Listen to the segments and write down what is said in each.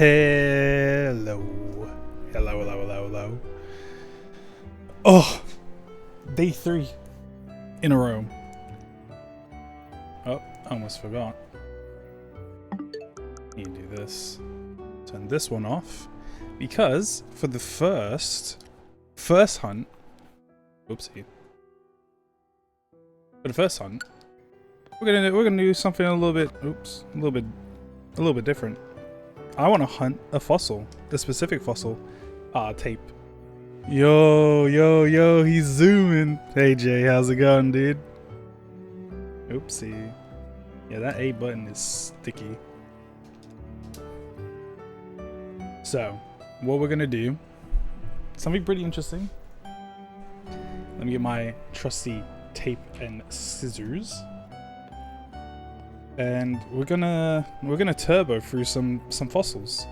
Hello. Hello, hello, hello, hello. Oh, day 3 in a row. Oh, I almost forgot. You can do this. Turn this one off. Because for the first hunt, oopsie. For the first hunt, we're gonna do something a little bit different. I want to hunt a fossil, a specific fossil. Tape. Yo, he's zooming. Hey Jay, how's it going, dude? Oopsie. Yeah, that A button is sticky. So, what we're gonna do, something pretty interesting. Let me get my trusty tape and scissors. And we're gonna turbo through some fossils.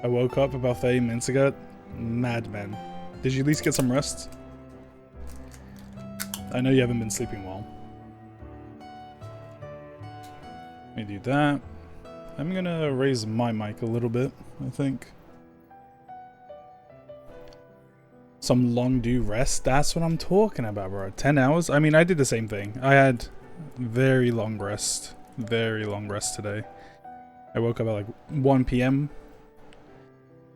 I woke up about 30 minutes ago. Madman. Did you at least get some rest? I know you haven't been sleeping well. Let me do that. I'm gonna raise my mic a little bit, I think. Some long due rest, that's what I'm talking about, bro. 10 hours? I mean, I did the same thing. I had very long rest today. I woke up at like 1 p.m.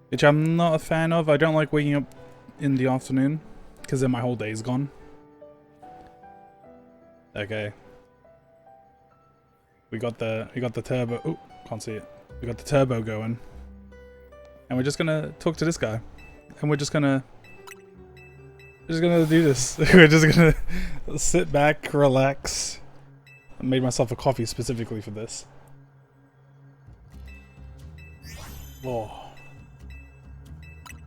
which I'm not a fan of. I don't like waking up in the afternoon because then my whole day is gone. Okay. We got the turbo. Oh, can't see it. We got the turbo going. And we're just gonna talk to this guy. And we're just gonna do this. We're just gonna sit back, relax. I made myself a coffee specifically for this. Oh.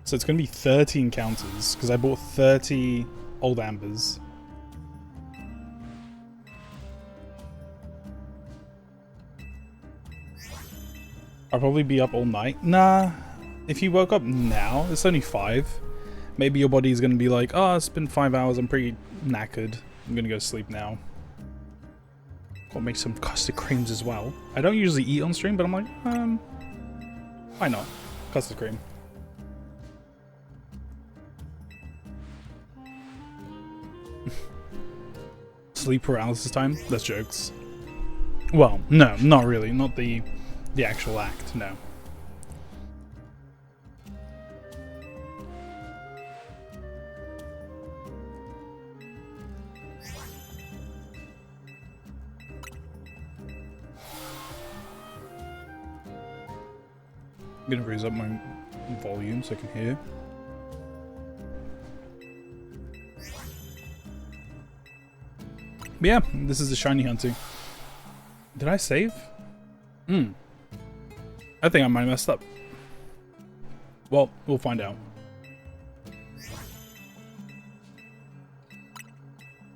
So it's gonna be 30 encounters because I bought 30 old ambers. I'll probably be up all night. Nah, if you woke up now, it's only 5. Maybe your body's gonna be like, oh, it's been 5 hours, I'm pretty knackered. I'm gonna go sleep now. Gotta make some custard creams as well. I don't usually eat on stream, but I'm like, why not? Custard cream. Sleep paralysis time? That's jokes. Well, no, not really. Not the actual act, no. I'm gonna raise up my volume so I can hear. But yeah, this is the shiny hunting. Did I save? I think I might have messed up. Well, we'll find out.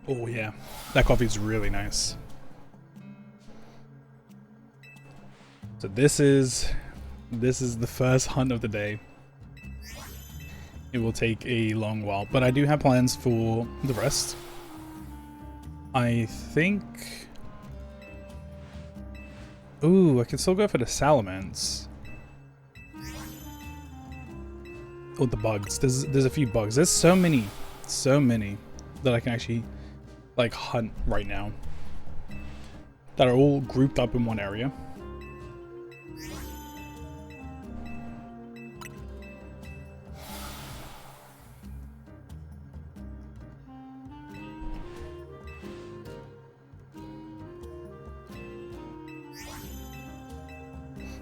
Oh yeah, that coffee's really nice. So this is the first hunt of the day. It will take a long while, but I do have plans for the rest. I think... Ooh, I can still go for the salamanders. Oh, the bugs. There's a few bugs. There's so many that I can actually like hunt right now. That are all grouped up in one area.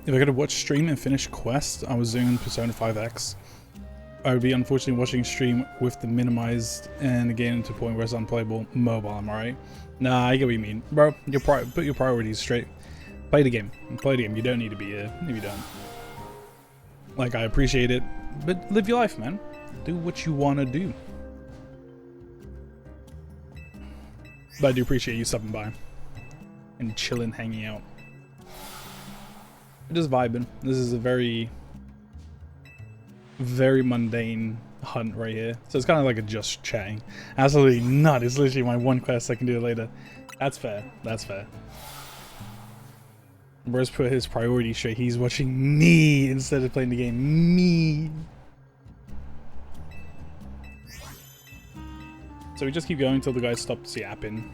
If I could watch stream and finish quest, I was doing Persona 5X. I would be unfortunately watching stream with the minimized and getting to the point where it's unplayable mobile, am I right? Nah, I get what you mean. Bro, put your priorities straight. Play the game. Play the game. You don't need to be here if you don't. Like, I appreciate it, but live your life, man. Do what you want to do. But I do appreciate you stopping by and chilling, hanging out. Just vibing. This is a very mundane hunt right here. So it's kind of like a just chatting. Absolutely not. It's literally my one quest. I can do it later. That's fair. That's fair. Bro's put his priority straight. He's watching me instead of playing the game. Me. So we just keep going until the guys stop yapping.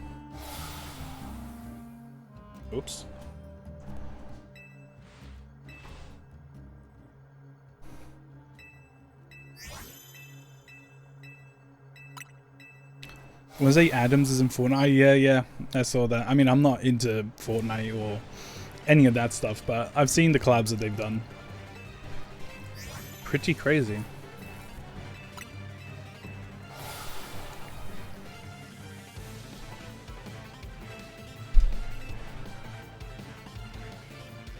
Oops. Wednesday Adams is in Fortnite. Yeah, I saw that. I mean, I'm not into Fortnite or any of that stuff, but I've seen the collabs that they've done. Pretty crazy.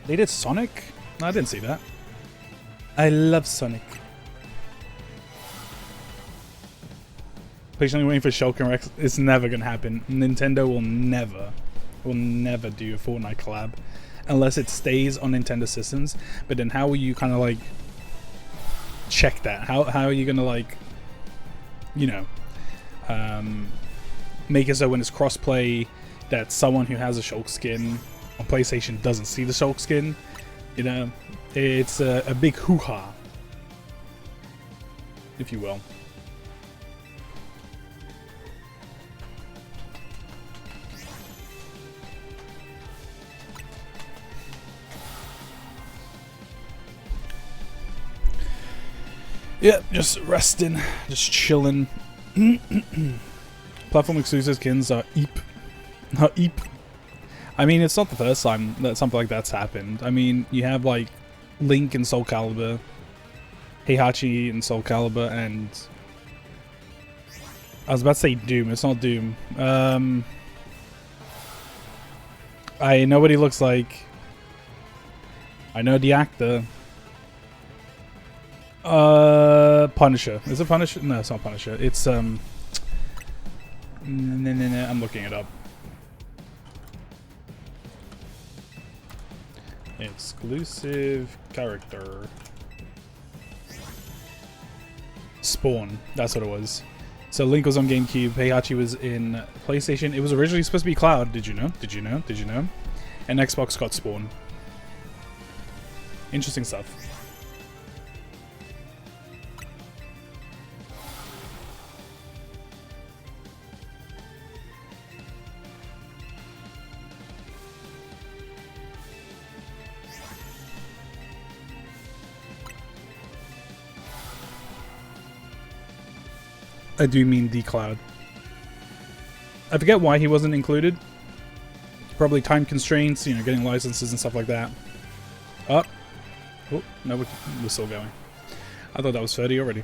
They did Sonic? No, I didn't see that. I love Sonic. Patiently waiting for Shulk Rex. It's never gonna happen. Nintendo will never do a Fortnite collab unless it stays on Nintendo systems. But then how will you kind of like check that? How are you gonna like, you know, make it so when it's crossplay that someone who has a Shulk skin on PlayStation doesn't see the Shulk skin? You know, it's a big hoo-ha, if you will. Yeah, just resting, just chilling. Platform exclusive skins are eep. Not eep. I mean, it's not the first time that something like that's happened. I mean, you have like Link and Soul Calibur, Heihachi and Soul Calibur, and I was about to say Doom. It's not Doom. I know what he looks like. I know the actor. Punisher. Is it Punisher? No, it's not Punisher. It's no, I'm looking it up. Exclusive character. Spawn. That's what it was. So Link was on GameCube. Heihachi was in PlayStation. It was originally supposed to be Cloud. Did you know? Did you know? Did you know? And Xbox got Spawn. Interesting stuff. I do mean the Cloud. I forget why he wasn't included. Probably time constraints, you know, getting licenses and stuff like that. Up. Oh, no, we're still going. I thought that was 30 already.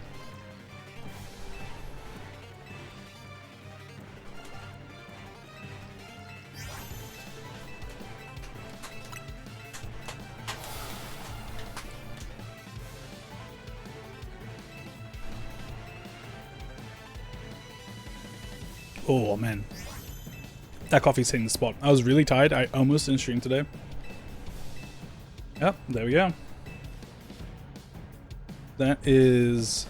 Oh man, that coffee's hitting the spot. I was really tired. I almost didn't stream today. Yep, there we go. That is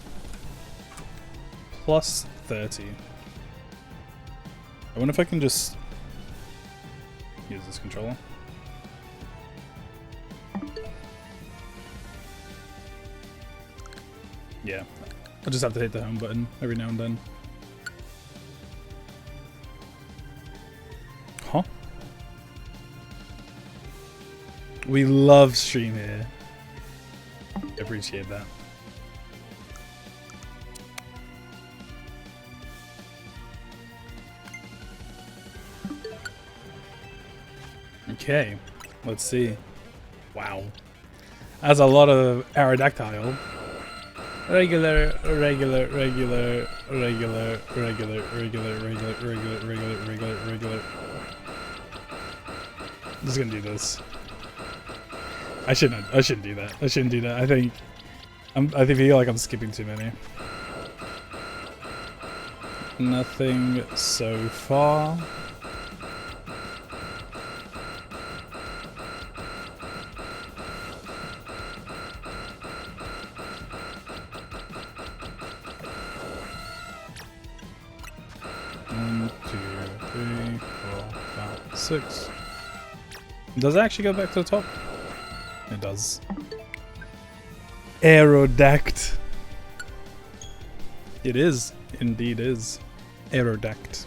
plus 30. I wonder if I can just use this controller. Yeah, I'll just have to hit the home button every now and then. Huh? We love stream here. Appreciate that. Okay, let's see. Wow. That's a lot of Aerodactyl. Regular, regular, regular, regular, regular, regular, regular, regular, regular, regular, regular. I'm just gonna do this. I shouldn't do that. I shouldn't do that. I feel like I'm skipping too many. Nothing so far. One, two, three, four, five, six. Does it actually go back to the top? It does. Aerodact. It is. Indeed is. Aerodact.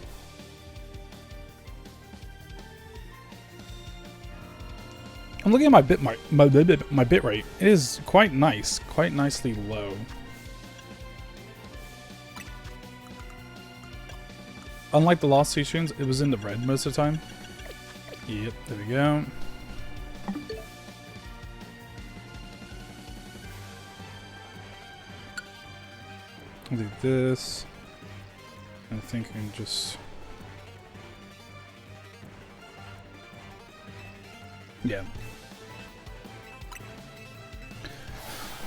I'm looking at my bit rate. It is quite nice. Quite nicely low. Unlike the last two streams, it was in the red most of the time. Yep, there we go. I'll do this. I think I can just... Yeah.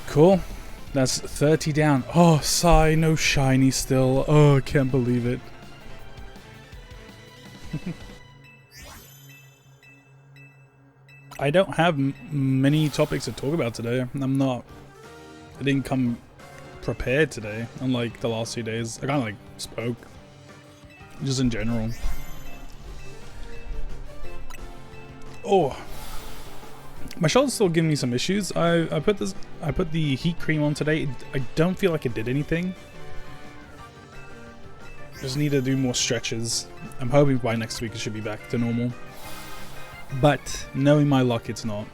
Cool. That's 30 down. Oh, sigh, no shiny still. Oh, I can't believe it. I don't have many topics to talk about today. I didn't come prepared today, unlike the last 2 days. I kind of like spoke, just in general. Oh, my shoulder's still giving me some issues. I put the heat cream on today. I don't feel like it did anything. Just need to do more stretches. I'm hoping by next week it should be back to normal. But knowing my luck, it's not.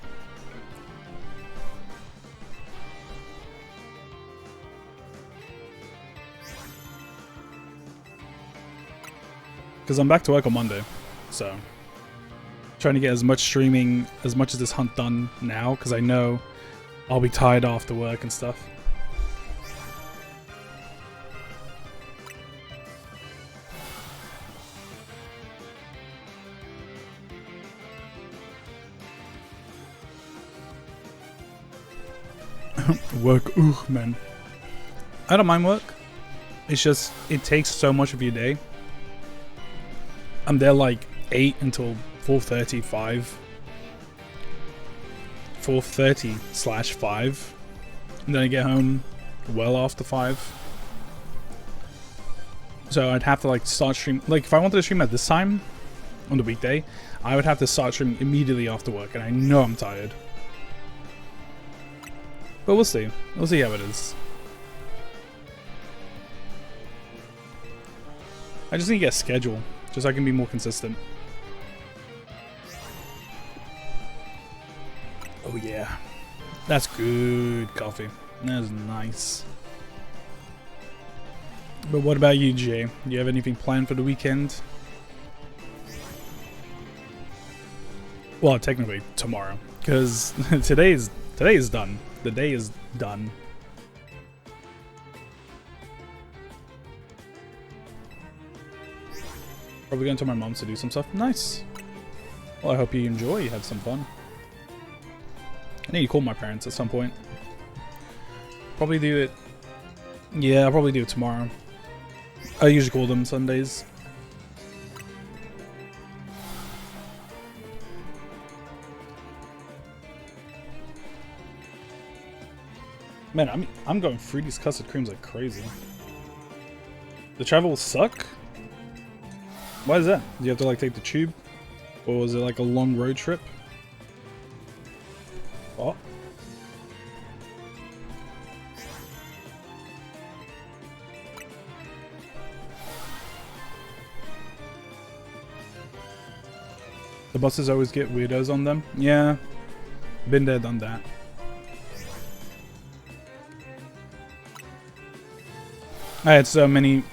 Because I'm back to work on Monday, so trying to get as much streaming, as much of this hunt done now, because I know I'll be tired after work and stuff. Work, ooh, man. I don't mind work. It's just, it takes so much of your day. I'm there like 8 until 4:30, 5. 4:30/5. And then I get home well after 5. So I'd have to like start stream. Like if I wanted to stream at this time on the weekday, I would have to start streaming immediately after work, and I know I'm tired. But we'll see. We'll see how it is. I just need to get a schedule, just so I can be more consistent. Oh yeah. That's good coffee. That's nice. But what about you, Jay? Do you have anything planned for the weekend? Well, technically tomorrow, because today is done. The day is done. Probably going to my mom's to do some stuff. Nice. Well, I hope you enjoy. You have some fun. I need to call my parents at some point. Probably do it. Yeah, I'll probably do it tomorrow. I usually call them Sundays. Man, I'm going through these custard creams like crazy. The travel will suck? Why is that? Do you have to like take the tube? Or was it like a long road trip? Oh. The buses always get weirdos on them. Yeah. Been there, done that. I had so many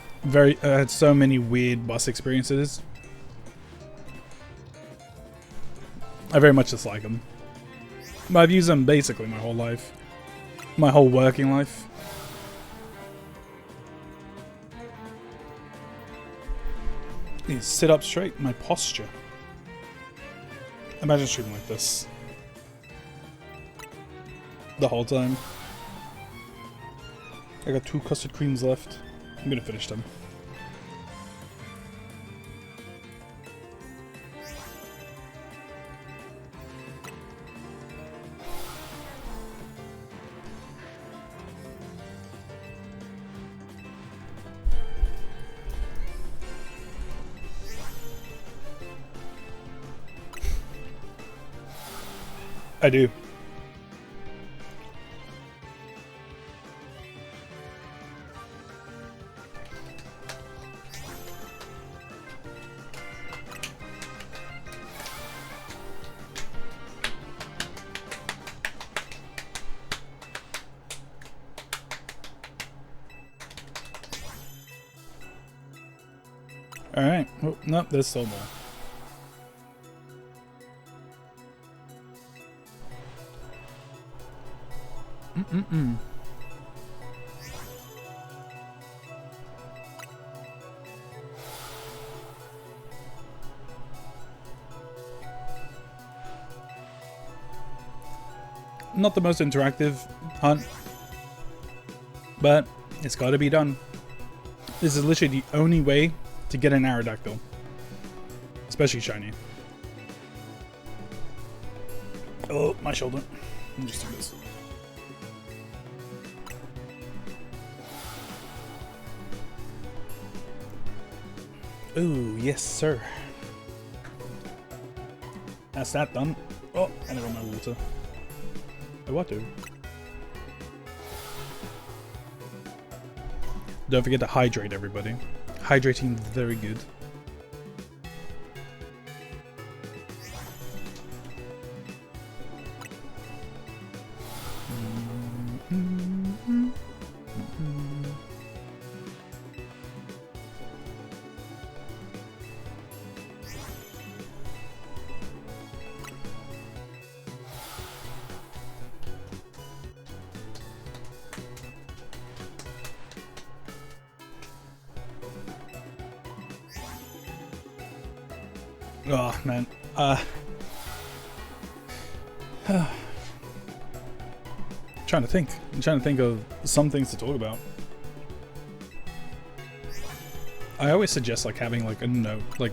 weird bus experiences. I very much dislike them. But I've used them basically my whole life. My whole working life. Need to sit up straight, my posture. Imagine streaming like this. The whole time. I got 2 custard creams left. I'm gonna finish them. I do. Alright. Oh, nope, there's still more. Not the most interactive hunt, but it's got to be done. This is literally the only way to get an Aerodactyl, especially shiny. Oh, my shoulder. Let me just do this. Oh, yes, sir. That's that done. Oh, and I got my water. Oh, what, dude? Don't forget to hydrate, everybody. Hydrating is very good. Oh man, trying to think. I'm trying to think of some things to talk about. I always suggest like having like a note, like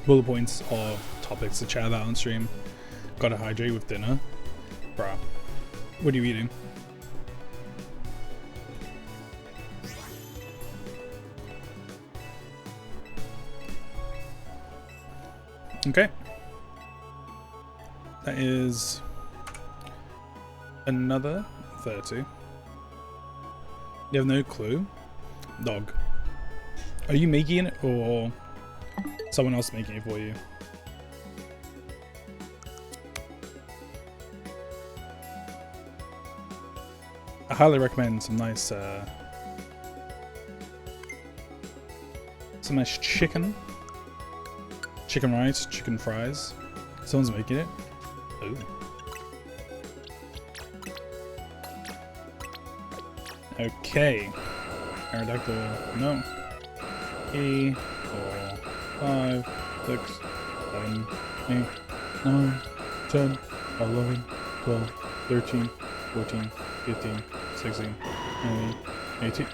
bullet points of topics to chat about on stream. Gotta hydrate with dinner, bruh. What are you eating? Okay. That is another 30. You have no clue? Dog. Are you making it or someone else making it for you? I highly recommend some nice chicken. Chicken rice, chicken fries. Someone's making it. Ooh. Okay. Aerodactyl, no. 3, 4, 5, 6, 7, 8, 9, 10, 11, 12, 13, 14, 15, 16, 17, 18.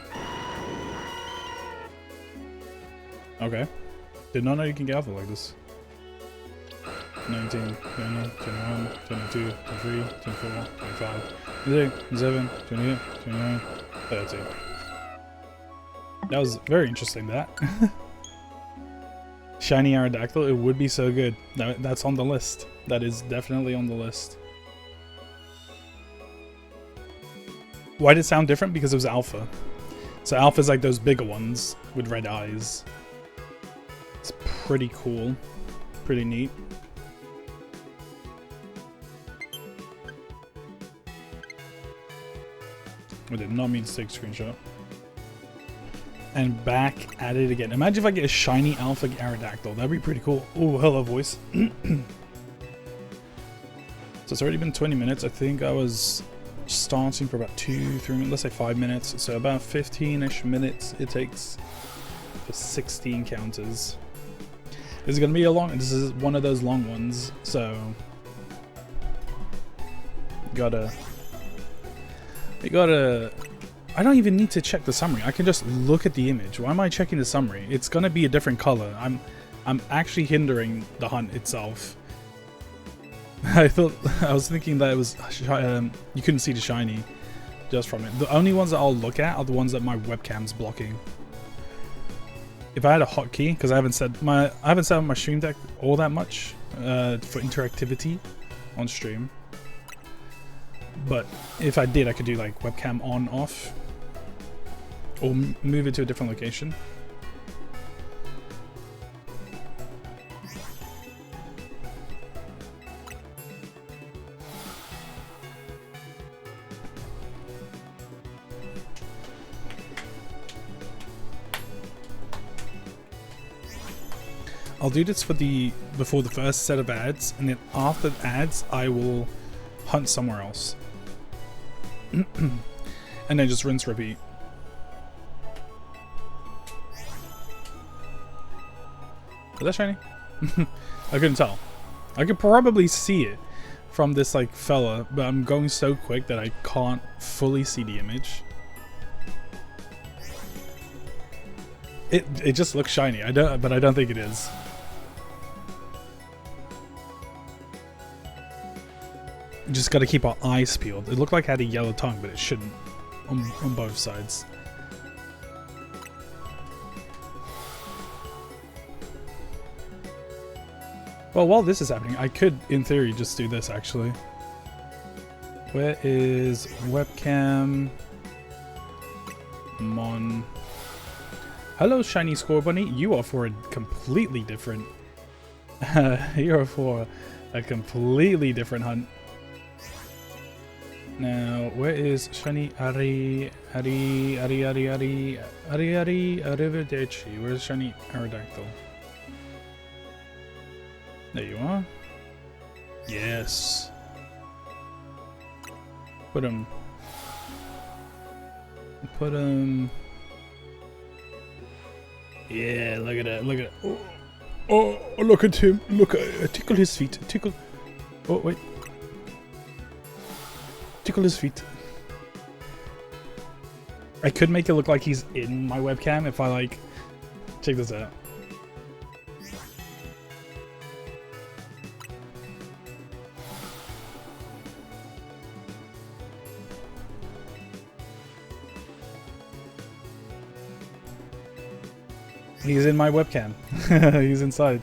Okay. Did not know you can get alpha like this. 19, 20, 21, 22, 23, 24, 25, 26, 27, 28, 29, 30. That was very interesting, that. Shiny Aerodactyl, it would be so good. That's on the list. That is definitely on the list. Why did it sound different? Because it was alpha. So alpha is like those bigger ones with red eyes. It's pretty cool. Pretty neat. I did not mean to take a screenshot. And back at it again. Imagine if I get a shiny alpha Aerodactyl. That'd be pretty cool. Oh, hello, voice. So it's already been 20 minutes. I think I was starting for about 2-3 minutes. Let's say 5 minutes. So about 15-ish minutes it takes for 16 counters. This is going to be a long... This is one of those long ones. So... You gotta... I don't even need to check the summary. I can just look at the image. Why am I checking the summary? It's gonna be a different color. I'm actually hindering the hunt itself. I was thinking that it was you couldn't see the shiny just from it. The only ones that I'll look at are the ones that my webcam's blocking. If I had a hotkey, because I haven't set up my stream deck all that much for interactivity on stream. But if I did, I could do like webcam on, off, or move it to a different location. I'll do this for before the first set of ads, and then after the ads, I will hunt somewhere else. And then just rinse, repeat. Is that shiny? I couldn't tell. I could probably see it from this like fella, but I'm going so quick that I can't fully see the image. It just looks shiny. But I don't think it is. Just gotta keep our eyes peeled. It looked like it had a yellow tongue, but it shouldn't on both sides. Well, while this is happening, I could, in theory, just do this actually. Where is webcam? Mon. Hello, shiny score bunny. You are for a completely different. You are for a completely different hunt. Now, where is shiny arrivederci? Where's shiny Aerodactyl? There you are. Yes. Put him. Yeah, look at that. Look at that. Oh, look at him. Look at tickle his feet. Tickle. Oh, wait. Tickle his feet. I could make it look like he's in my webcam if I like. Check this out. He's in my webcam. He's inside.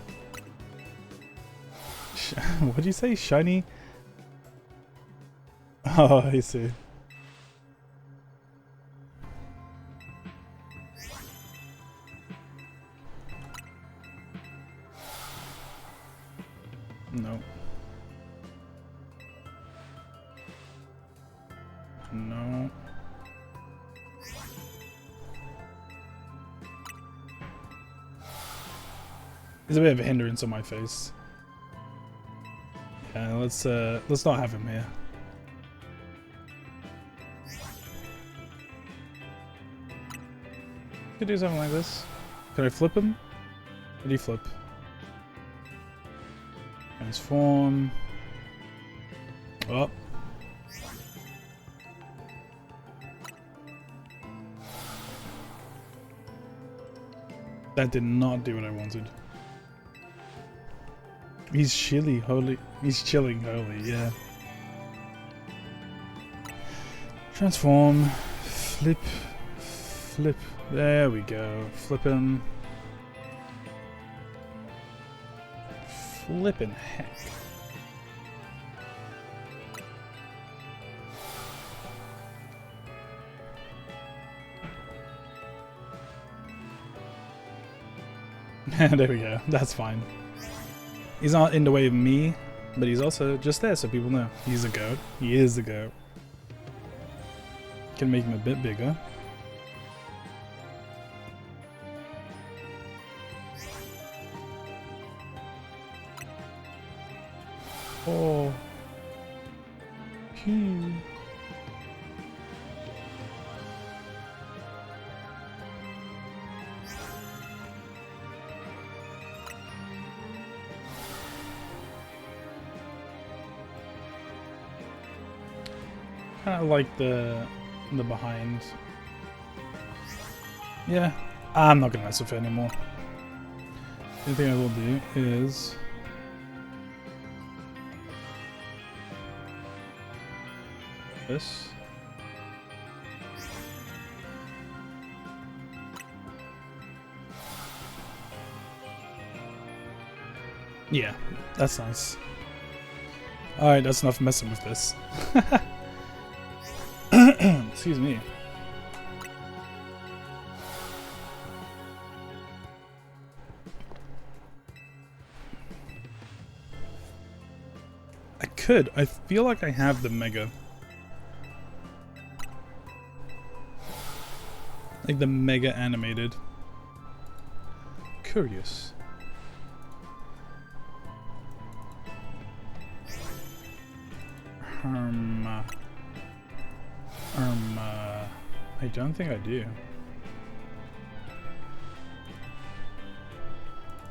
What did you say? Shiny? Oh, I see. No. No. There's a bit of a hindrance on my face. Yeah, let's not have him here. Could do something like this. Can I flip him? Did he flip? Transform. Oh. That did not do what I wanted. He's chilly, holy. He's chilling, holy, yeah. Transform. Flip. Flip. There we go. Flip him. Flippin' heck. There we go. That's fine. He's not in the way of me, but he's also just there so people know. He's a goat. He is a goat. Can make him a bit bigger. Oh. Phew. Kind of like the behind. Yeah, I'm not gonna mess with it anymore. The only thing I will do is this. Yeah, that's nice. Alright, that's enough messing with this. excuse me. I could. I feel like I have the mega. Like the mega animated. Curious. I don't think I do.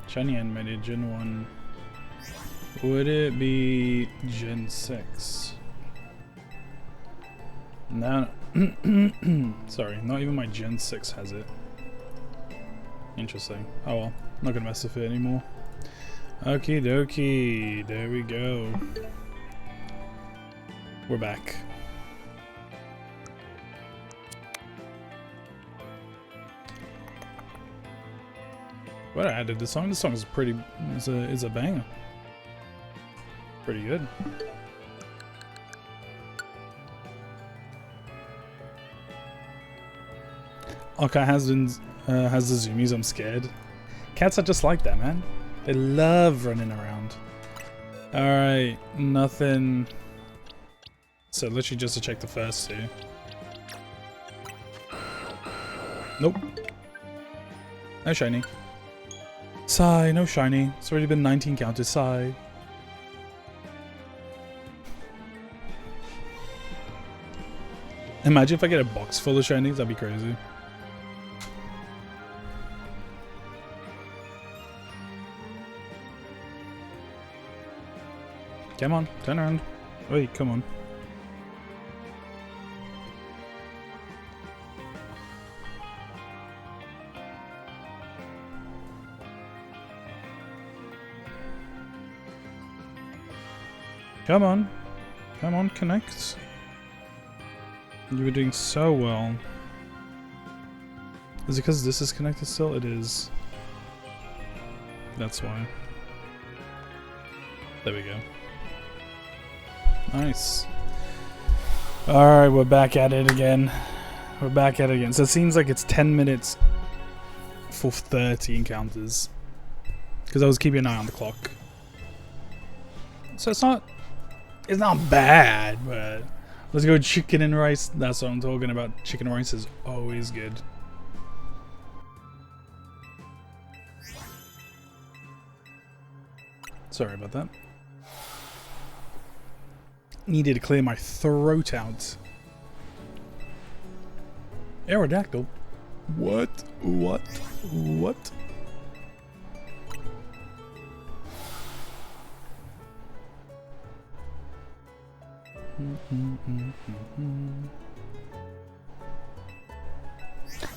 Shiny animated Gen 1. Would it be Gen 6? No. Sorry, not even my Gen 6 has it. Interesting. Oh well, not gonna mess with it anymore. Okie dokie, there we go. We're back. What I added this song? This song is pretty. Is a banger. Pretty good. Okay, has the zoomies. I'm scared. Cats are just like that, man. They love running around. All right, nothing. So literally just to check the first two. Nope. No shiny. Sigh, no shiny. It's already been 19 counters. Sigh. Imagine if I get a box full of shinies, that'd be crazy. Come on, turn around. Wait, come on. Come on. Come on, connect. You were doing so well. Is it because this is connected still? It is. That's why. There we go. Nice. Alright, we're back at it again. We're back at it again. So it seems like it's 10 minutes for 30 encounters. Because I was keeping an eye on the clock. So it's not bad, but let's go chicken and rice. That's what I'm talking about. Chicken and rice is always good. Sorry about that. Needed to clear my throat out. Aerodactyl? What? What? What?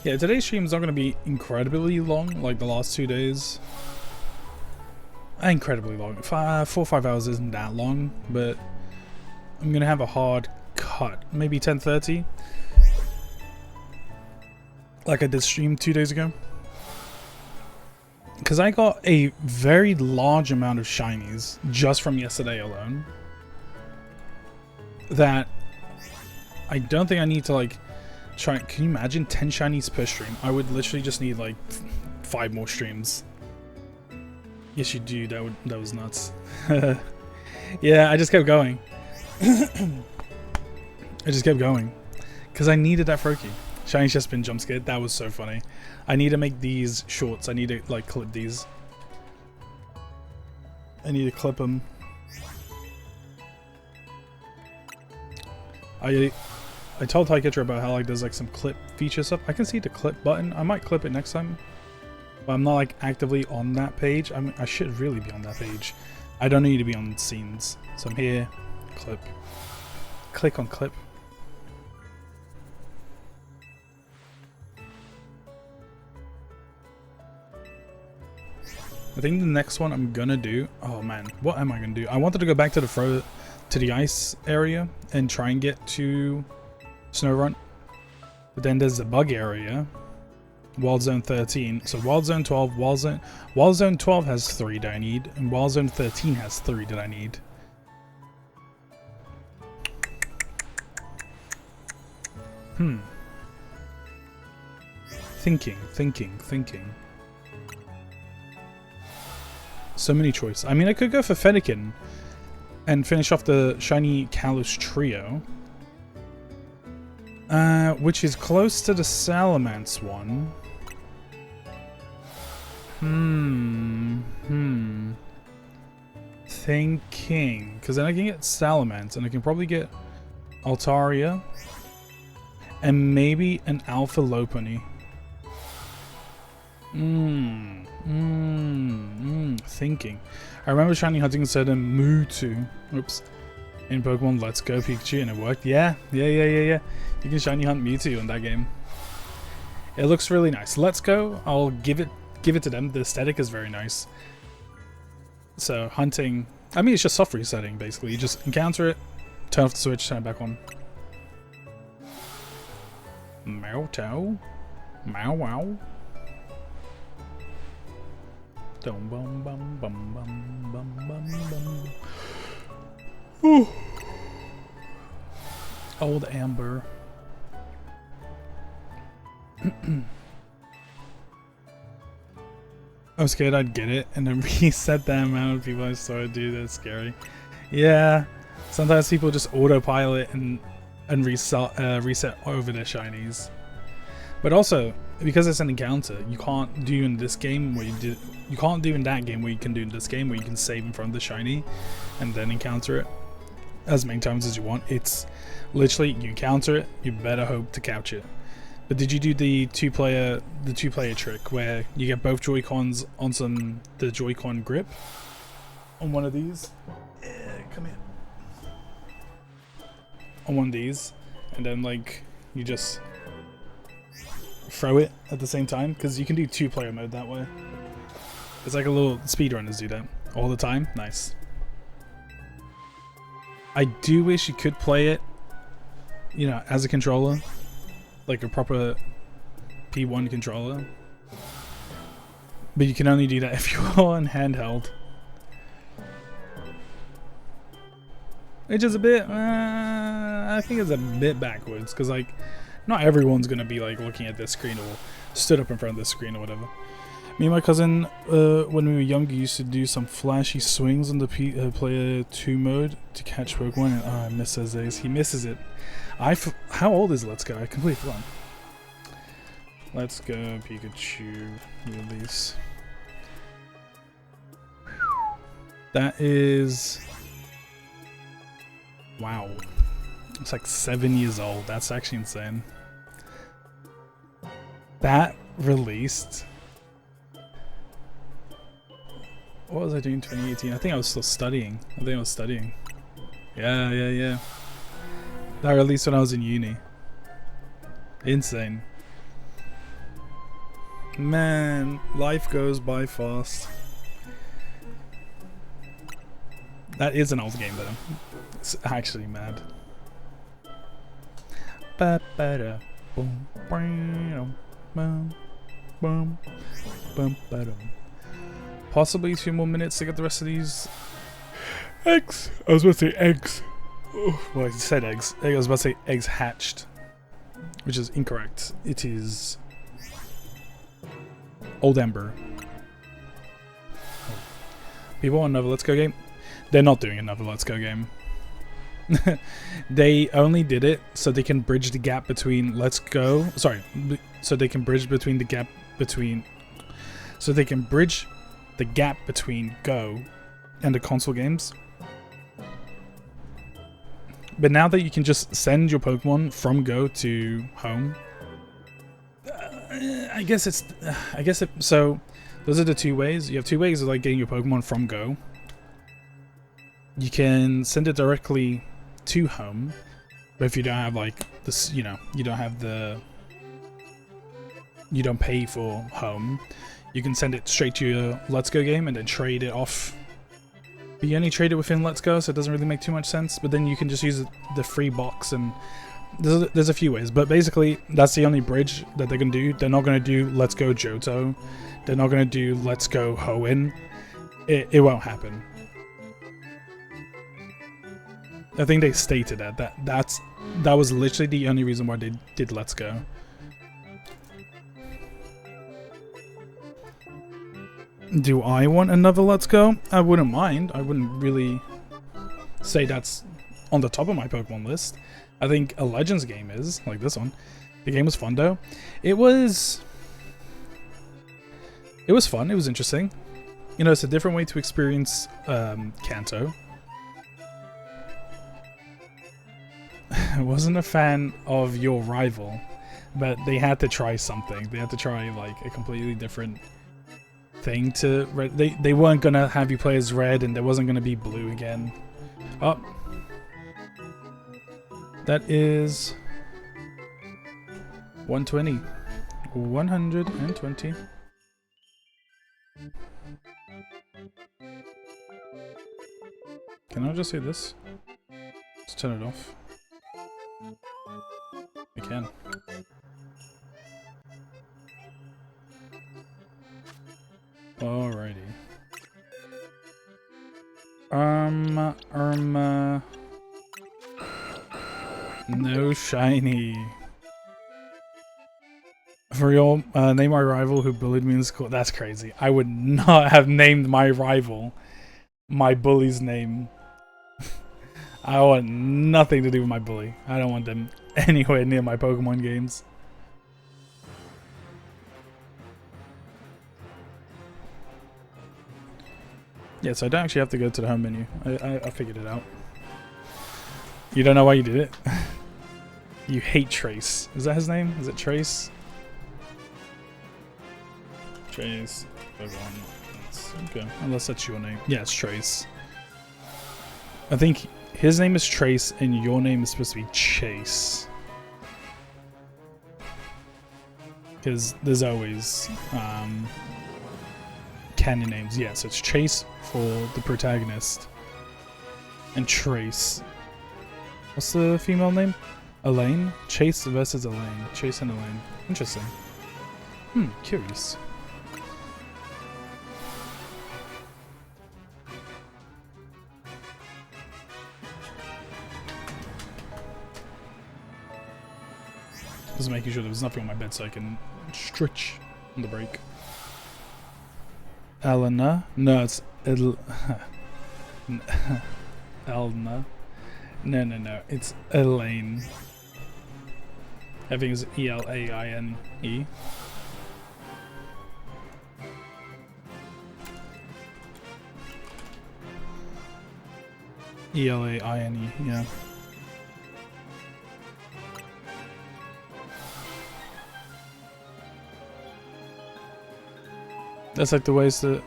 Yeah, today's stream is not going to be incredibly long like the last 2 days. Incredibly long. 4 or 5 hours isn't that long, but I'm going to have a hard cut. Maybe 10:30. Like I did stream 2 days ago. Because I got a very large amount of shinies just from yesterday alone. That I don't think I need to like try. Can you imagine 10 shinies per stream? I would literally just need like 5 more streams. Yes, you do. That was nuts. Yeah, I just kept going. I just kept going because I needed that Froakie. Shiny's just been jump scared. That was so funny. I need to make these shorts. I need to like clip these. I need to clip them. I told Taketh about how like there's like some clip feature stuff. I can see the clip button. I might clip it next time. But I'm not like actively on that page. I should really be on that page. I don't need to be on scenes. So I'm here. Clip. Click on clip. I think the next one I'm gonna do. Oh man, what am I gonna do? I wanted to go back to the ice area and try and get to Snowrun. But then there's the bug area. Wild Zone 13. So Wild Zone 12, Wild Zone 12 has 3 that I need, and Wild Zone 13 has 3 that I need. Thinking. So many choices. I mean, I could go for Fennekin and finish off the shiny Kalos trio. Which is close to the Salamence one. Thinking. Because then I can get Salamence, and I can probably get Altaria. And maybe an Alpha Lopunny. Thinking. I remember shiny hunting said a Mewtwo. Oops. In Pokemon Let's Go Pikachu, and it worked. Yeah. You can shiny hunt Mewtwo in that game. It looks really nice. Let's Go. I'll give it to them. The aesthetic is very nice. So hunting. I mean, it's just soft resetting basically. You just encounter it, turn off the switch, turn it back on. Mewtwo. Wow. Dum bum bum bum bum bum bum bum. Old Amber. I was scared I'd get it and then reset the amount of people I saw it do. That's scary. Yeah, sometimes people just autopilot and reset over their shinies. But also, because it's an encounter, you can't do in this game where you can't do in that game where you can do in this game where you can save in front of the shiny and then encounter it as many times as you want. It's literally you encounter it, you better hope to couch it. But did you do the two-player trick where you get both Joy-Cons on the Joy-Con grip on one of these? Come here. On one of these, and then like you just throw it at the same time, because you can do two-player mode that way. It's like a little speedrunners do that all the time. Nice. I do wish you could play it, you know, as a controller, like a proper P1 controller. But you can only do that if you're on handheld. Which is a bit, I think it's a bit backwards, because like, not everyone's gonna be like looking at this screen or stood up in front of this screen or whatever. Me and my cousin, when we were younger, used to do some flashy swings on the player 2 mode to catch Pokemon, and I miss those days. He misses it. How old is Let's Go? I completely forgot. Let's Go Pikachu release. That is... wow. It's like 7 years old. That's actually insane. That released... what was I doing in 2018? I think I was still studying. Yeah. That released when I was in uni. Insane. Man, life goes by fast. That is an old game though. It's actually mad. Possibly 2 more minutes to get the rest of these eggs. I was about to say eggs. Oh, well, I said eggs. I was about to say eggs hatched, which is incorrect. It is Old Ember. People want another Let's Go game. They're not doing another Let's Go game. They only did it so they can bridge the gap between Let's Go. Sorry, so they can bridge between the gap between. So they can bridge the gap between Go and the console games. But now that you can just send your Pokemon from Go to home, so those are the 2 ways. You have 2 ways of like getting your Pokemon from Go. You can send it directly to home, but if you don't have like this, you know, you don't pay for home, you can send it straight to your Let's Go game and then trade it off. But you only trade it within Let's Go, so it doesn't really make too much sense. But then you can just use the free box, and there's a few ways. But basically, that's the only bridge that they're going to do. They're not going to do Let's Go Johto. They're not going to do Let's Go Hoenn. It won't happen. I think they stated that's That was literally the only reason why they did Let's Go. Do I want another Let's Go? I wouldn't mind. I wouldn't really say that's on the top of my Pokemon list. I think a Legends game is, like this one. The game was fun though. It was fun, it was interesting. You know, it's a different way to experience Kanto. I wasn't a fan of your rival, but they had to try something. They had to try like a completely different thing to red. They weren't gonna have you play as red, and there wasn't gonna be blue again. Oh, that is 120. 120. Can I just say this? Let's turn it off. I can. Alrighty. No shiny. For real, name my rival who bullied me in school. That's crazy. I would not have named my rival my bully's name. I want nothing to do with my bully. I don't want them anywhere near my Pokemon games. Yeah, so I don't actually have to go to the home menu. I figured it out. You don't know why you did it? You hate Trace. Is that his name? Is it Trace? Trace. Pokemon. Okay, unless that's your name. Yeah, it's Trace. I think his name is Trace and your name is supposed to be Chase. Because there's always canon names. Yes, it's Chase for the protagonist. And Trace. What's the female name? Elaine? Chase versus Elaine. Chase and Elaine. Interesting. Curious. Just making sure there was nothing on my bed so I can stretch on the break. Elena? No, it's Elena. No. It's Elaine. I think it's E-L-A-I-N-E. E-L-A-I-N-E, yeah. That's like the ways to,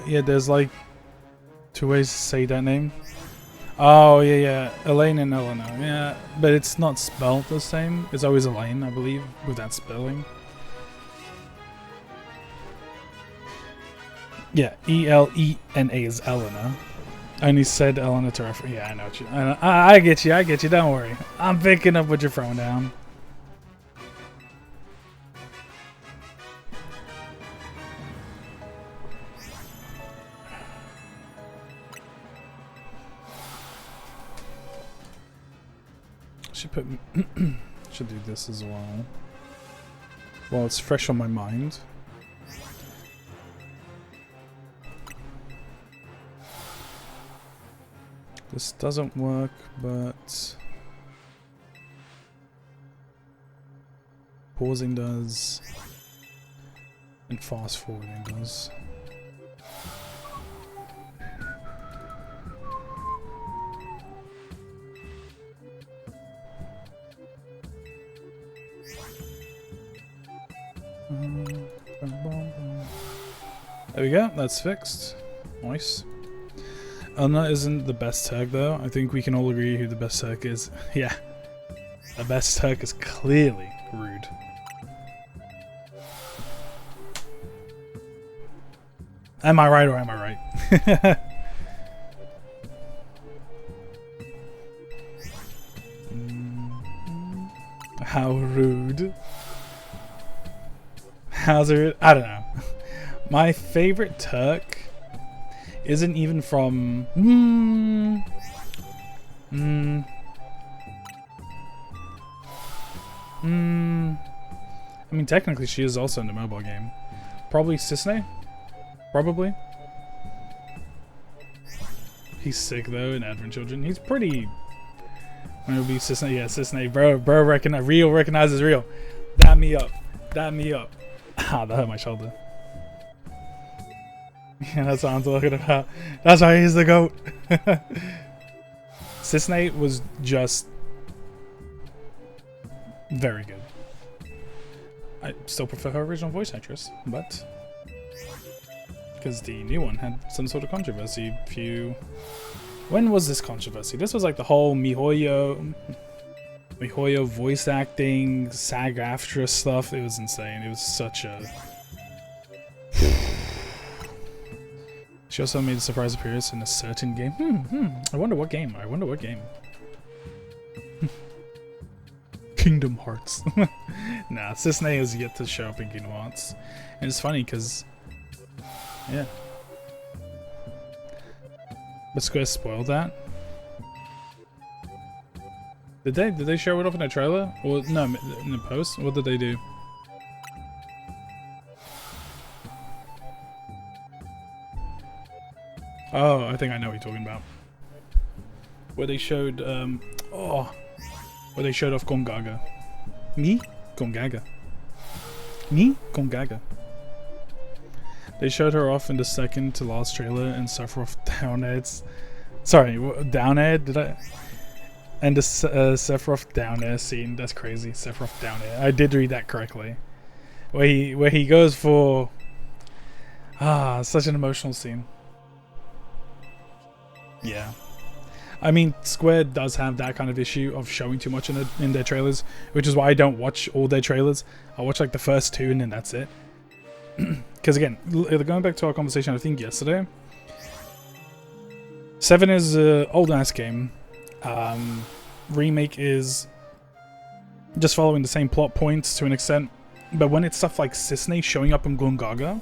yeah, there's like 2 ways to say that name. Oh, yeah, Elaine and Eleanor, yeah, but it's not spelled the same. It's always Elaine, I believe, with that spelling. Yeah, E-L-E-N-A is Eleanor. I only said Eleanor to refer. Yeah, I know what you, I get you, don't worry. I'm picking up what you're throwing down. Should do this as well. Well, it's fresh on my mind. This doesn't work, but pausing does, and fast forwarding does. There we go, that's fixed. Nice. Elna isn't the best Turk though. I think we can all agree who the best Turk is. Yeah. The best Turk is clearly Rude. Am I right or am I right? How rude. How's it? I don't know. My favorite Turk isn't even from I mean, technically she is also in the mobile game. Probably Cisne? Probably. He's sick though in Advent Children. He's pretty... When it would be Cisne, yeah, Cisne. Bro recognizes real. Dab me up. Dab me up. Ah, that hurt my shoulder. Yeah, that's what I'm talking about. That's why he's the GOAT. Cisne was just very good. I still prefer her original voice actress, but because the new one had some sort of controversy. When was this controversy? This was like the whole MiHoYo voice acting, SAG-AFTRA stuff. It was insane. It was such a... She also made a surprise appearance in a certain game. I wonder what game. Kingdom Hearts. Nah, Cisne is yet to show up in Kingdom Hearts. And it's funny because... Yeah. But Square spoiled that. Did they show it off in a trailer? Or no, in the post? What did they do? Oh, I think I know what you're talking about. Where they showed where they showed off Gongaga. Me? Gongaga. Me? Gongaga. They showed her off in the second to last trailer and Sephiroth down airs. Sorry, down air? Did I? And the Sephiroth down air scene. That's crazy. Sephiroth down air. I did read that correctly. Where he goes for such an emotional scene. Yeah. I mean, Square does have that kind of issue of showing too much in their trailers, which is why I don't watch all their trailers. I watch like the first two and then that's it. Because again, going back to our conversation I think yesterday, 7 is an old ass game. Remake is just following the same plot points to an extent, but when it's stuff like Cisne showing up in Gongaga,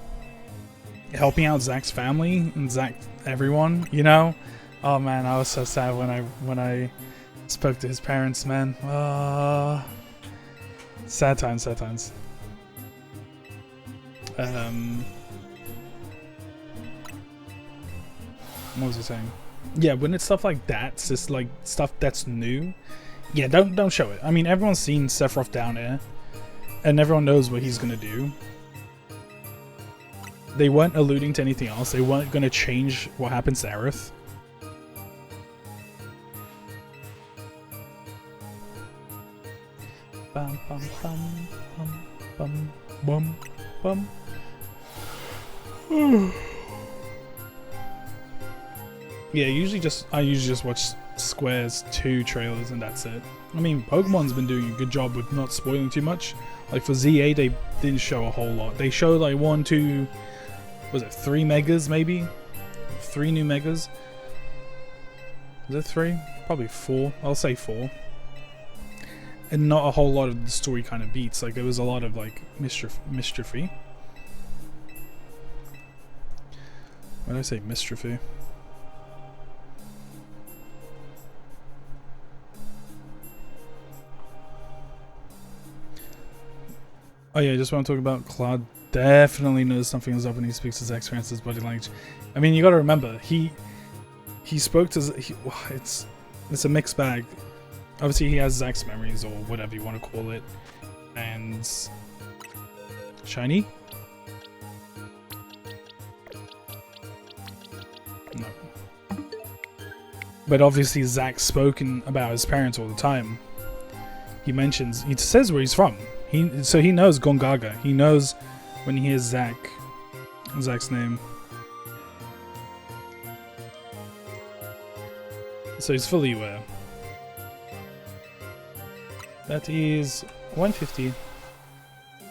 helping out Zack's family and Zack everyone, you know. Oh man, I was so sad when I spoke to his parents, man. Sad times. What was I saying? Yeah, when it's stuff like that, it's just like stuff that's new. Yeah, don't show it. I mean, everyone's seen Sephiroth down here, and everyone knows what he's gonna do. They weren't alluding to anything else. They weren't gonna change what happens to Aerith. Bum bum bum bum bum bum bum. Yeah, I usually just watch Square's 2 trailers and that's it. I mean, Pokemon's been doing a good job with not spoiling too much. Like for ZA, they didn't show a whole lot. They showed like 1, 2, was it 3 megas maybe? 3 new megas? Is it 3? Probably 4. I'll say 4. And not a whole lot of the story kind of beats. Like there was a lot of like mischiefy. Why did I say mischiefy? Oh yeah, I just want to talk about Claude. Definitely knows something is up when he speaks to Zack Francis' body language. I mean, you got to remember he spoke to it's a mixed bag. Obviously, he has Zack's memories or whatever you want to call it, and shiny. No. But obviously, Zack's spoken about his parents all the time. He says where he's from. So he knows Gongaga. He knows when he hears Zack's name. So he's fully aware. That is 150.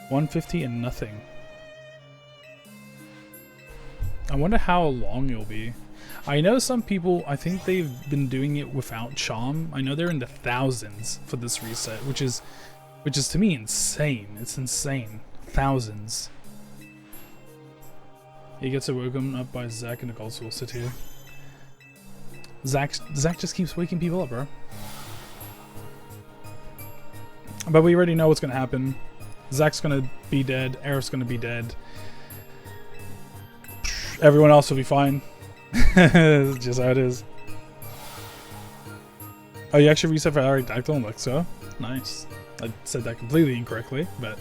150 and nothing. I wonder how long it'll be. I know some people, I think they've been doing it without charm. I know they're in the thousands for this reset, which is to me insane. It's insane. Thousands. He gets woken up by Zack in the Gold Soul City. Zack just keeps waking people up, bro. But we already know what's gonna happen. Zach's gonna be dead. Eric's gonna be dead. Everyone else will be fine. It's just how it is. Oh, you actually reset for Aerodactyl and Lexo? Nice. I said that completely incorrectly, but...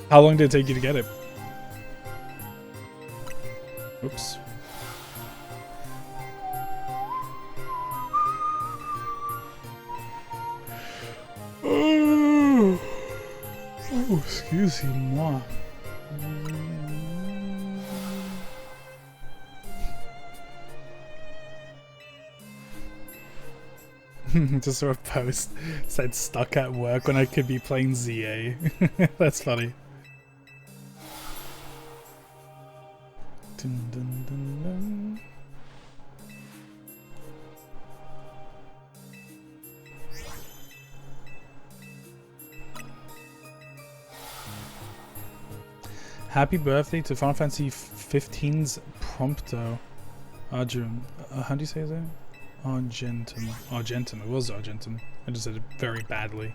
How long did it take you to get it? Oops. Oh, excusez-moi. Just saw a post said stuck at work when I could be playing ZA. That's funny. Dun, dun, dun, dun. Happy birthday to Final Fantasy 15's Prompto. Arjun. How do you say his name? Argentum. Argentum. It was Argentum. I just said it very badly.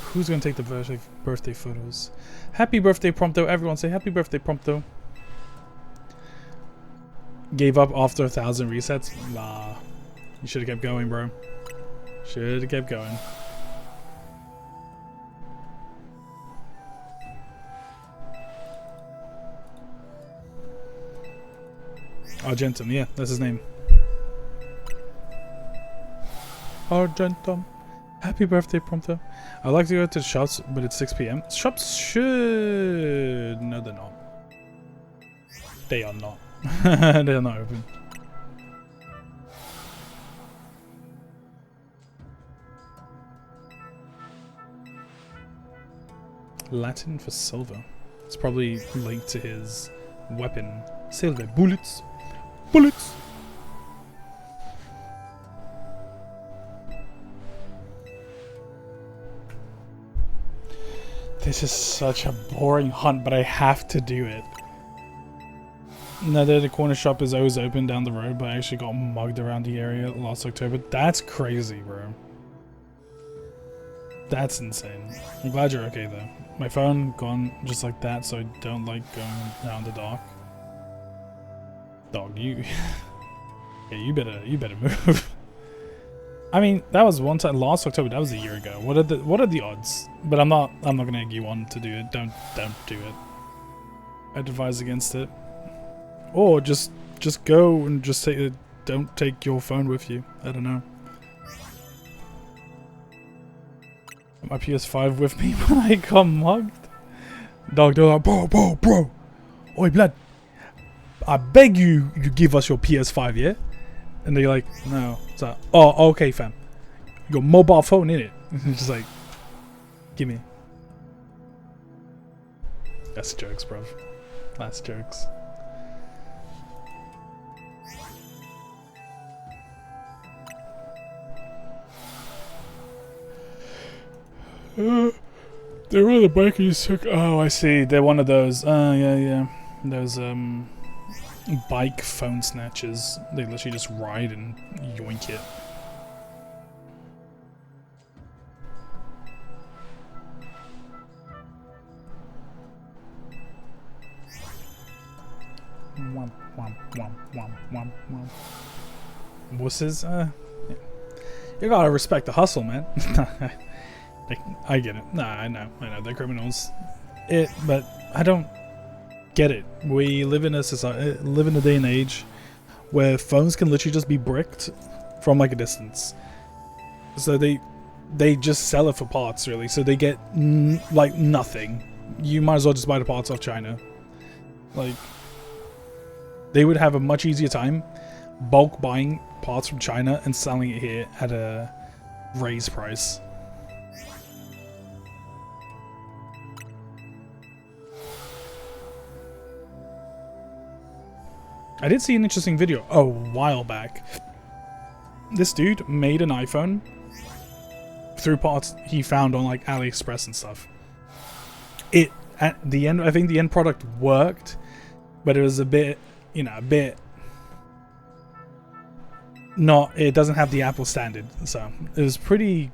Who's going to take the birthday photos? Happy birthday, Prompto. Everyone say happy birthday, Prompto. Gave up after 1,000 resets? Nah. You should have kept going, bro. Should have kept going. Argentum, yeah, that's his name. Argentum. Happy birthday, Prompto. I'd like to go to the shops, but it's 6 PM. Shops should... No, they're not. They are not. They're not open. Latin for silver. It's probably linked to his weapon. Silver bullets. Bullets! This is such a boring hunt, but I have to do it. No, the corner shop is always open down the road, but I actually got mugged around the area last October. That's crazy, bro. That's insane. I'm glad you're okay, though. My phone gone just like that, so I don't like going around the dark. Dog, you... yeah, you better move. I mean, that was one time last October. That was a year ago. What are the odds? But I'm not gonna egg you on to do it. Don't do it. I'd advise against it. Or just go and just say don't take your phone with you. I don't know. My PS5 with me when I got mugged. Dog, they're like, bro. Oi, blood. I beg you give us your PS5, yeah? And they're like, no. It's like, oh, okay, fam. Your mobile phone in it. Just like, give me. That's jokes, bro. That's jokes. They're one of the bikers took. Oh, I see. They're one of those. Yeah. Those bike phone snatchers. They literally just ride and yoink it. Wusses? Yeah. You gotta respect the hustle, man. I get it. Nah, I know. They're criminals. But I don't get it. We live in a society, live in a day and age where phones can literally just be bricked from like a distance. So they just sell it for parts, really. So they get like nothing. You might as well just buy the parts off China. Like, they would have a much easier time bulk buying parts from China and selling it here at a raised price. I did see an interesting video a while back. This dude made an iPhone through parts he found on like AliExpress and stuff. At the end, I think the end product worked, but it was a bit, you know, not, it doesn't have the Apple standard, so it's pretty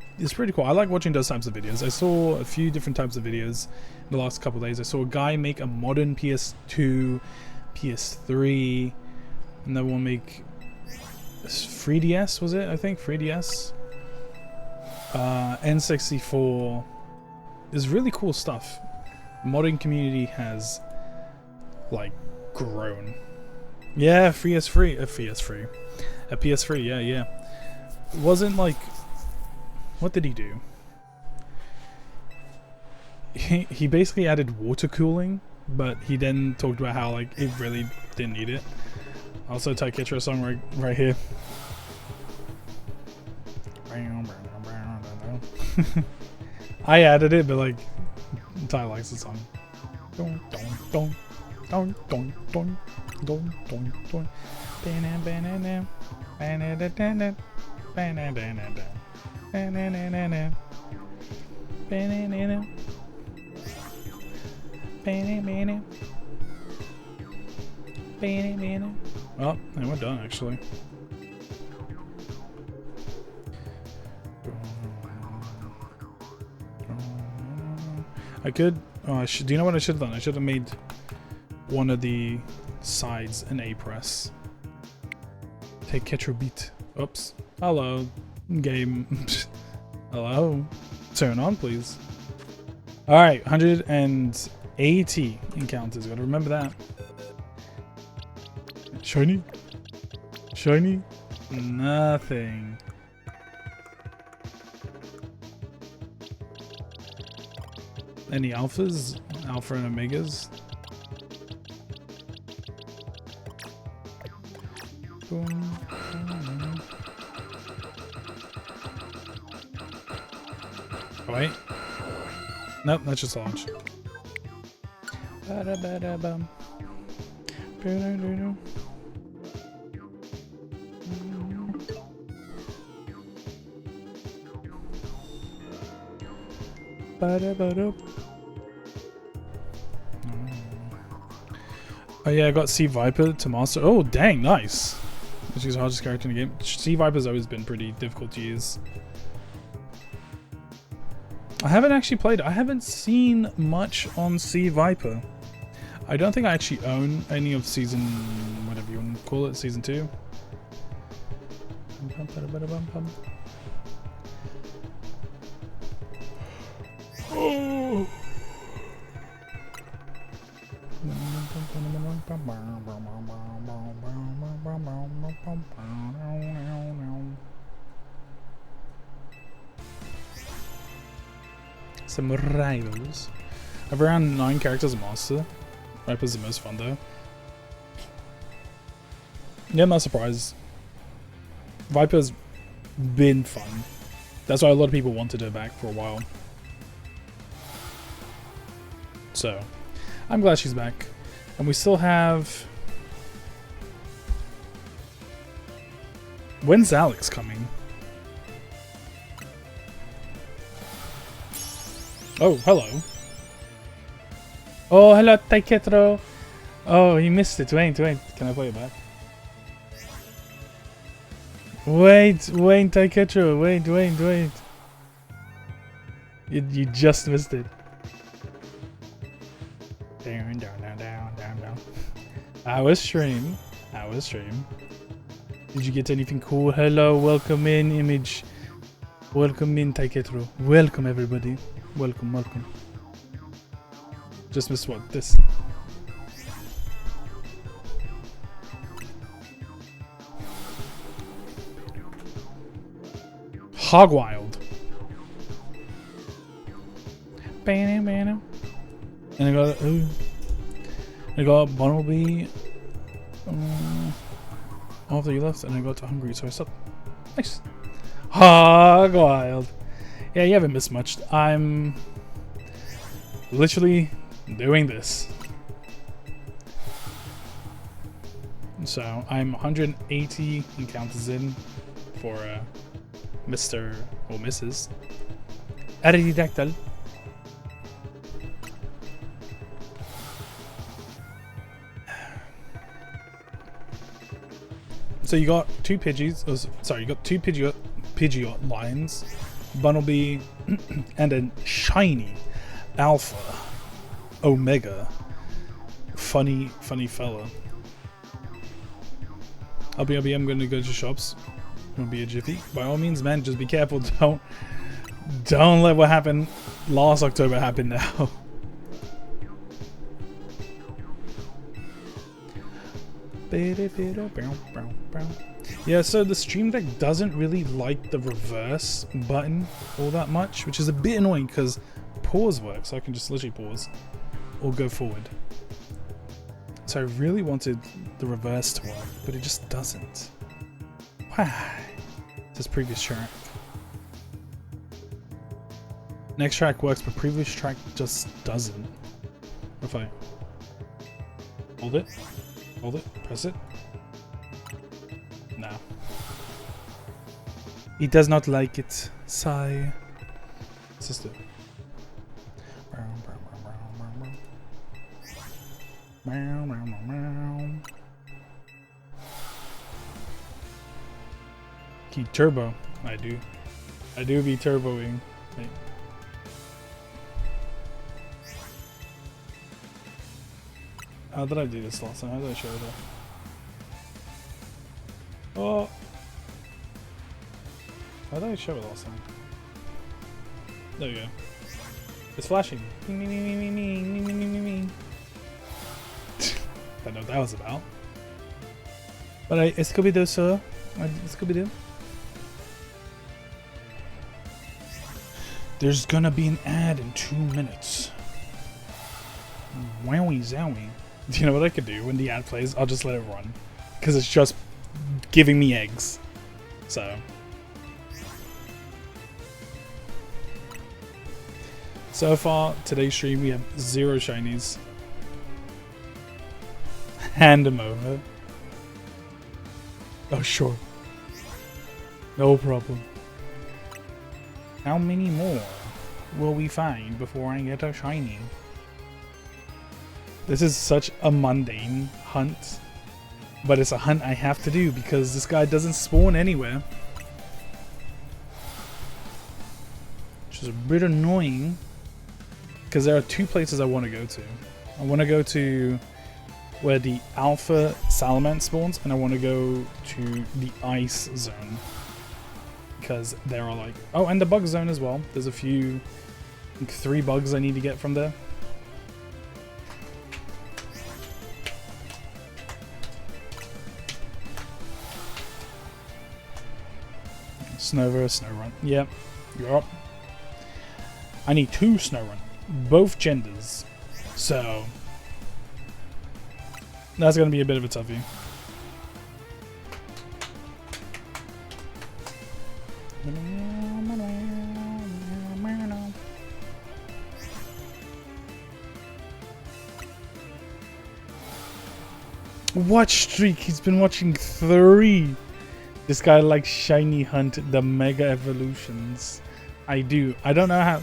cool. I like watching those types of videos. I saw a few different types of videos in the last couple of days. I saw a guy make a modern PS2, PS3, another one make 3DS, was it? I think 3DS, N64. There's really cool stuff. Modding community has like grown. Yeah, PS3, yeah. It wasn't like, what did he do? He basically added water cooling, but he then talked about how like it really didn't need it. Also, Taketh song right here. I added it, but like Ty likes the song. Don don don don don don don don don. Banana banana banana banana banana banana banana banana banana. Well, and we're done actually. I could. Oh, do you know what I should have done? I should have made one of the sides an A press. Take catch your beat. Oops. Hello, game. Hello. Turn on, please. All right, 180 encounters. Gotta remember that. Shiny. Shiny. Nothing. Any alphas? Alpha and omegas? Oh, wait. Nope, that's just launch. Oh yeah, I got Sea Viper to master. Oh dang, nice. She's the hardest character in the game. Sea Viper's always been pretty difficult to use. I haven't actually played it. I haven't seen much on Sea Viper. I don't think I actually own any of season, whatever you want to call it, season 2. Oh. Some rivals. I have around 9 characters a master. Viper's the most fun though. Yeah, I'm not surprised. Viper's been fun. That's why a lot of people wanted her back for a while. So, I'm glad she's back. And we still have... When's Alex coming? Oh, hello. Oh, hello, Taketh. Oh, he missed it. Wait. Can I play it back? Wait, Taketh. Wait. You just missed it. Down. I was stream. Did you get anything cool? Hello, welcome in, Image. Welcome in, Taketh. Welcome, everybody. Welcome. Just missed what? This. Hogwild. And I got Bumblebee after you left, and I got to Hungry, so I stopped. Nice. Hogwild. Yeah, you haven't missed much. I'm literally doing this. So I'm 180 encounters in for Mr. or Mrs. Aerodactyl. So you got two Pidgeys, sorry, you got two Pidgeot lines, Bunnelby, and a shiny Alpha Omega. Funny fella. I'm gonna go to shops. Gonna be a jiffy. By all means, man, just be careful. Don't let what happened last October happen now. Yeah, so the Stream Deck doesn't really like the reverse button all that much, which is a bit annoying because pause works, so I can just literally pause or go forward. So I really wanted the reverse to work, but it just doesn't. Why? This previous track. Next track works, but previous track just doesn't. If I hold it, press it. No. He does not like it. Sigh. Sister. Key turbo. I do be turboing. Wait. How did I do this last time? How did I show it off? Oh. How did I show it last time? There we go. It's flashing. I don't know what that was about. But it's Scooby-Doo, sir. It's Scooby-Doo. There's gonna be an ad in 2 minutes. Wowie zowie. Do you know what I could do when the ad plays? I'll just let it run. Because it's just giving me eggs. So far, today's stream, we have 0 shinies. Hand them over. Oh, sure. No problem. How many more will we find before I get a shiny? This is such a mundane hunt, but it's a hunt I have to do because this guy doesn't spawn anywhere. Which is a bit annoying because there are 2 places I want to go to. I want to go to where the Alpha Salamence spawns, and I want to go to the Ice Zone. Because there are like... Oh, and the Bug Zone as well. There's a few... like 3 bugs I need to get from there. Snover, Snorunt. Yep. Yup. I need 2 Snorunt. Both genders. So... that's going to be a bit of a toughie. Watch streak. He's been watching 3. This guy likes shiny hunt the mega evolutions. I do. I don't know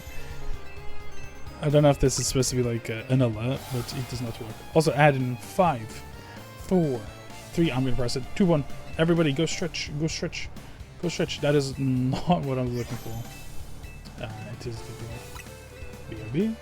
if this is supposed to be like an alert, but it does not work. Also add in 5, 4, 3. I'm gonna press it. 2, 1. Everybody go stretch. Go stretch. Go stretch. That is not what I was looking for. It is the BRB.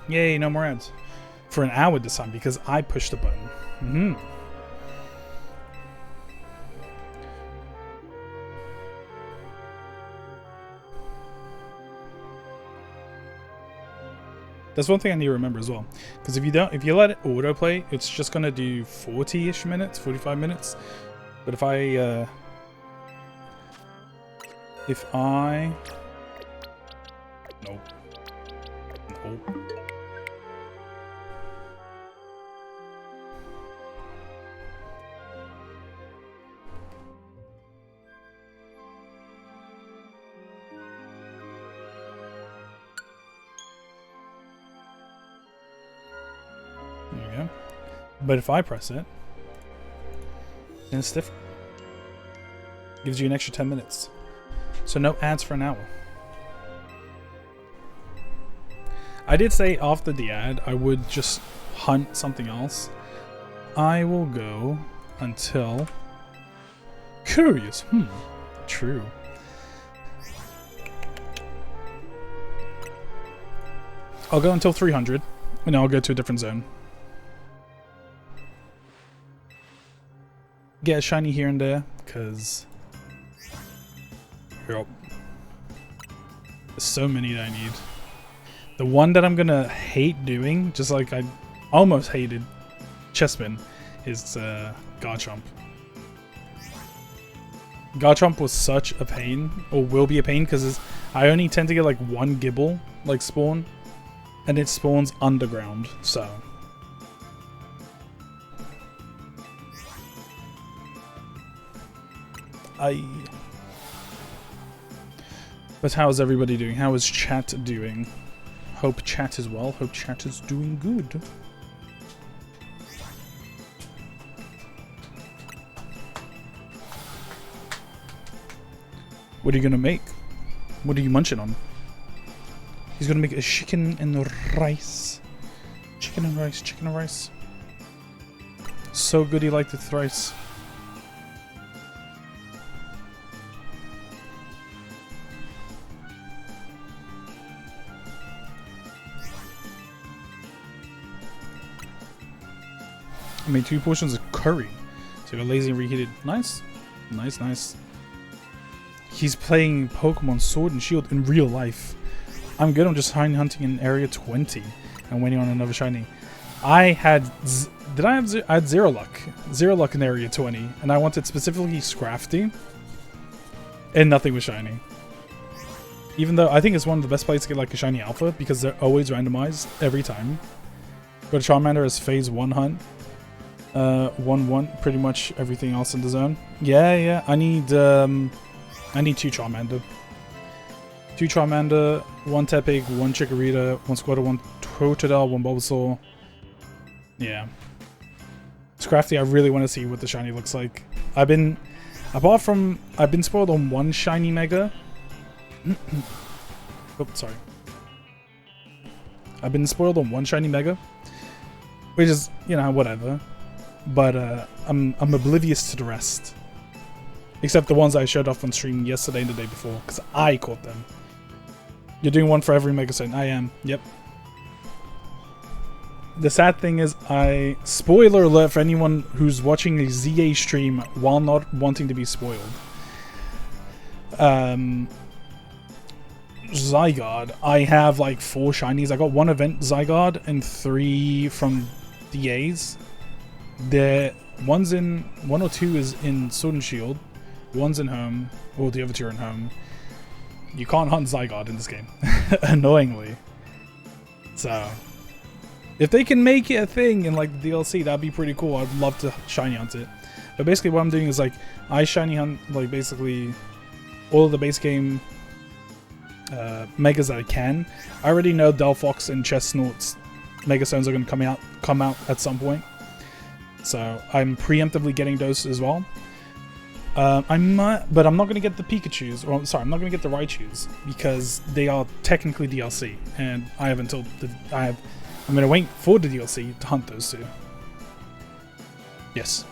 Yay, no more ads. For an hour this time because I pushed the button. That's one thing I need to remember as well. Because if you let it autoplay, it's just gonna do 40-ish minutes, 45 minutes. But if I nope. There we go. But if I press it, then it's different. Gives you an extra 10 minutes. So no ads for an hour. I did say after the ad, I would just hunt something else. I will go until... Curious. True. I'll go until 300, and then I'll go to a different zone. Get a shiny here and there, because... Yep. There's so many that I need. The one that I'm gonna hate doing, just like I almost hated Chessman, is Garchomp. Garchomp was such a pain, or will be a pain, because I only tend to get like one Gibble, like spawn, and it spawns underground, so... But how is everybody doing? How is chat doing? Hope chat is well. Hope chat is doing good. What are you gonna make? What are you munching on? He's gonna make a chicken and rice. Chicken and rice, chicken and rice. So good he liked it thrice. I made 2 portions of curry. So I got lazy and reheated. Nice. Nice, nice. He's playing Pokemon Sword and Shield in real life. I'm good. I'm just shiny hunting in area 20 and waiting on another shiny. I had... I had 0 luck. 0 luck in area 20. And I wanted specifically Scrafty. And nothing was shiny. Even though I think it's one of the best places to get like a shiny alpha because they're always randomized every time. Go to Charmander as phase 1 hunt. 1-1, pretty much everything else in the zone. Yeah, I need 2 Charmander. 2 Charmander, 1 Tepig, 1 Chikorita, 1 Squirtle, 1 Totodile, 1 Bulbasaur. Yeah. Scrafty, I really want to see what the shiny looks like. I've been spoiled on 1 shiny Mega. Oops, sorry. I've been spoiled on 1 shiny Mega. Which is, you know, whatever. But I'm oblivious to the rest. Except the ones I showed off on stream yesterday and the day before, because I caught them. You're doing 1 for every Mega Zone. I am. Yep. The sad thing is, spoiler alert for anyone who's watching a ZA stream while not wanting to be spoiled. Zygarde. I have like 4 shinies. I got 1 event Zygarde and 3 from DAs. The 1 or 2 is in Sword and Shield, 1's in home, or the other 2 are in home. You can't hunt Zygarde in this game, annoyingly. So, if they can make it a thing in like the DLC, that'd be pretty cool. I'd love to shiny hunt it. But basically, what I'm doing is like I shiny hunt like basically all of the base game megas that I can. I already know Delphox and Chestnut's Mega Stones are going to come out at some point. So I'm preemptively getting those as well. But I'm not going to get the Pikachus, or sorry, I'm not going to get the Raichus because they are technically DLC, and I have until I'm going to wait for the DLC to hunt those 2. Yes.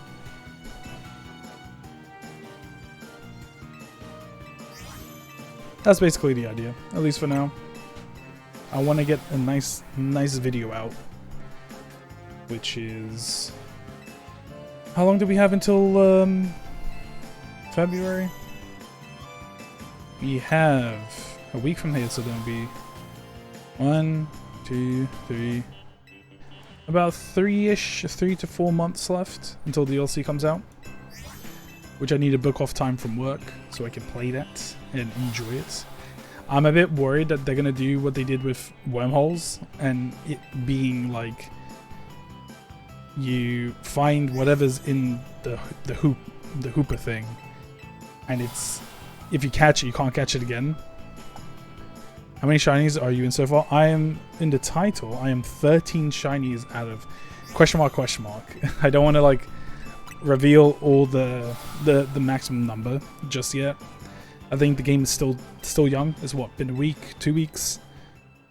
That's basically the idea, at least for now. I want to get a nice video out, which is, how long do we have until February? We have a week from here, so there'll be 1, 2, 3, about 3 to 4 months left until the DLC comes out, which I need to book off time from work so I can play that and enjoy it. I'm a bit worried that they're gonna do what they did with Wormholes, and it being like you find whatever's in the hooper thing, and it's, if you catch it, you can't catch it again. How many shinies are you in so far? I am in the title. I am 13 shinies out of question mark. I don't want to like reveal all the maximum number just yet. I think the game is still young. It's what, been a week, 2 weeks?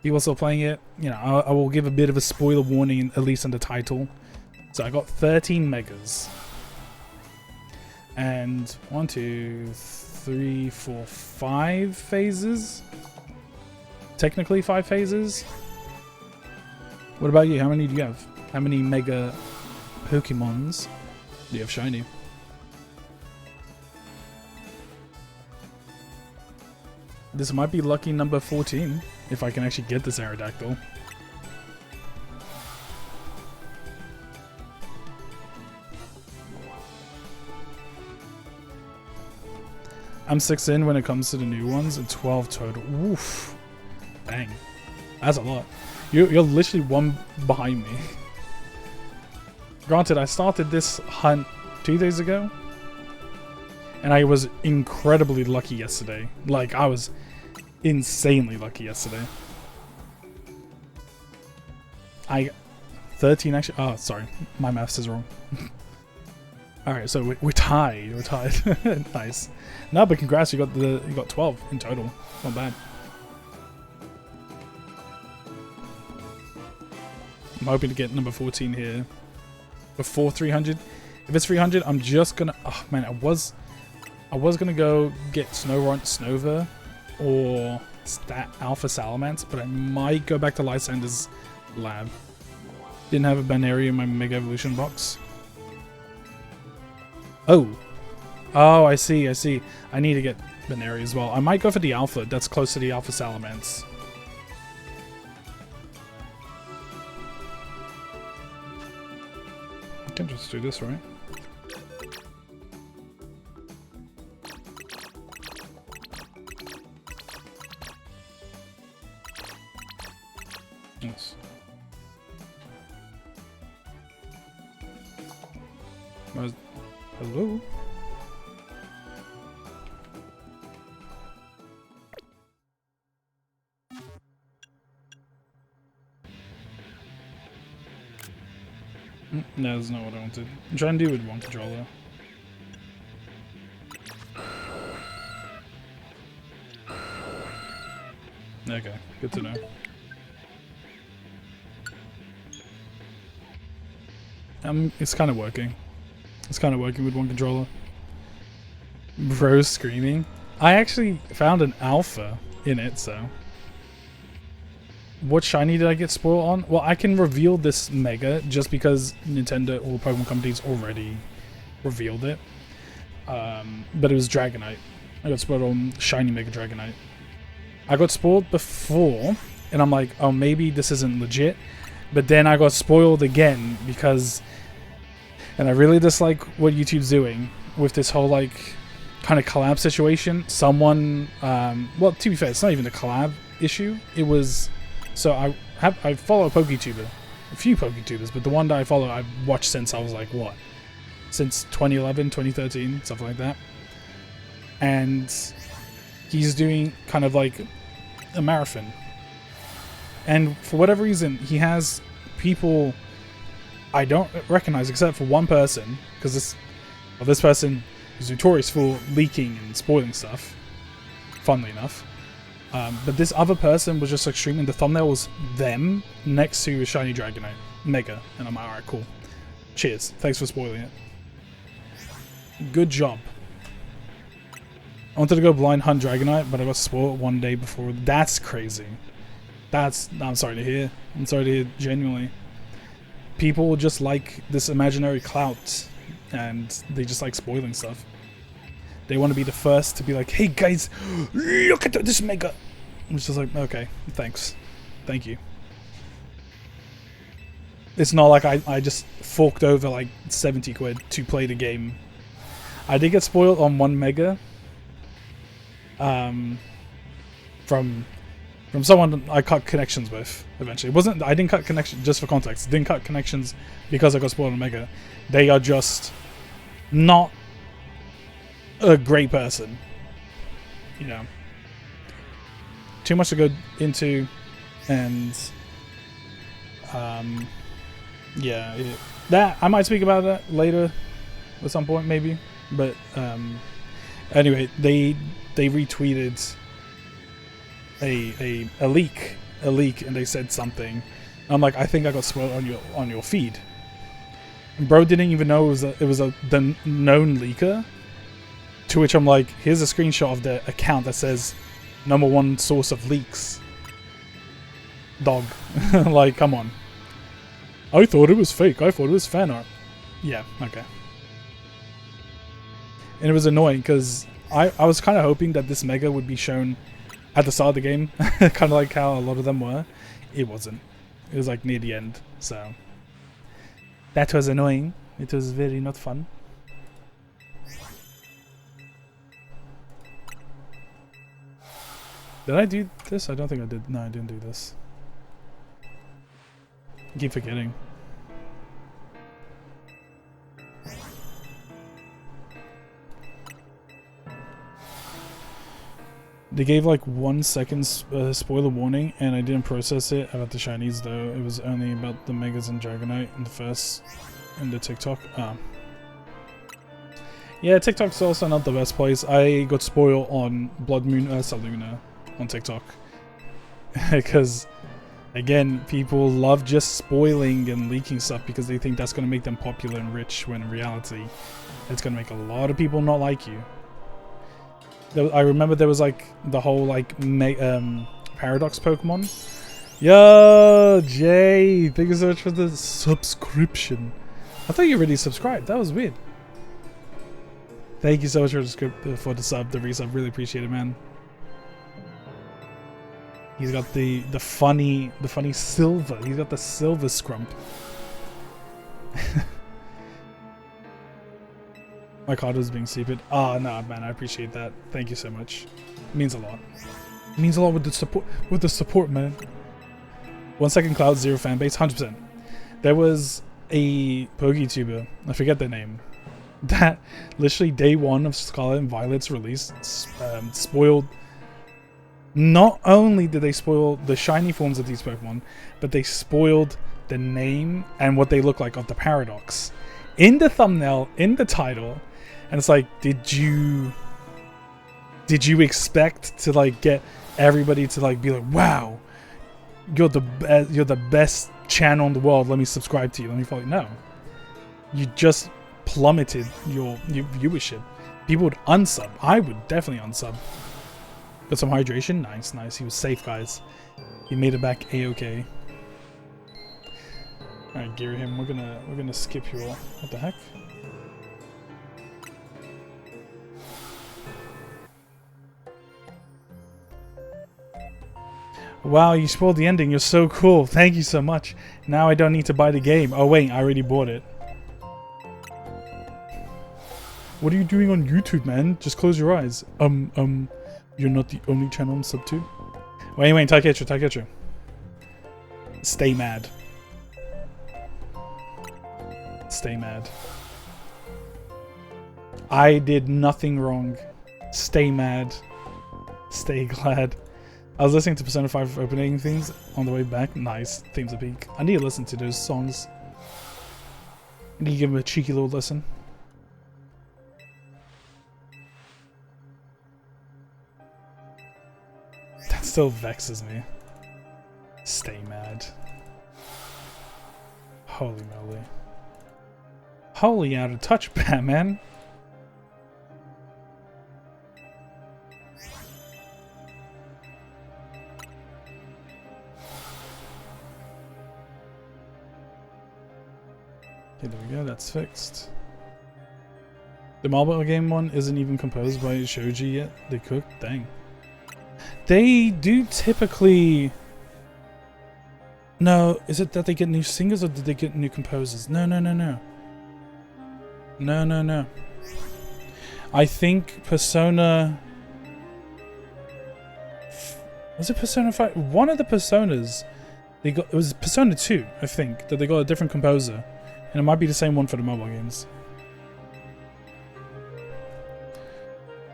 People are still playing it. You know, I will give a bit of a spoiler warning, at least in the title. So I got 13 megas. And 1, 2, 3, 4, 5 phases. Technically 5 phases. What about you? How many do you have? How many mega Pokemons do you have shiny? This might be lucky number 14, if I can actually get this Aerodactyl. I'm 6 in when it comes to the new ones, and 12 total. Oof. Dang. That's a lot. You're literally 1 behind me. Granted, I started this hunt 2 days ago, and I was incredibly lucky yesterday. Like, I was insanely lucky yesterday. 13 actually. Oh, sorry. My maths is wrong. Alright, so we're tied. We're tied. Nice. No, but congrats, you got 12 in total. Not bad. I'm hoping to get number 14 here before 300. If it's 300, I'm just gonna. Oh man, I was gonna go get Snova or Alpha Salamence, but I might go back to Lysander's lab. Didn't have a Baneri in my Mega Evolution box. Oh, I see. I need to get Baneri as well. I might go for the Alpha. That's close to the Alpha Salamence. I can just do this, right? Yes. Hello? No, that's not what I wanted. I'm trying to do with one controller. Okay, good to know. It's kind of working. It's kind of working with one controller. Bro screaming. I actually found an alpha in it, so. What shiny did I get spoiled on? Well, I can reveal this Mega just because Nintendo or Pokemon companies already revealed it. But it was Dragonite. I got spoiled on shiny Mega Dragonite. I got spoiled before, and I'm like, oh, maybe this isn't legit. But then I got spoiled again because... And I really dislike what YouTube's doing with this whole, like, kind of collab situation. Someone... well, to be fair, it's not even a collab issue. It was... So I follow a PokeTuber, a few PokeTubers, but the one that I follow I've watched since I was like, what? Since 2011, 2013, something like that. And he's doing kind of like a marathon. And for whatever reason, he has people I don't recognize except for one person, because this person is notorious for leaking and spoiling stuff, funnily enough. But this other person was just like streaming. The thumbnail was them next to a shiny Dragonite Mega, and I'm like, alright, cool. Cheers. Thanks for spoiling it. Good job. I wanted to go blind hunt Dragonite, but I got spoiled one day before. That's crazy. I'm sorry to hear. I'm sorry to hear, genuinely. People just like this imaginary clout, and they just like spoiling stuff. They want to be the first to be like, hey guys, look at this mega. It's just like, okay, thanks. Thank you. It's not like I just forked over like 70 quid to play the game. I did get spoiled on one mega. From someone I cut connections with eventually. I didn't cut connections, just for context. Didn't cut connections because I got spoiled on mega. They are just not a great person. You know. Too much to go into, and yeah, that I might speak about that later at some point maybe. But anyway, they retweeted a leak, and they said something. I'm like, I think I got spoiled on your feed. And bro didn't even know it was the known leaker. To which I'm like, here's a screenshot of the account that says #1 source of leaks. Dog. Like, come on. I thought it was fake. I thought it was fan art. Yeah, okay. And it was annoying because I was kind of hoping that this mega would be shown at the start of the game. Kind of like how a lot of them were. It wasn't. It was like near the end. So that was annoying. It was very not fun. Did I do this? I don't think I did. No, I didn't do this. I keep forgetting. They gave like 1 second spoiler warning, and I didn't process it about the shinies though. It was only about the Megas and Dragonite in the TikTok. Yeah, TikTok's also not the best place. I got spoiled on Blood Moon Saluna on TikTok. Because, again, people love just spoiling and leaking stuff because they think that's going to make them popular and rich, when in reality, it's going to make a lot of people not like you. I remember there was like the whole like Paradox Pokemon. Yo, Jay, thank you so much for the subscription. I thought you already subscribed. That was weird. Thank you so much for the sub, the resub. Really appreciate it, man. He's got the funny silver. He's got the silver scrump. My card was being stupid. Oh no, man, I appreciate that. Thank you so much. It means a lot. It means a lot with the support. With the support, man. 1 second cloud, 0 fan base, 100%. There was a PokeTuber, I forget their name, that literally day one of Scarlet and Violet's release spoiled. Not only did they spoil the shiny forms of these Pokemon, but they spoiled the name and what they look like of the Paradox in the thumbnail, in the title. And it's like, did you expect to like get everybody to like be like, wow, you're the best channel in the world, let me subscribe to you, let me follow you? No, you just plummeted your viewership. People would unsub. I would definitely unsub. Got some hydration. Nice. He was safe, guys. He made it back a-okay. Alright, gear him. We're gonna skip you all. What the heck? Wow, you spoiled the ending. You're so cool. Thank you so much. Now I don't need to buy the game. Oh wait, I already bought it. What are you doing on YouTube, man? Just close your eyes. You're not the only channel I'm sub to. Wait, Taketh. Stay mad. Stay mad. I did nothing wrong. Stay mad. Stay glad. I was listening to Persona 5 opening themes on the way back. Nice. Themes of Peak. I need to listen to those songs. I need to give them a cheeky little listen. That still vexes me. Stay mad. Holy moly. Holy out of touch, Batman. Okay, there we go, that's fixed. The mobile game one isn't even composed by Shoji yet. They cooked? Dang. They do typically... No, is it that they get new singers or did they get new composers? No. No. I think Persona... Was it Persona 5? One of the Personas, they got, it was Persona 2, I think, that they got a different composer. And it might be the same one for the mobile games.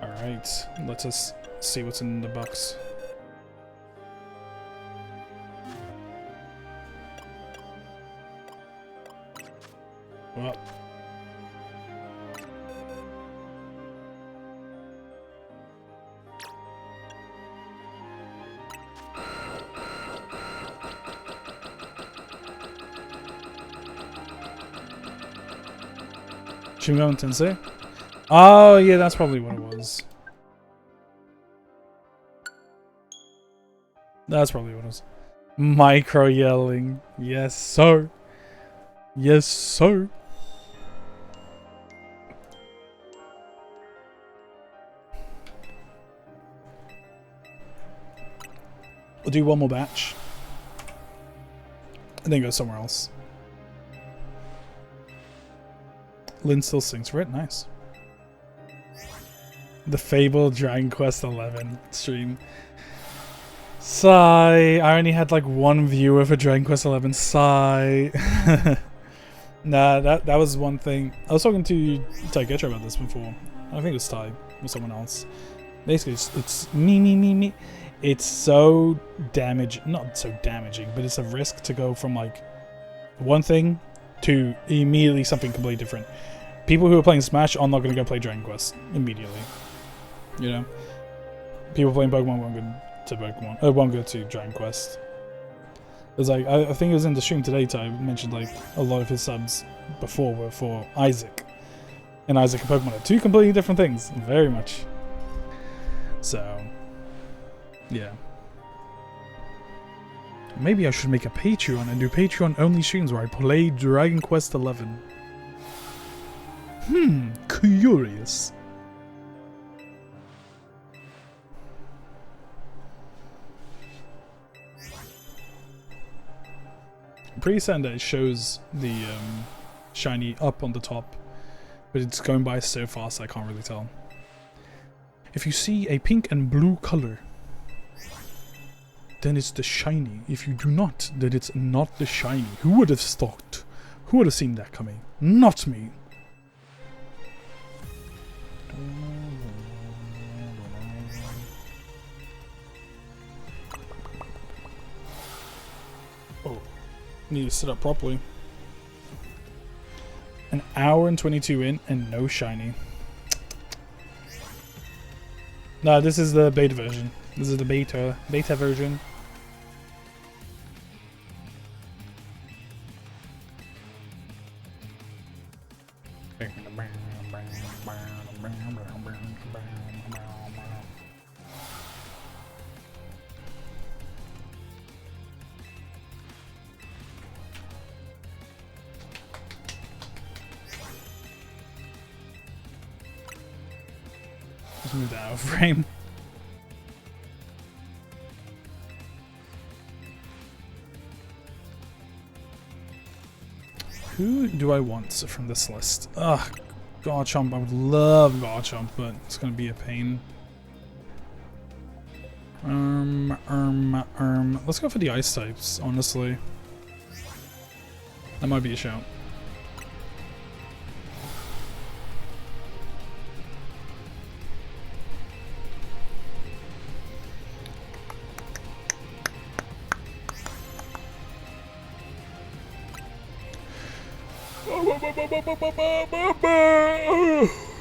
Alright, let us see what's in the box. Well. Shin Megami Tensei? Oh, yeah, that's probably what it was. That's probably what it was. Micro yelling. Yes, sir. Yes, sir. We'll do one more batch. And then go somewhere else. Lynn still sings for it. Nice. The fabled Dragon Quest 11 stream. Sigh. I only had like one viewer for Dragon Quest 11. Sigh. Nah, that was one thing. I was talking to Taketh about this before. I think it was Ty or someone else. Basically, it's me. It's so not so damaging, but it's a risk to go from like one thing to immediately something completely different. People who are playing Smash are not going to go play Dragon Quest immediately. You know? People playing Pokemon won't go to Pokemon. Won't go to Dragon Quest. It's like, I think it was in the stream today, Ty mentioned like a lot of his subs before were for Isaac. And Isaac and Pokemon are two completely different things. Very much. So, yeah. Maybe I should make a Patreon and do Patreon only streams where I play Dragon Quest 11. Curious. I'm pretty certain that it shows the shiny up on the top, but it's going by so fast I can't really tell. If you see a pink and blue color, then it's the shiny. If you do not, then it's not the shiny. Who would have stalked? Who would have seen that coming? Not me. Oh, need to sit up properly. An hour and 22 in and no shiny. No, this is the beta version. This is the beta version. Just move that out of frame. Who do I want from this list? Ugh, Garchomp. I would love Garchomp, but it's gonna be a pain. Let's go for the ice types, honestly. That might be a shout.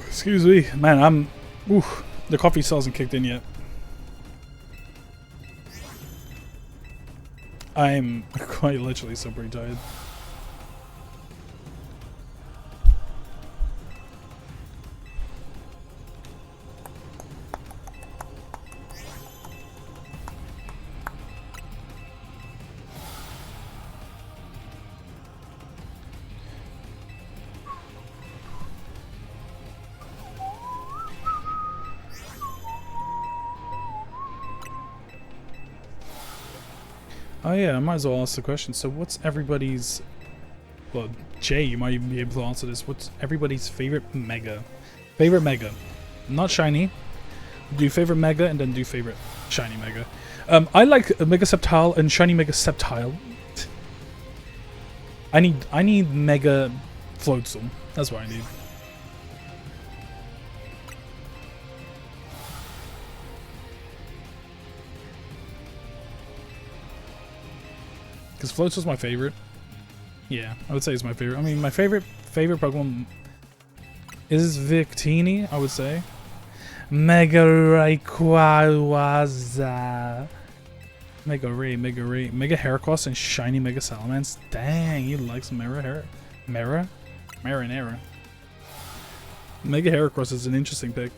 Excuse me, man. The coffee still hasn't kicked in yet. I'm quite literally so pretty tired. Oh yeah, I might as well ask the question. So what's everybody's... Well, Jay, you might even be able to answer this. What's everybody's favorite mega? Favorite mega. Not shiny. Do favorite mega and then do favorite shiny mega. I like Mega Sceptile and shiny Mega Sceptile. I need Mega Floatzel. That's what I need. Because Floatzel's my favorite. Yeah, I would say it's my favorite. I mean, my favorite Pokemon is Victini, I would say. Mega Rayquaza. Mega Heracross and shiny Mega Salamence. Dang, he likes Marinara. Mega Heracross is an interesting pick.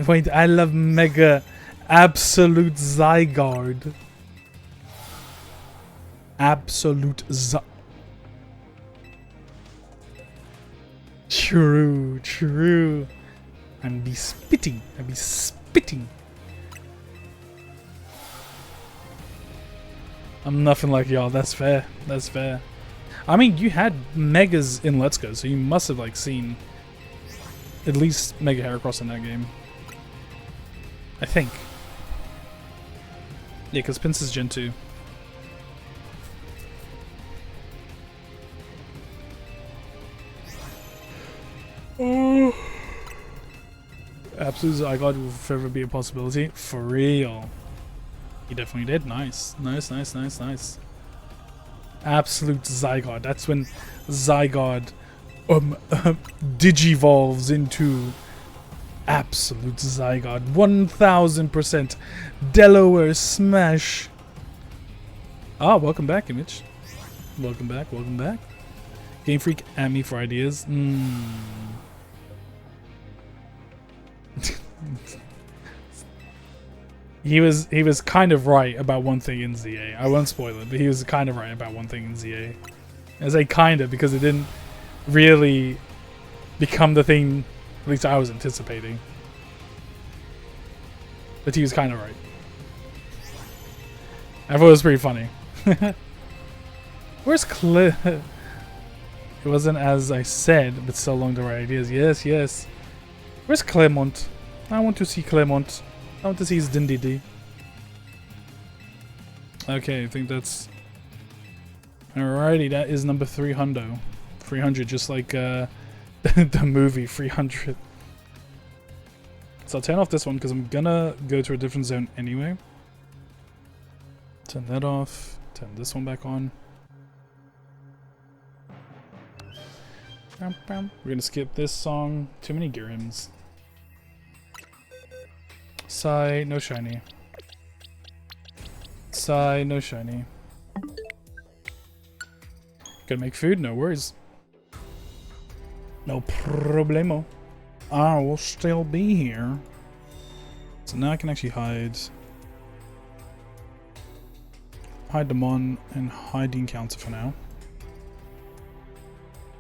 Wait, I love Mega Absolute Zygarde. True. And be spitting. I'm nothing like y'all. That's fair. I mean, you had Megas in Let's Go, so you must have like seen at least Mega Heracross in that game. I think. Yeah, because Pince is Gen 2. Absolute Zygarde will forever be a possibility. For real. He definitely did. Nice. Absolute Zygarde. That's when Zygarde digivolves into Absolute Zygarde. 1000% Delaware Smash. Ah, welcome back, Image. Welcome back. Game Freak at me for ideas. He was kind of right about one thing in ZA. I won't spoil it, but he was kind of right about one thing in ZA. I say kinda because it didn't really become the thing at least I was anticipating. But he was kind of right. I thought it was pretty funny. Where's It wasn't as I said, but still along the right ideas. Yes. Where's Clermont? I want to see Clermont. I want to see his Dindidi. Okay, I think that's... Alrighty, that is number 300. 300, just like the movie 300. So I'll turn off this one because I'm gonna go to a different zone anyway. Turn that off. Turn this one back on. We're gonna skip this song. Too many Gyrims. Sigh, no shiny. Sigh, no shiny. Gonna make food? No worries. No problemo. I will still be here. So now I can actually hide. Hide them on and hide the encounter for now.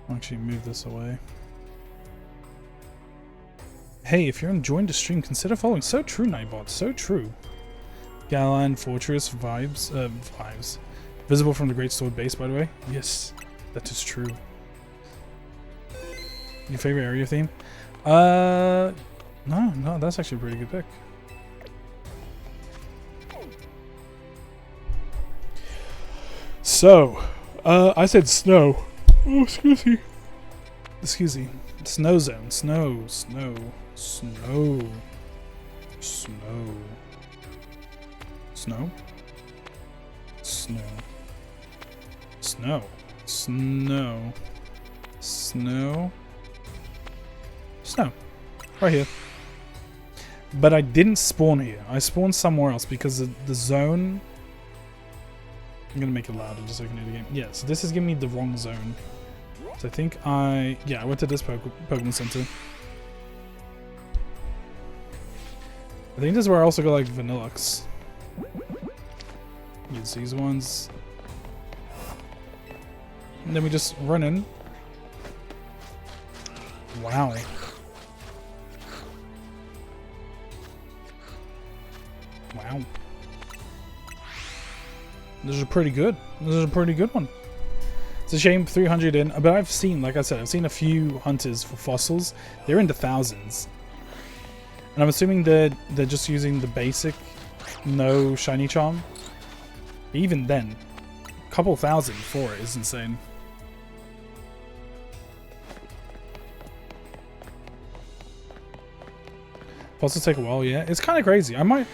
I'll actually move this away. Hey, if you're enjoying the stream, consider following. So true, Nightbot. So true. Galan Fortress vibes. Visible from the Great Sword base, by the way. Yes, that is true. Your favorite area theme? No, that's actually a pretty good pick. So, I said snow. Oh, excuse me. Snow zone. Snow. Right here. But I didn't spawn here. I spawned somewhere else because the zone... I'm gonna make it louder just so I can do the game. Yeah, so this is giving me the wrong zone. So I think I went to this Pokemon Center. I think this is where I also got like Vanillux. Use these ones. And then we just run in. Wow. Wow. This is pretty good. This is a pretty good one. It's a shame 300 in, but I've seen, like I said, I've seen a few hunters for fossils. They're in the thousands. And I'm assuming they're just using the basic no shiny charm. Even then, a couple thousand for it is insane. Fossils take a while, yeah. It's kind of crazy. I'm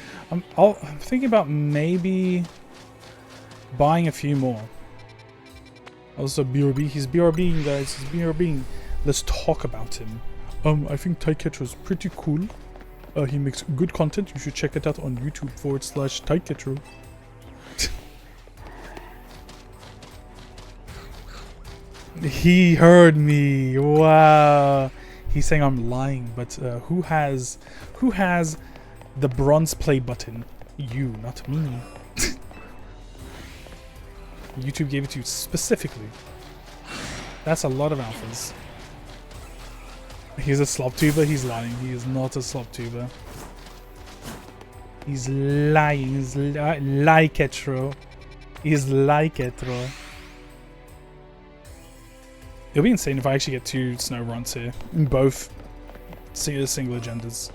thinking about maybe buying a few more. Also, BRB. He's BRBing, guys. He's BRBing. Let's talk about him. I think Taketh is pretty cool. He makes good content. You should check it out on YouTube /Taketh. He heard me. Wow. He's saying I'm lying, but who has the bronze play button? You, not me. YouTube gave it to you specifically. That's a lot of alphas. He's a slop tuber. He's lying. He is not a slop tuber. He's lying. He's Lycetro. He's Lycetro. It'll be insane if I actually get 2 snow runs here in both single agendas.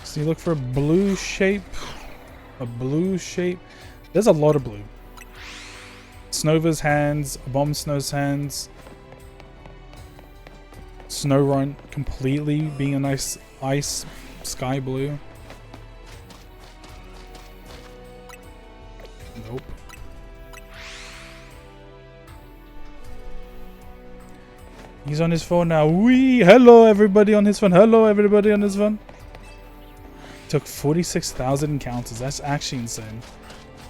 So you look for a blue shape. A blue shape. There's a lot of blue. Snova's hands, Bomb Snow's hands. Snow Run completely being a nice ice sky blue. Nope. He's on his phone now. Wee! Hello everybody on his phone. Hello everybody on his phone. Took 46,000 encounters. That's actually insane.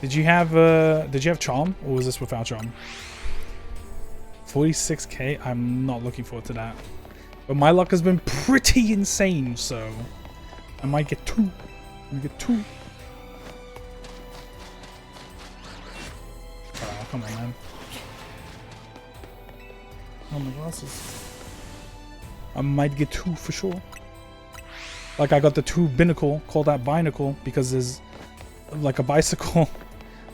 Did you have charm, or was this without charm? 46k. I'm not looking forward to that. But my luck has been pretty insane, so I might get 2. I'm gonna get 2. Oh, come on, man. Oh, my glasses. I might get 2 for sure. Like, I got the 2 binnacle, call that binacle, because there's like a bicycle.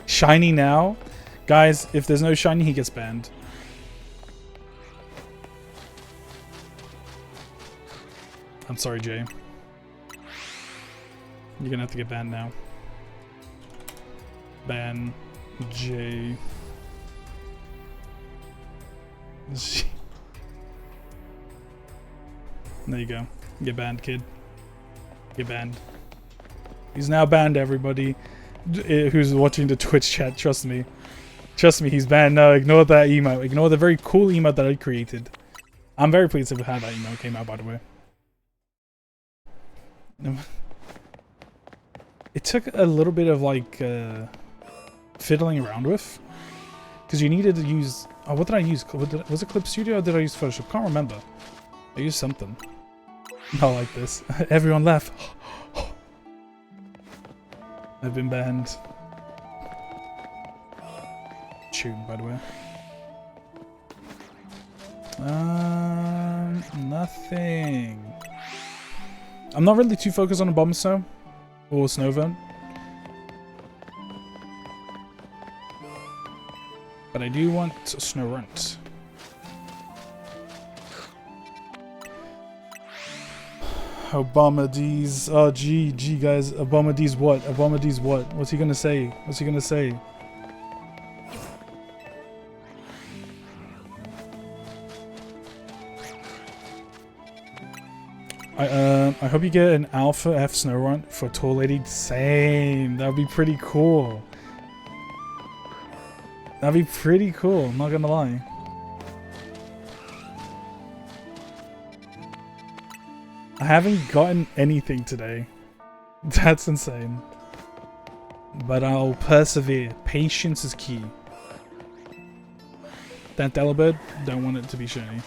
Shiny now. Guys, if there's no shiny, he gets banned. I'm sorry, Jay. You're gonna have to get banned now. Ban Jay. There you go. Get banned, kid. Get banned. He's now banned, everybody who's watching the Twitch chat. Trust me. Trust me, he's banned. No, ignore that email. Ignore the very cool email that I created. I'm very pleased to have had that email came out, by the way. It took a little bit of, like, fiddling around with. Because you needed to use... Oh, what did I use? Was it Clip Studio or did I use Photoshop? Can't remember. I used something. Not like this. Everyone left. I've been banned. Tune, by the way. Nothing. I'm not really too focused on a Bomb Snow or Snowvern. But I do want a Snow Runt. Obama D's. Oh, gee, guys. Obama D's what? Obama D's what? What's he gonna say? What's he gonna say? I hope you get an Alpha F Snow Run for Tall Lady. Same. That would be pretty cool. That'd be pretty cool. I'm not gonna lie. I haven't gotten anything today. That's insane. But I'll persevere. Patience is key. That Delibird, don't want it to be shiny.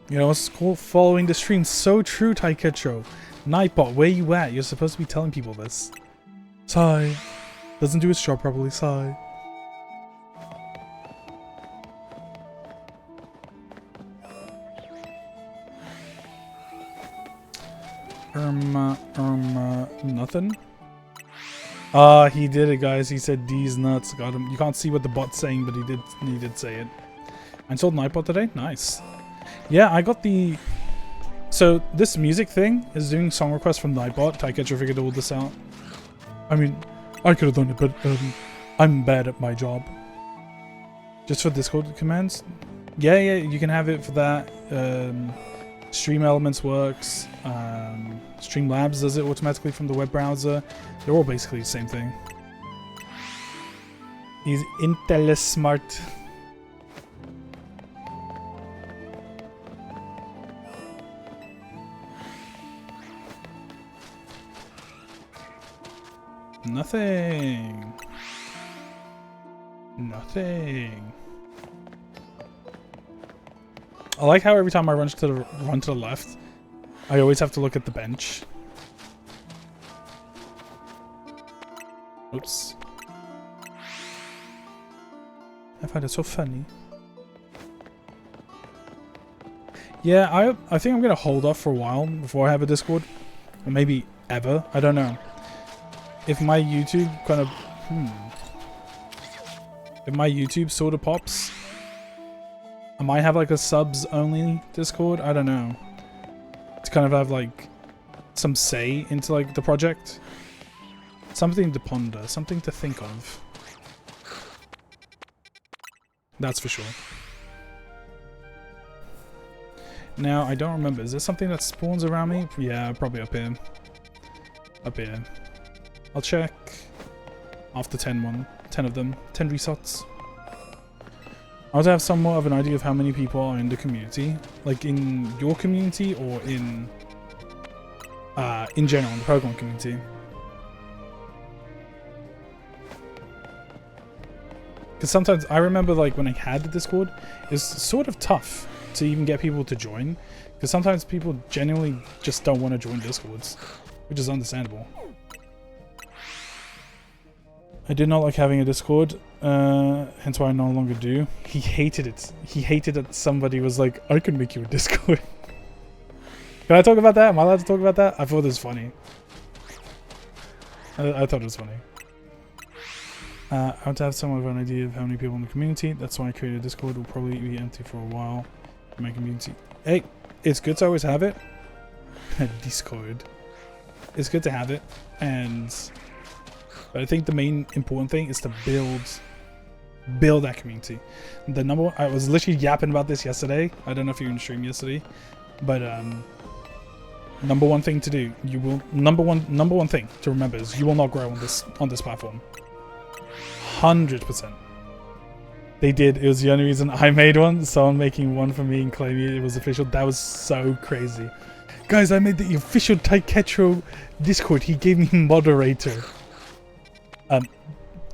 You know, it's cool following the stream. So true, Taiketro. Nightbot, where you at? You're supposed to be telling people this. Sigh. Doesn't do its job properly, sigh. Nothing? He did it, guys. He said D's nuts. Got him. You can't see what the bot's saying, but he did say it. I installed Nightbot today? Nice. Yeah, I got the... So, this music thing is doing song requests from Nightbot. Taketh figured all this out. I mean, I could have done it, but I'm bad at my job. Just for Discord commands? Yeah, you can have it for that. Stream Elements works. Streamlabs does it automatically from the web browser. They're all basically the same thing. He's Intel smart. Nothing. Nothing. I like how every time I run to the left, I always have to look at the bench. Oops. I find it so funny. Yeah, I think I'm gonna hold off for a while before I have a Discord. Or maybe ever. I don't know. If my YouTube kind of... If my YouTube sort of pops, I might have like a subs only Discord. I don't know. To kind of have like some say into like the project. Something to ponder. Something to think of. That's for sure. Now, I don't remember. Is there something that spawns around me? Yeah, probably up here. Up here. I'll check after 10 of them. 10 resets. I want to have somewhat of an idea of how many people are in the community. Like in your community or in general, in the Pokemon community. Because sometimes, I remember like when I had the Discord, it's sort of tough to even get people to join. Because sometimes people genuinely just don't want to join Discords. Which is understandable. I did not like having a Discord, hence why I no longer do. He hated it. He hated that somebody was like, I can make you a Discord. Can I talk about that? Am I allowed to talk about that? I thought it was funny. I thought it was funny. I want to have somewhat of an idea of how many people in the community. That's why I created a Discord. It will probably be empty for a while. My community. Hey, it's good to always have it. Discord. It's good to have it. But I think the main important thing is to build that community. The number one, I was literally yapping about this yesterday. I don't know if you were in stream yesterday, but number one thing to do, number one thing to remember is you will not grow on this platform. 100%. They did. It was the only reason I made one. Someone making one for me and claiming it was official. That was so crazy. Guys, I made the official Taketh Discord. He gave me moderator.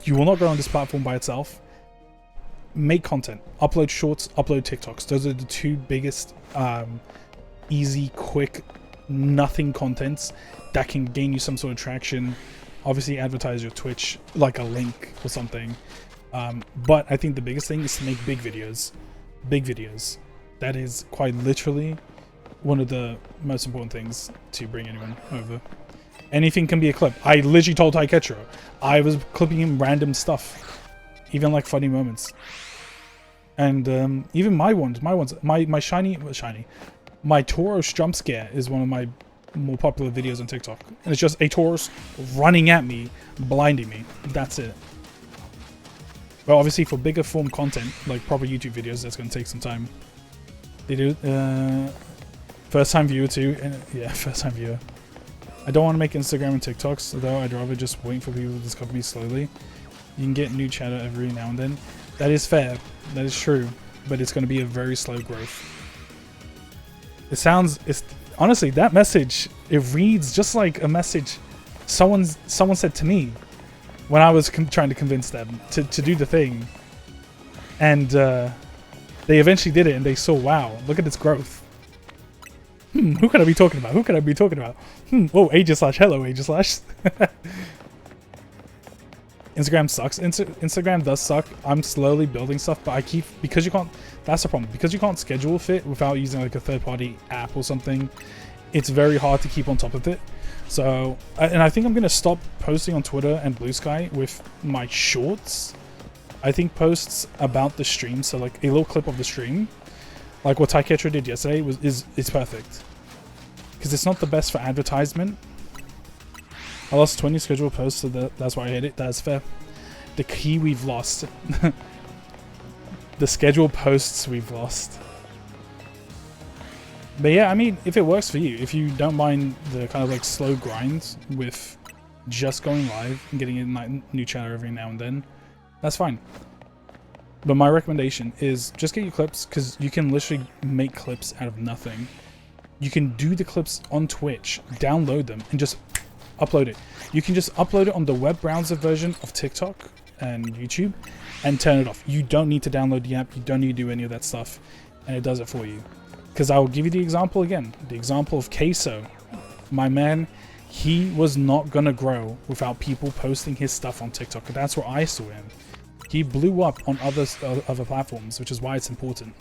You will not grow on this platform by itself. Make content. Upload shorts, upload TikToks. Those are the two biggest easy, quick, nothing contents that can gain you some sort of traction. Obviously advertise your Twitch, like a link or something. But I think the biggest thing is to make big videos. Big videos. That is quite literally one of the most important things to bring anyone over. Anything can be a clip. I literally told Taketh I was clipping him random stuff. Even like funny moments. And even my shiny, my Tauros jump scare is one of my more popular videos on TikTok. And it's just a Tauros running at me, blinding me. That's it. Well, obviously for bigger form content, like proper YouTube videos, that's going to take some time. They do. First time viewer too. Yeah, first time viewer. I don't want to make Instagram and TikToks, though. I'd rather just wait for people to discover me slowly. You can get new chatter every now and then. That is fair. That is true. But it's going to be a very slow growth. Honestly, that message, it reads just like a message someone said to me when I was trying to convince them to do the thing. And they eventually did it and they saw, wow, look at its growth. Who could I be talking about? Who could I be talking about? Oh, Aegis Slash. Hello, Aegis Slash. Instagram sucks. Instagram does suck. I'm slowly building stuff, but I keep, because you can't, that's the problem. Because you can't schedule fit without using like a third-party app or something, it's very hard to keep on top of it. So, and I think I'm going to stop posting on Twitter and Blue Sky with my shorts. I think posts about the stream, so like a little clip of the stream, like what Taketh did yesterday, is perfect. Because it's not the best for advertisement. I lost 20 scheduled posts, so that's why I hit it. That's fair. The key we've lost. The scheduled posts we've lost. But yeah, I mean, if it works for you, if you don't mind the kind of like slow grind with just going live and getting a new channel every now and then, that's fine. But my recommendation is just get your clips, because you can literally make clips out of nothing. You can do the clips on Twitch, download them, and just upload it. You can just upload it on the web browser version of TikTok and YouTube and turn it off. You don't need to download the app. You don't need to do any of that stuff, and it does it for you. Because I will give you the example again. The example of Queso. My man, he was not going to grow without people posting his stuff on TikTok. That's where I saw him. He blew up on other platforms, which is why it's important.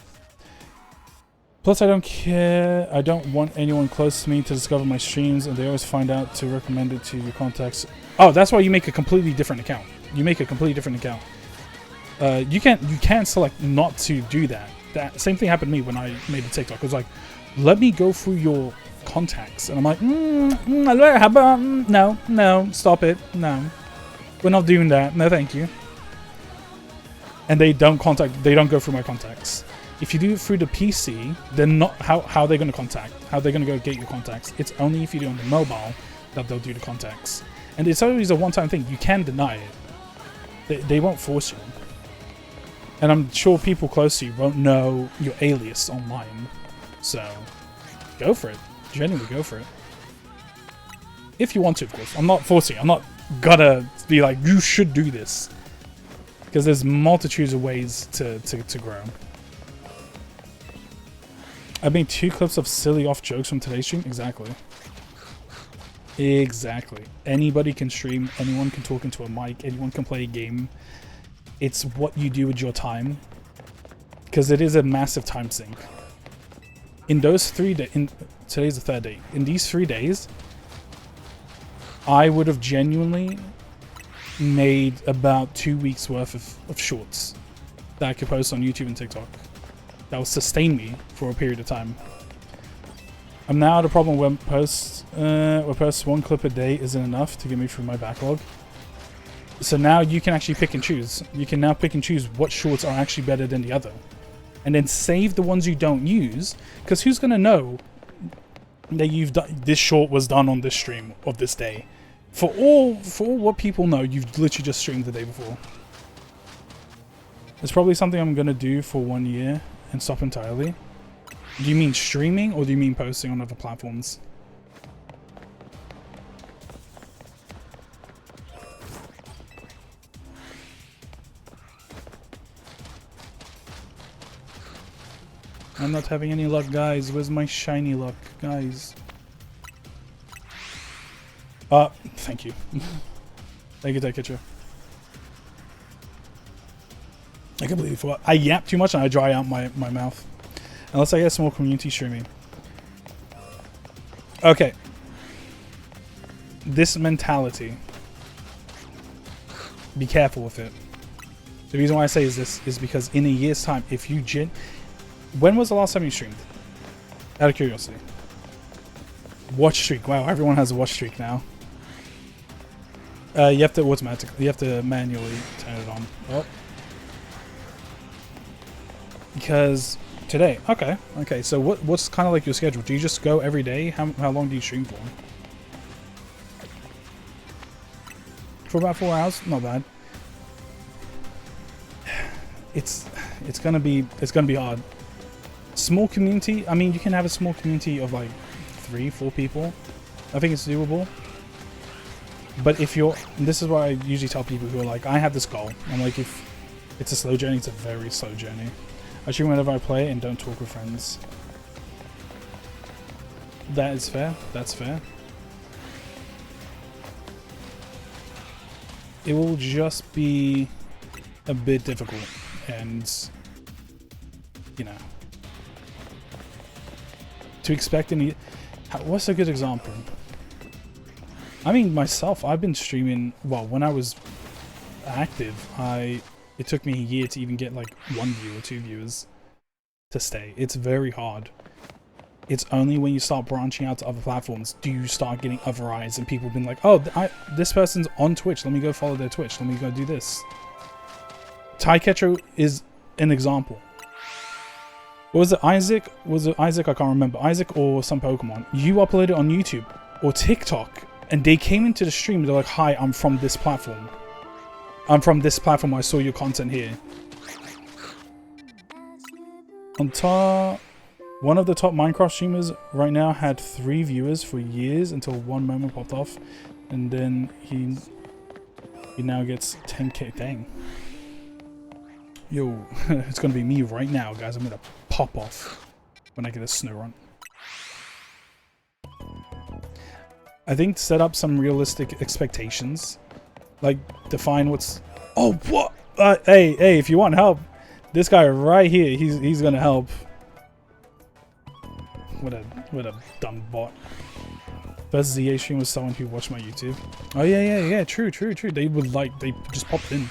Plus, I don't care. I don't want anyone close to me to discover my streams, and they always find out to recommend it to your contacts. Oh, that's why you make a completely different account. You make a completely different account. You can't select not to do that. That same thing happened to me when I made a TikTok. It was like, let me go through your contacts, and I'm like, no, stop it, no, we're not doing that. No, thank you. And they don't go through my contacts. If you do it through the PC, then not how are they going to contact? How are they going to go get your contacts? It's only if you do it on the mobile that they'll do the contacts. And it's always a one-time thing. You can deny it. They won't force you. And I'm sure people close to you won't know your alias online. So, go for it. Genuinely go for it. If you want to, of course. I'm not forcing you. I'm not gonna be like, you should do this. Because there's multitudes of ways to grow. I made 2 clips of silly off jokes from today's stream. Exactly. Exactly. Anybody can stream. Anyone can talk into a mic. Anyone can play a game. It's what you do with your time. Because it is a massive time sink. In those 3 days... Today's the 3rd day. In these 3 days, I would have genuinely made about 2 weeks worth of shorts that I could post on YouTube and TikTok. That will sustain me for a period of time. I'm now at a problem where posts 1 clip a day isn't enough to get me through my backlog. So now you can actually pick and choose. You can now pick and choose what shorts are actually better than the other. And then save the ones you don't use, because who's going to know that you've done this short was done on this stream of this day? For all what people know, you've literally just streamed the day before. It's probably something I'm going to do for 1 year and stop entirely. Do you mean streaming, or do you mean posting on other platforms? I'm not having any luck, guys. Where's my shiny luck, guys? Thank you. Thank you, Taketh. I completely forgot. I yap too much and I dry out my mouth. Unless I get some more community streaming. Okay. This mentality. Be careful with it. The reason why I say this is because in a year's time, if you when was the last time you streamed? Out of curiosity. Watch streak. Wow, everyone has a watch streak now. You have to manually turn it on. Oh. Because today, okay. So what's kind of like your schedule? Do you just go every day? How long do you stream for? For about 4 hours? Not bad. It's gonna be hard. Small community. I mean, you can have a small community of like 3-4 people. I think it's doable. But if you're, this is what I usually tell people who are like, I have this goal. I'm like, if it's a slow journey, it's a very slow journey. I stream whenever I play and don't talk with friends. That is fair. That's fair. It will just be a bit difficult, and you know, to expect any. What's a good example? I mean, myself, I've been streaming. Well, when I was active, it took me a year to even get like 1 view or 2 viewers to stay. It's very hard. It's only when you start branching out to other platforms do you start getting other eyes, and people have been like, oh, this person's on Twitch, let me go follow their Twitch, let me go do this. Taketh is an example. Was it Isaac? Was it Isaac? I can't remember. Isaac or some Pokemon. You uploaded on YouTube or TikTok, and they came into the stream, they're like, hi, I'm from this platform. I'm from this platform, I saw your content here. On top... One of the top Minecraft streamers right now had 3 viewers for years until one moment popped off, and then he now gets 10k. Dang. Yo, it's gonna be me right now, guys. I'm gonna pop off when I get a snow run. I think set up some realistic expectations, like define what's. Oh, what? Hey, if you want help, this guy right here, he's gonna help. What a dumb bot. First ZA stream was someone who watched my YouTube. Oh yeah, true. They just popped in.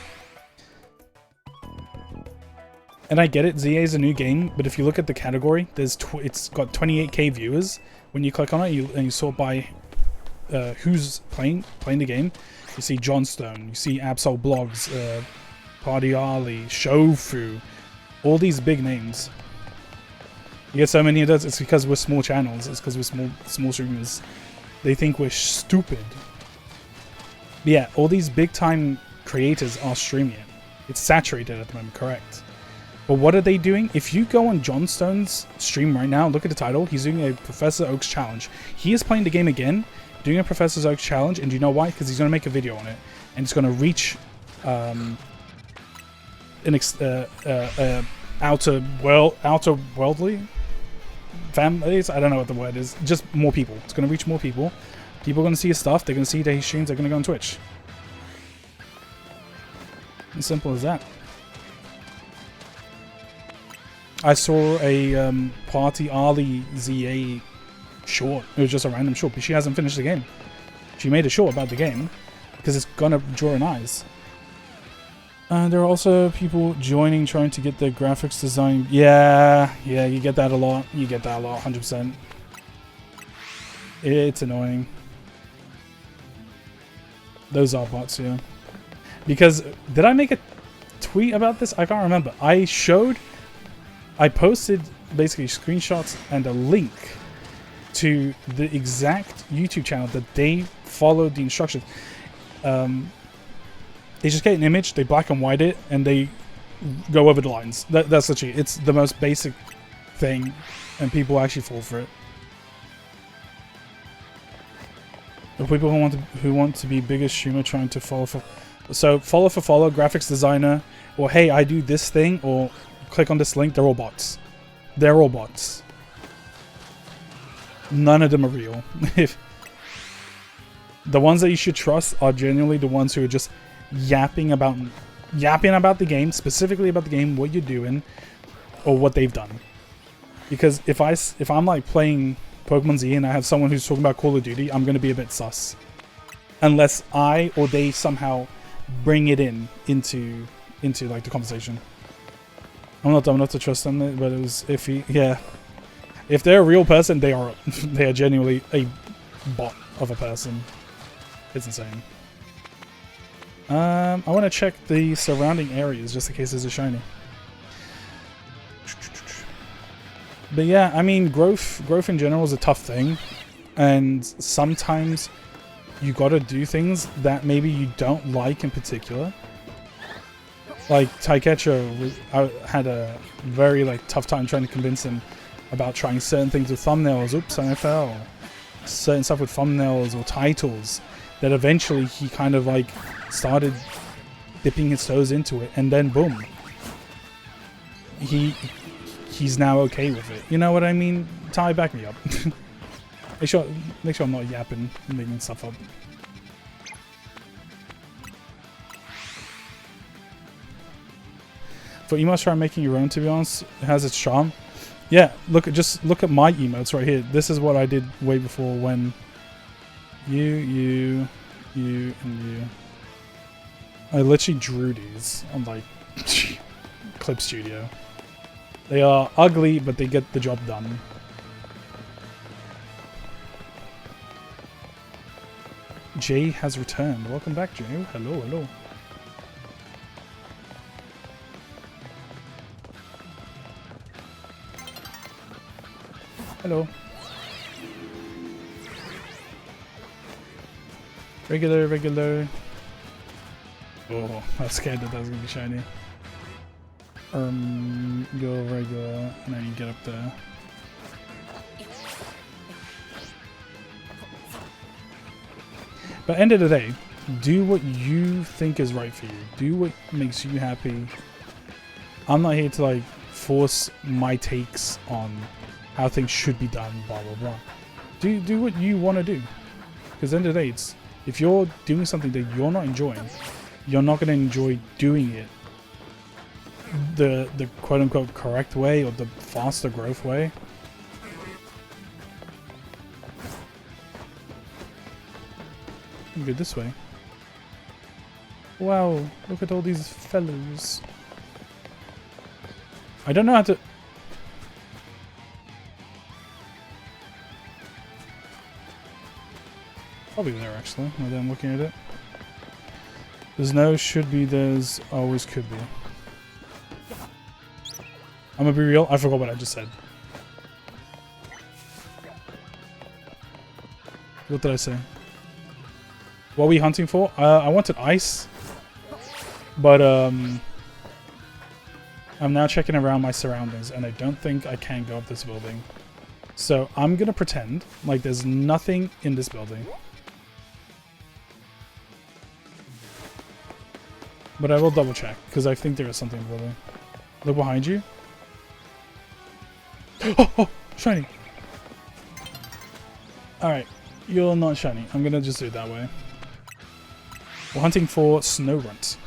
And I get it, ZA is a new game, but if you look at the category, it's got 28k viewers. When you click on it, and you sort by who's playing the game, you see Johnstone, you see Absol Blogs, Party Ali, Shofu, all these big names. You get so many of those, it's because we're small channels, it's because we're small streamers. They think we're stupid. But yeah, all these big time creators are streaming it. It's saturated at the moment, correct. But what are they doing? If you go on Johnstone's stream right now, look at the title, he's doing a Professor Oak's challenge. He is playing the game again, doing a Professor Oak's challenge, and do you know why? Because he's going to make a video on it. And it's going to reach outer worldly families. I don't know what the word is. Just more people. It's going to reach more people. People are going to see his stuff. They're going to see that he streams. They're going to go on Twitch. As simple as that. I saw a Party Ali ZA short. It was just a random short, but she hasn't finished the game. She made a short about the game because it's going to draw an eyes. There are also people joining trying to get their graphics design. Yeah, you get that a lot. 100%. It's annoying. Those are bots, yeah. Because, did I make a tweet about this? I can't remember. I posted basically screenshots and a link to the exact YouTube channel that they followed the instructions. They just get an image, they black and white it, and they go over the lines. That's literally, it's the most basic thing, and people actually fall for it. The people who want to be biggest streamer trying to follow for graphics designer, or hey, I do this thing, or click on this link, they're all bots. They're all bots. None of them are real. If the ones that you should trust are genuinely the ones who are just yapping about the game, specifically about the game, what you're doing, or what they've done. Because if I'm like playing Pokemon Z and I have someone who's talking about Call of Duty, I'm gonna be a bit sus, unless I or they somehow bring it into like the conversation. I'm not dumb enough to trust them, but it was iffy. Yeah, if they're a real person, they are genuinely a bot of a person. It's insane. I want to check the surrounding areas just in case there's a shiny. But yeah, I mean, growth in general is a tough thing, and sometimes you gotta do things that maybe you don't like in particular. Like Taketh, I had a very tough time trying to convince him about trying certain things with thumbnails. Oops, I fell. Certain stuff with thumbnails or titles that eventually he kind of started dipping his toes into it, and then boom, he's now okay with it. You know what I mean? Ty, back me up. Make sure I'm not yapping and making stuff up. For emotes, try making your own, to be honest. It has its charm. Yeah, just look at my emotes right here. This is what I did way before when you, and you. I literally drew these on like Clip Studio. They are ugly, but they get the job done. Jay has returned. Welcome back, Jay. Hello, hello. Hello. Regular. Oh, I was scared that was gonna be shiny. Go regular, and then you get up there. But end of the day, do what you think is right for you. Do what makes you happy. I'm not here to like force my takes on how things should be done, blah blah blah. Do what you want to do. Because end of the day, if you're doing something that you're not enjoying, you're not going to enjoy doing it the quote unquote correct way or the faster growth way. Go this way. Wow, look at all these fellows. I don't know how to... Probably there actually, now that I'm looking at it. There's no should be, there's always could be. I'm gonna be real, I forgot what I just said. What did I say? What are we hunting for? I wanted ice, but I'm now checking around my surroundings, and I don't think I can go up this building. So I'm gonna pretend like there's nothing in this building. But I will double check, because I think there is something in the building. Look behind you. Oh, shiny! Alright, you're not shiny. I'm gonna just do it that way. We're hunting for snow runt.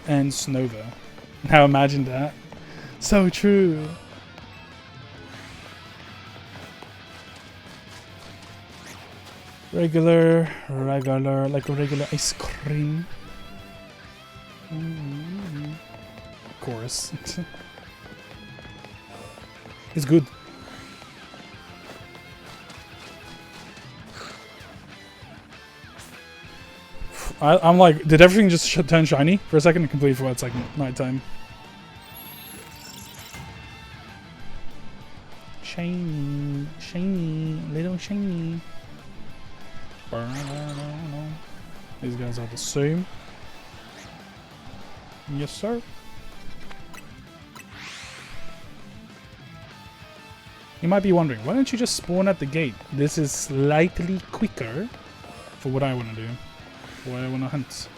And Snova. Now imagine that. So true. Regular, like a regular ice cream. Of course. It's good. I'm like, did everything just turn shiny for a second? I completely forgot it's like nighttime. Shiny, little shiny. These guys are the same. Yes, sir. You might be wondering, why don't you just spawn at the gate? This is slightly quicker for what I want to do. What I want to hunt.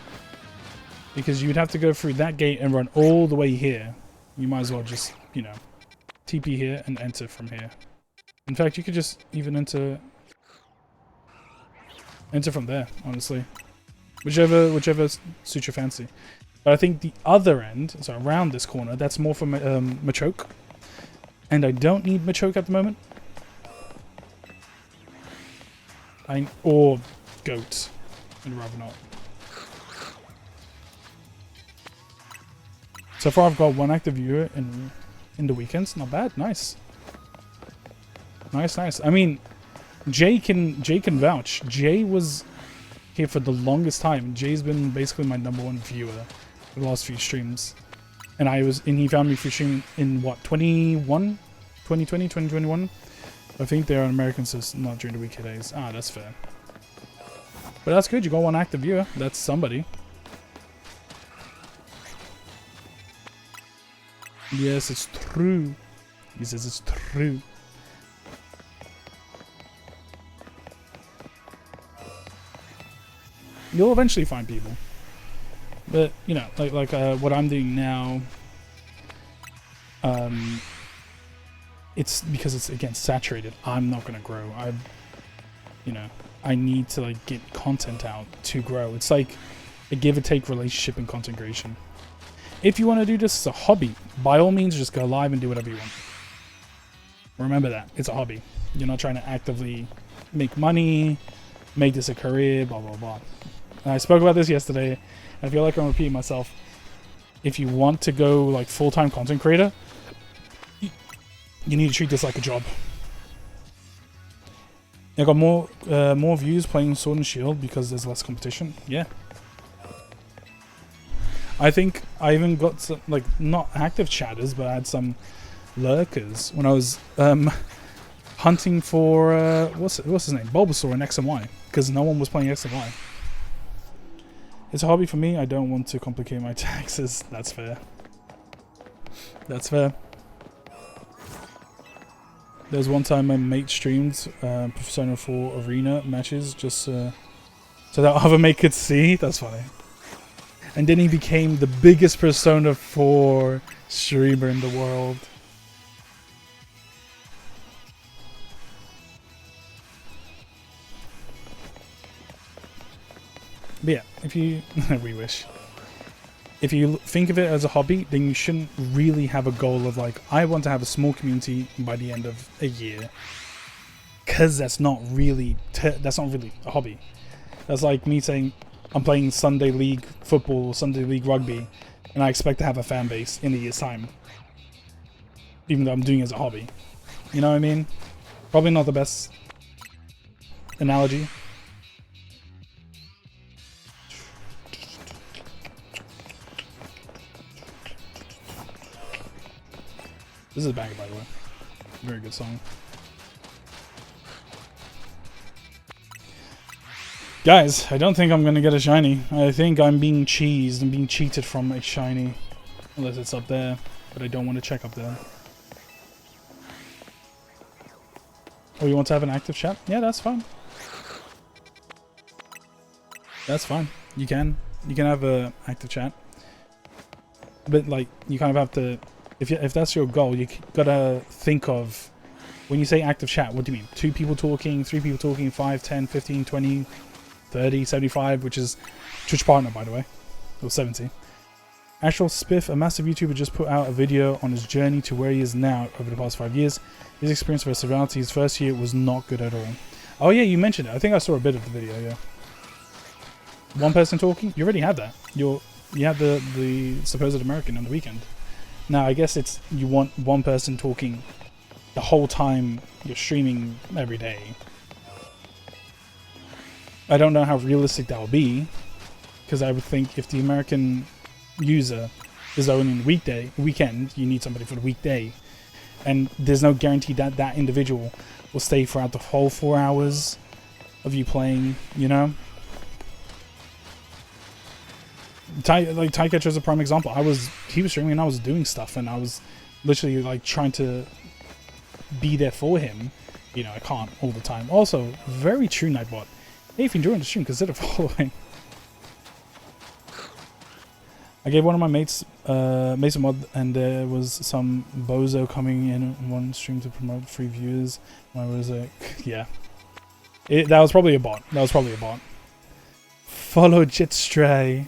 Because you'd have to go through that gate and run all the way here. You might as well just, you know, TP here and enter from here. In fact, you could just even enter from there, honestly. Whichever suits your fancy. But I think the other end, so around this corner, that's more for Machoke. And I don't need Machoke at the moment. Or Goat. I'd rather not. So far I've got one active viewer in the weekends. Not bad. Nice. Nice. I mean, Jay can vouch. Jay was here for the longest time. Jay's been basically my #1 viewer for the last few streams. And he found me for streaming in what, 2021? I think they're on American, so it's not during the weekdays. Ah, that's fair. But that's good, you got one active viewer. That's somebody. Yes, it's true. He says it's true. You'll eventually find people. But, you know, like what I'm doing now, it's because it's, again, saturated. I'm not gonna grow. I need to like get content out to grow. It's like a give and take relationship in content creation. If you want to do this as a hobby, by all means, just go live and do whatever you want. Remember that it's a hobby. You're not trying to actively make money, make this a career, blah blah blah. And I spoke about this yesterday. And I feel like I'm repeating myself. If you want to go like full-time content creator, you need to treat this like a job. I got more views playing Sword and Shield because there's less competition. Yeah. I think I even got some, like, not active chatters, but I had some lurkers when I was hunting for what's his name, Bulbasaur in X and Y, because no one was playing X and Y. It's a hobby for me. I don't want to complicate my taxes. That's fair. That's fair. There was one time my mate streamed Persona 4 Arena matches just so that other mate could see. That's funny. And then he became the biggest Persona 4 streamer in the world. But yeah, if you... we wish. If you think of it as a hobby, then you shouldn't really have a goal of like, I want to have a small community by the end of a year. Because that's not really a hobby. That's like me saying, I'm playing Sunday League football or Sunday League rugby, and I expect to have a fan base in a year's time. Even though I'm doing it as a hobby. You know what I mean? Probably not the best analogy. This is a banger, by the way. Very good song. Guys, I don't think I'm gonna get a shiny. I think I'm being cheesed and being cheated from a shiny. Unless it's up there. But I don't want to check up there. Oh, you want to have an active chat? Yeah, that's fine. That's fine. You can have a active chat. But like, you kind of have to... If that's your goal, you gotta think of, when you say active chat, what do you mean? 2 people talking, 3 people talking, 5, 10, 15, 20, 30, 75, which is Twitch partner, by the way. Or 70. Actual Spiff, a massive YouTuber, just put out a video on his journey to where he is now over the past 5 years. His experience versus reality, his first year was not good at all. Oh yeah, you mentioned it. I think I saw a bit of the video, yeah. One person talking? You already had that. You had the supposed American on the weekend. Now, I guess it's, you want one person talking the whole time you're streaming every day. I don't know how realistic that will be, because I would think if the American user is only on weekend, you need somebody for the weekday. And there's no guarantee that that individual will stay throughout the whole 4 hours of you playing, you know? Taketh is a prime example. He was streaming and I was doing stuff, and I was literally like trying to be there for him. You know, I can't all the time. Also, very true, Nightbot. Hey, if you're enjoying the stream, consider following. I gave one of my mates Mason mod, and there was some bozo coming in one stream to promote free viewers. I was like, yeah, that was probably a bot. Follow Jetstray.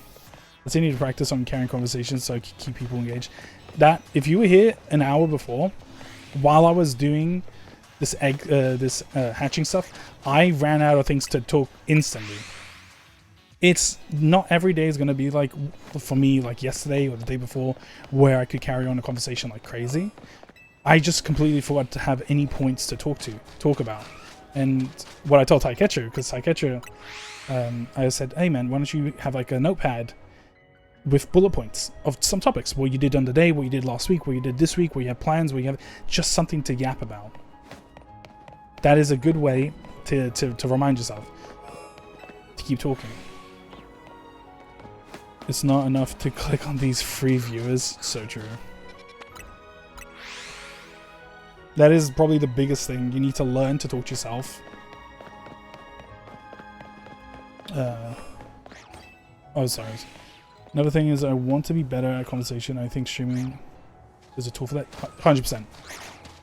I need to practice on carrying conversations so I can keep people engaged. That, if you were here an hour before, while I was doing this hatching stuff, I ran out of things to talk instantly. It's not every day is going to be like, for me, like yesterday or the day before, where I could carry on a conversation like crazy. I just completely forgot to have any points to talk about. And what I told Taketh, because Taketh, I said, hey man, why don't you have like a notepad with bullet points of some topics, what you did on the day, what you did last week, what you did this week, what you have plans, what you have, just something to yap about. That is a good way to remind yourself to keep talking. It's not enough to click on these free viewers. So true. That is probably the biggest thing. You need to learn to talk to yourself. Oh, sorry. Another thing is I want to be better at conversation. I think streaming is a tool for that. 100%.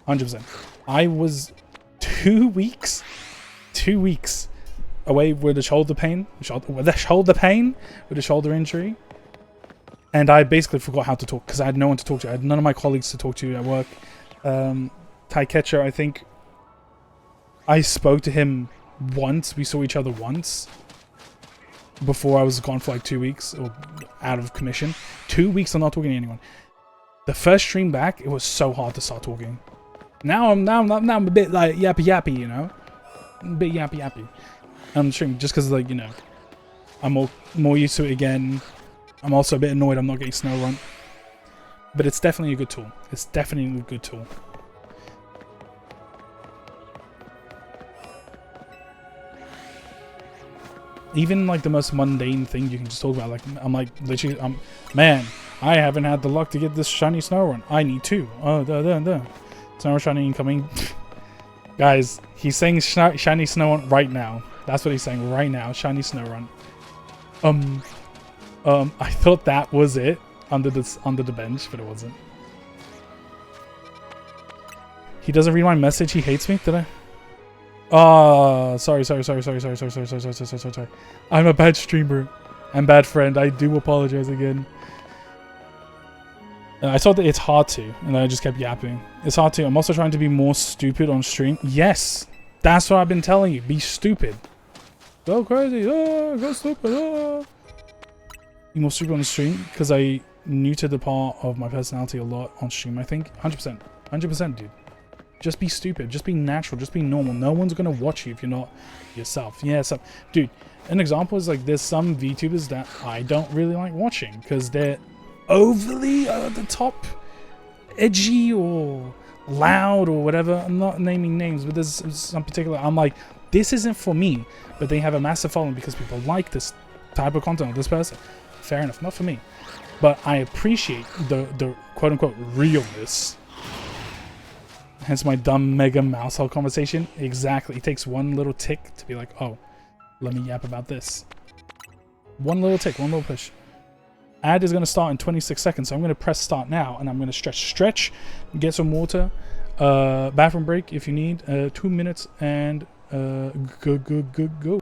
100%. I was 2 weeks away with a shoulder pain, with a shoulder injury. And I basically forgot how to talk because I had no one to talk to. I had none of my colleagues to talk to at work. Taketh, I think I spoke to him once. We saw each other once before I was gone for like 2 weeks or out of commission. 2 weeks I'm not talking to anyone. The first stream back, it was so hard to start talking. Now I'm a bit like yappy, you know, a bit yappy. I'm streaming just because like, you know, I'm more used to it again. I'm also a bit annoyed I'm not getting snow run. But it's definitely a good tool. It's definitely a good tool. Even like the most mundane thing you can just talk about. Like I'm like literally, man, I haven't had the luck to get this shiny snow run. I need to. Oh, there. Snow shiny incoming. Guys, he's saying shiny snow run right now. That's what he's saying right now. Shiny snow run. I thought that was it under the bench, but it wasn't. He doesn't read my message. He hates me. Did I? Oh, sorry. I'm a bad streamer and bad friend. I do apologize again. I thought that it's hard to, and I just kept yapping. It's hard to. I'm also trying to be more stupid on stream. Yes, that's what I've been telling you. Be stupid. Go crazy. Go stupid. Be more stupid on the stream because I neutered the part of my personality a lot on stream. I think 100%, dude. Just be stupid. Just be natural. Just be normal. No one's gonna watch you if you're not yourself. Yeah, so, dude. An example is like there's some VTubers that I don't really like watching because they're overly at the top, edgy or loud or whatever. I'm not naming names, but there's some particular. I'm like, this isn't for me. But they have a massive following because people like this type of content of this person. Fair enough, not for me. But I appreciate the quote unquote realness. Hence my dumb mega mouse hole conversation. Exactly. It takes one little tick to be like, oh, let me yap about this. One little tick, one little push. Ad is going to start in 26 seconds, so I'm going to press start now, and I'm going to stretch, get some water, bathroom break if you need, 2 minutes, and go.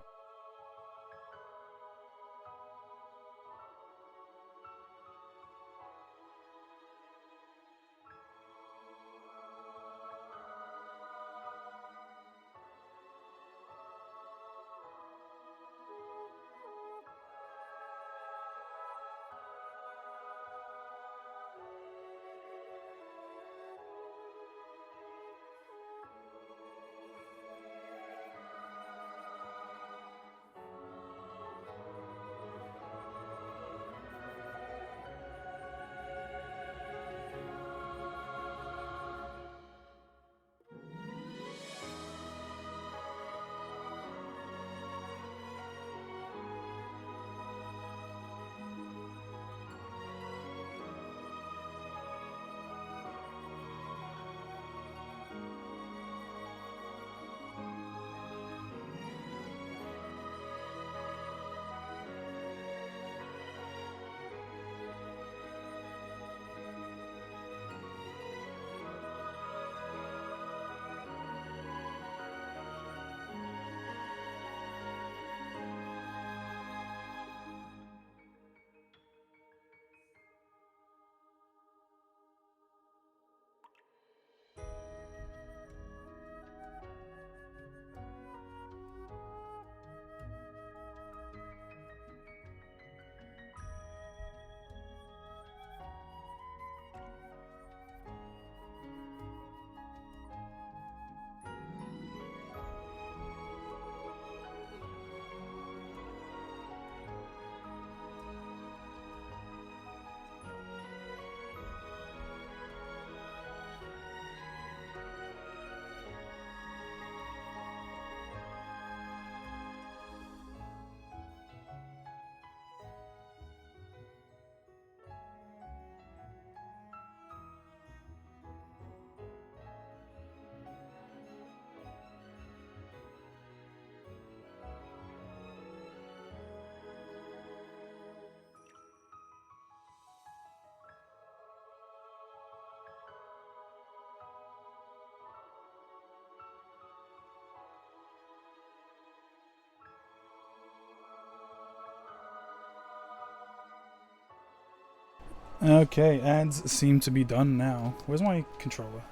Okay, ads seem to be done now. Where's my controller?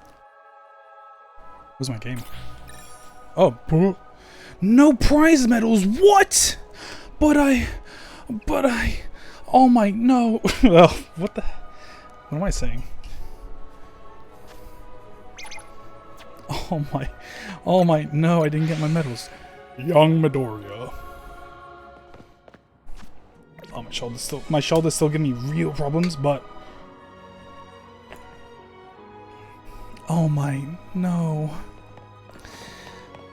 Where's my game? Oh, no prize medals. What? But I. Oh my no. Well, what am I saying? Oh my. No, I didn't get my medals. Young Midoriya. Oh, my shoulder's still giving me real problems, but. Oh my, no.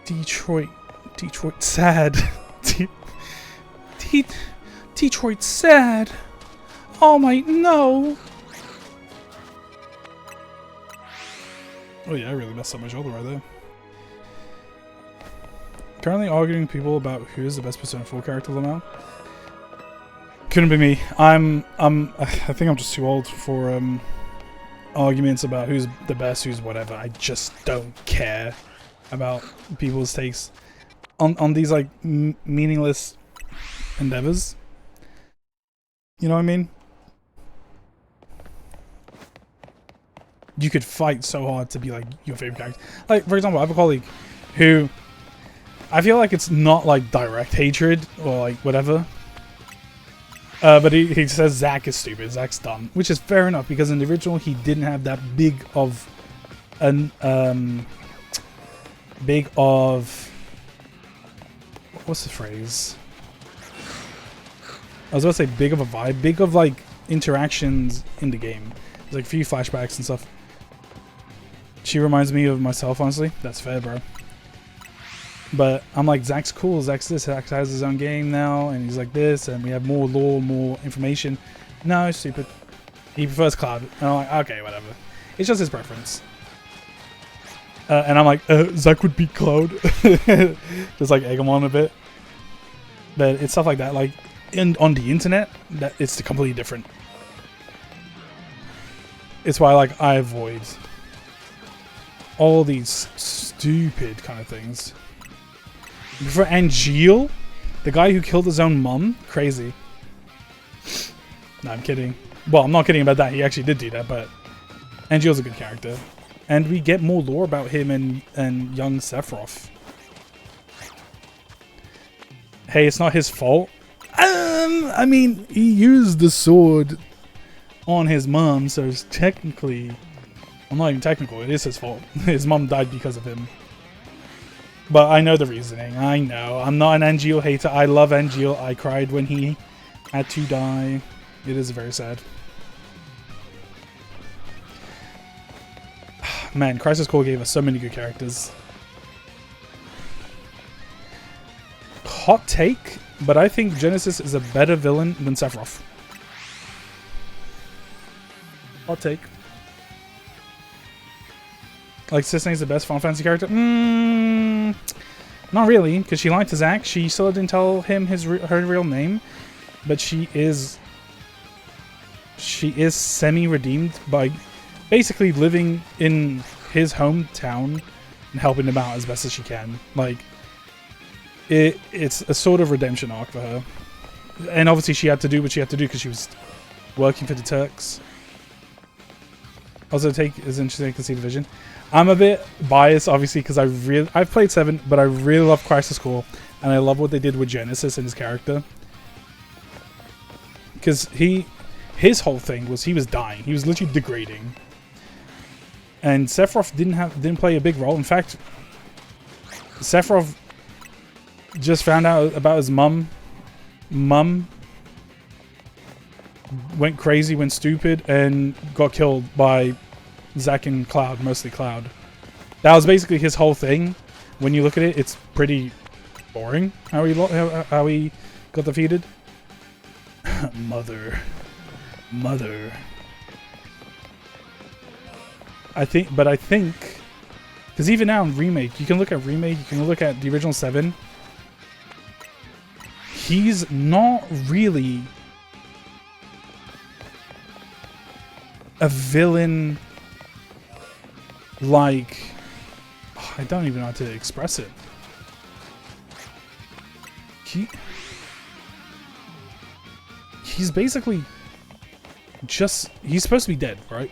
Detroit, sad. Detroit, sad. Oh my, no. Oh yeah, I really messed up my shoulder right there. Currently arguing with people about who's the best Persona 4 character now. Couldn't be me. I think I'm just too old for arguments about who's the best, who's whatever. I just don't care about people's takes on these like meaningless endeavors. You know what I mean? You could fight so hard to be like your favorite character. Like, for example, I have a colleague who I feel like it's not like direct hatred or like whatever. But he says Zack is stupid, Zack's dumb, which is fair enough because in the original he didn't have that big of what's the phrase? I was about to say big of a vibe, big of like interactions in the game. There's like a few flashbacks and stuff. She reminds me of myself, honestly. That's fair, bro. But I'm like, Zack's cool, Zack's this, Zack has his own game now, and he's like this, and we have more lore, more information. No, stupid. He prefers Cloud. And I'm like, okay, whatever. It's just his preference. And I'm like, Zack would beat Cloud. Just like egg him on a bit. But it's stuff like that. Like, on the internet, that it's completely different. It's why like I avoid all these stupid kind of things. For Angeal, the guy who killed his own mum, crazy. No, I'm kidding. Well, I'm not kidding about that. He actually did do that, but Angeal's a good character. And we get more lore about him and young Sephiroth. Hey, it's not his fault. I mean, he used the sword on his mom, so it's technically... Well, not even technical, it is his fault. His mom died because of him. But I know the reasoning, I know. I'm not an Angeal hater, I love Angeal. I cried when he had to die. It is very sad. Man, Crisis Core gave us so many good characters. Hot take, but I think Genesis is a better villain than Sephiroth. Hot take. Like, Cissna's the best Final Fantasy character? Not really, because she lied to Zack. She still didn't tell him her real name, but she is semi-redeemed by basically living in his hometown and helping him out as best as she can. Like, it's a sort of redemption arc for her. And obviously she had to do what she had to do because she was working for the Turks. Also, take is interesting to see the vision. I'm a bit biased, obviously, because I've played 7, but I really love Crisis Core, and I love what they did with Genesis and his character. Because his whole thing was he was dying, he was literally degrading, and Sephiroth didn't play a big role. In fact, Sephiroth just found out about his mum. Went crazy, went stupid, and got killed by Zack and Cloud, mostly Cloud. That was basically his whole thing. When you look at it, it's pretty boring how he got defeated. Mother. I think, because even now in Remake, you can look at Remake, you can look at the original 7. He's not really a villain. Like, I don't even know how to express it. He's basically he's supposed to be dead, right?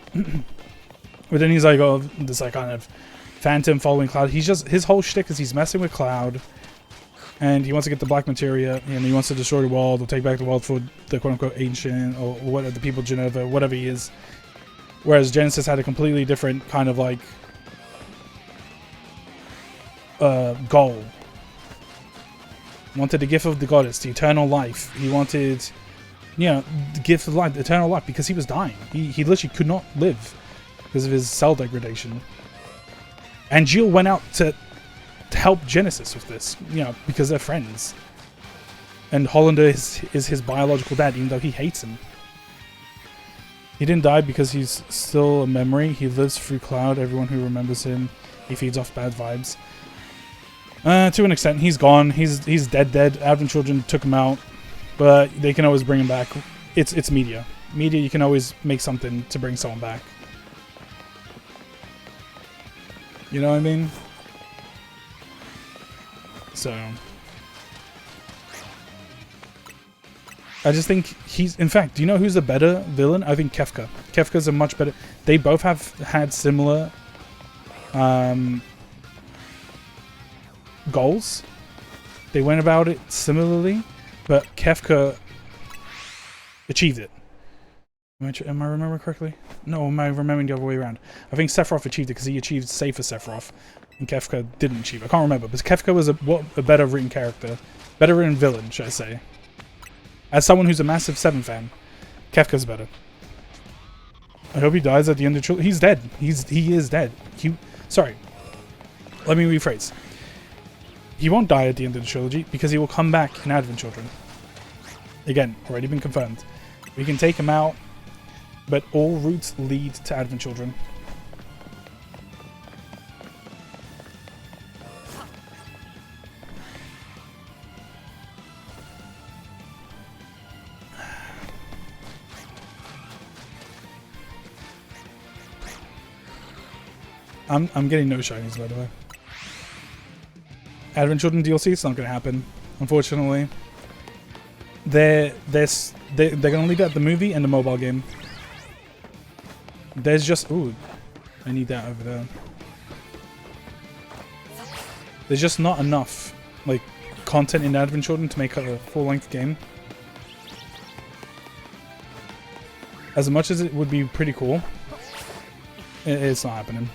But then he's like, oh, this like kind of phantom following Cloud. His whole shtick is he's messing with Cloud, and he wants to get the black materia, and he wants to destroy the world or take back the world for the quote-unquote ancient or what the people of Genova, whatever he is. Whereas Genesis had a completely different kind of like goal. Wanted the gift of the goddess, the eternal life. He wanted, you know, the gift of life, the eternal life, because he was dying. He literally could not live because of his cell degradation. And Jill went out to help Genesis with this, you know, because they're friends. And Hollander is his biological dad, even though he hates him. He didn't die because he's still a memory. He lives through Cloud. Everyone who remembers him, he feeds off bad vibes. To an extent, he's gone. He's dead. Advent Children took him out, but they can always bring him back. It's media. Media, you can always make something to bring someone back. You know what I mean? So I just think he's... In fact, do you know who's a better villain? I think Kefka. Kefka's a much better... They both have had similar goals. They went about it similarly, but Kefka achieved it. Am I remembering correctly? No, am I remembering the other way around? I think Sephiroth achieved it because he achieved Safer Sephiroth, and Kefka didn't achieve it. I can't remember, but Kefka was a better written character. Better written villain, should I say. As someone who's a massive 7 fan, Kefka's better. I hope he dies at the end of the trilogy. He's dead. He is dead. Sorry. Let me rephrase. He won't die at the end of the trilogy because he will come back in Advent Children. Again, already been confirmed. We can take him out, but all routes lead to Advent Children. I'm getting no shinies, by the way. Advent Children DLC, it's not going to happen, unfortunately. They're going to leave out the movie and the mobile game. There's just... Ooh, I need that over there. There's just not enough, like, content in Advent Children to make a full-length game. As much as it would be pretty cool, it's not happening.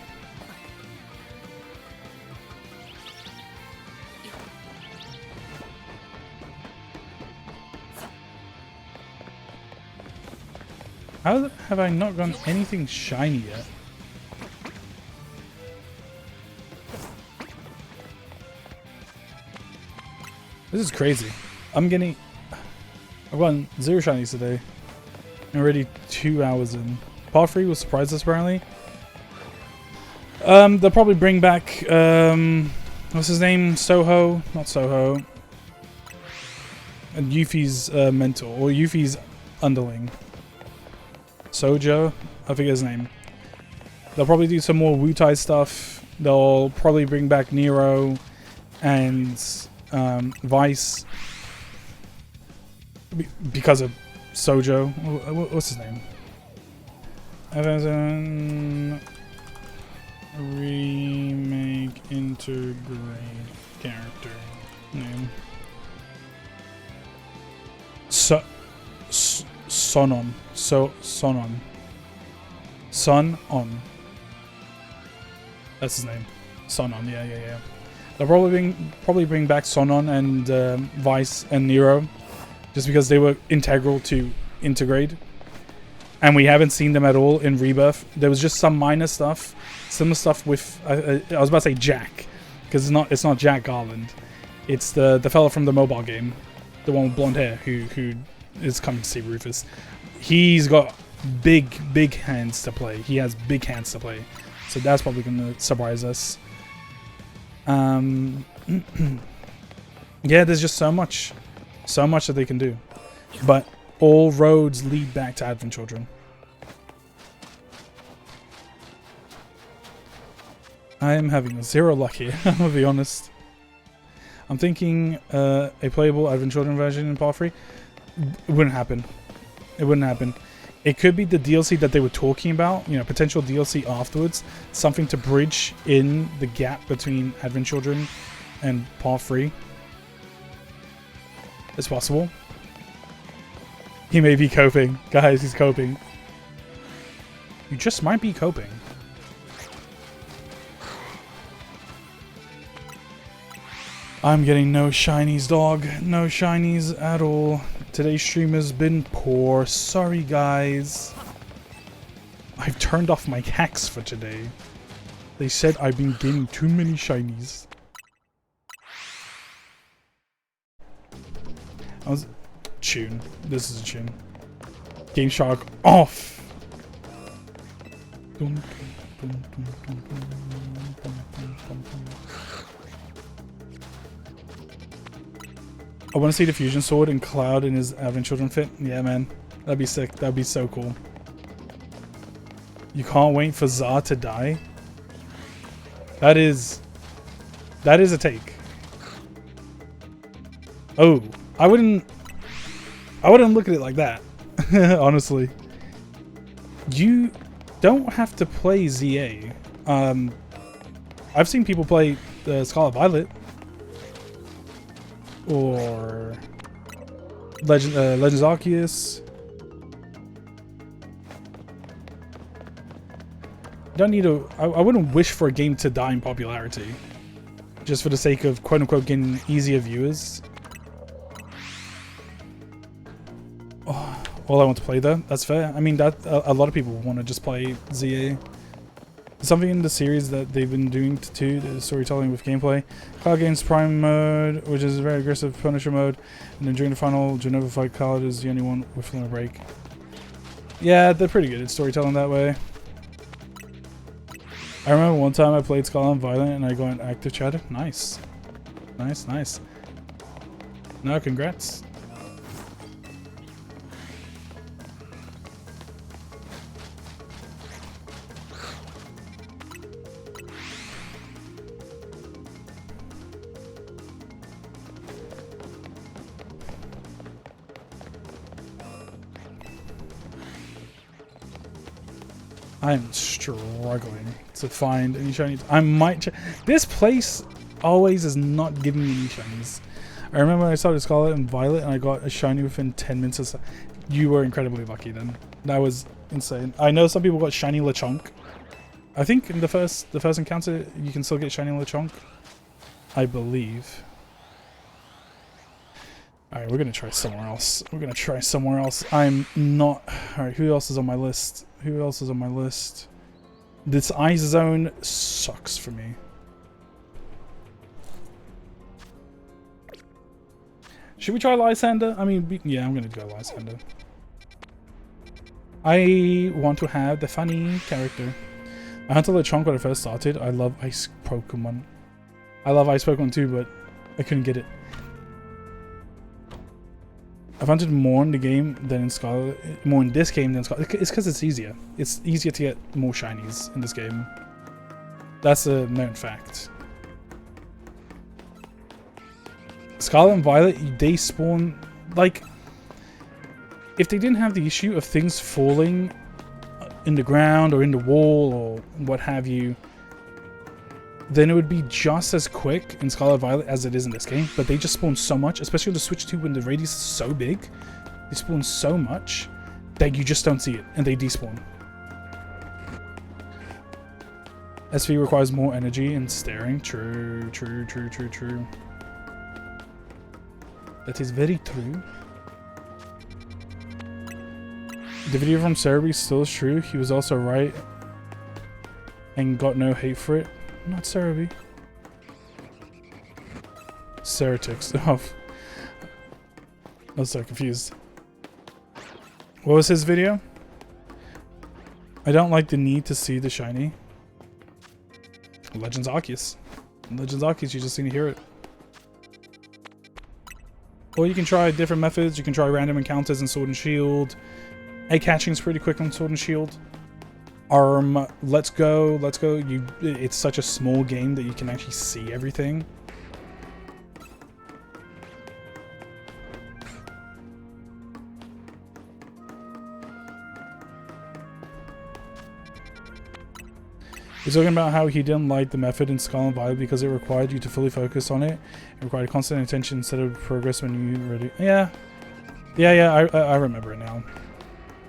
How have I not gotten anything shiny yet? This is crazy. I've gotten 0 shinies today. I'm already 2 hours in. Part 3 will surprise us apparently. They'll probably bring back what's his name? Soho? Not Soho. And Yuffie's mentor, or Yuffie's underling. Sojo, I forget his name. They'll probably do some more Wu-Tai stuff. They'll probably bring back Nero and Vice because of Sojo. What's his name? Remake integrate character name. Sonon. Sonon. Son-On. That's his name. Sonon, yeah. They'll probably bring back Sonon and Vice and Nero, just because they were integral to Integrate. And we haven't seen them at all in Rebirth. There was just some minor stuff. Similar stuff with... I was about to say Jack, because it's not Jack Garland. It's the fella from the mobile game. The one with blonde hair who is coming to see Rufus. He's got big hands to play. He has big hands to play. So that's probably going to surprise us. Yeah, there's just so much that they can do. But all roads lead back to Advent Children. I am having 0 luck here, I'm going to be honest. I'm thinking a playable Advent Children version in Part 3. It wouldn't happen. It wouldn't happen. It could be the DLC that they were talking about, you know, potential DLC afterwards, something to bridge in the gap between Advent Children and Part 3. It's possible. He may be coping. Guys, he's coping. You just might be coping. I'm getting no shinies, dog. No shinies at all. Today's stream has been poor. Sorry, guys. I've turned off my hacks for today. They said I've been getting too many shinies. Tune. This is a tune. Game Shark off. I want to see the fusion sword and Cloud in his Advent Children fit. Yeah, man. That'd be sick. That'd be so cool. You can't wait for Zah to die? That is a take. Oh, I wouldn't look at it like that. Honestly. You don't have to play ZA. I've seen people play Scarlet Violet. Or Legends Arceus. Don't need a. I wouldn't wish for a game to die in popularity, just for the sake of quote unquote getting easier viewers. Oh, all I want to play though. That's fair. I mean, that a lot of people want to just play ZA. Something in the series that they've been doing too, the storytelling with gameplay. Cloud gains Prime mode, which is a very aggressive Punisher mode, and then during the final Genova fight, Cloud is the only one with a break. Yeah, they're pretty good at storytelling that way. I remember one time I played Scarlet Violet and I got an active chatter. Nice. Nice, nice. No, congrats. I'm struggling to find any shinies. I might. This place always is not giving me any shinies. I remember when I started Scarlet and Violet and I got a shiny within 10 minutes of. You were incredibly lucky then. That was insane. I know some people got shiny Lechonk. I think in the first encounter you can still get shiny Lechonk. I believe. Alright, we're gonna try somewhere else. We're gonna try somewhere else. I'm not. Alright, who else is on my list? Who else is on my list? This ice zone sucks for me. Should we try Lysander? I mean, yeah, I'm gonna go Lysander. I want to have the funny character. I hunted Lechonk when I first started. I love ice Pokemon. I love ice Pokemon too, but I couldn't get it. I've hunted more in the game than in Scarlet. More in this game than Scarlet. It's because it's easier. It's easier to get more shinies in this game. That's a known fact. Scarlet and Violet, they spawn like. If they didn't have the issue of things falling in the ground or in the wall or what have you, then it would be just as quick in Scarlet Violet as it is in this game. But they just spawn so much, especially on the Switch 2 when the radius is so big. They spawn so much that you just don't see it, and they despawn. SV requires more energy and staring. True, true, true, true, true. That is very true. The video from Cerebi still is true. He was also right and got no hate for it. Not Cerebi. Ceratix. Oh. I was so confused. What was his video? I don't like the need to see the shiny. Legends Arceus. Legends Arceus, you just need to hear it. Or you can try different methods. You can try random encounters in Sword and Shield. Egg catching is pretty quick on Sword and Shield. Let's go. It's such a small game that you can actually see everything. He's talking about how he didn't like the method in Scarlet Violet because it required you to fully focus on it. It required constant attention instead of progress when you ready. Yeah. Yeah, I remember it now.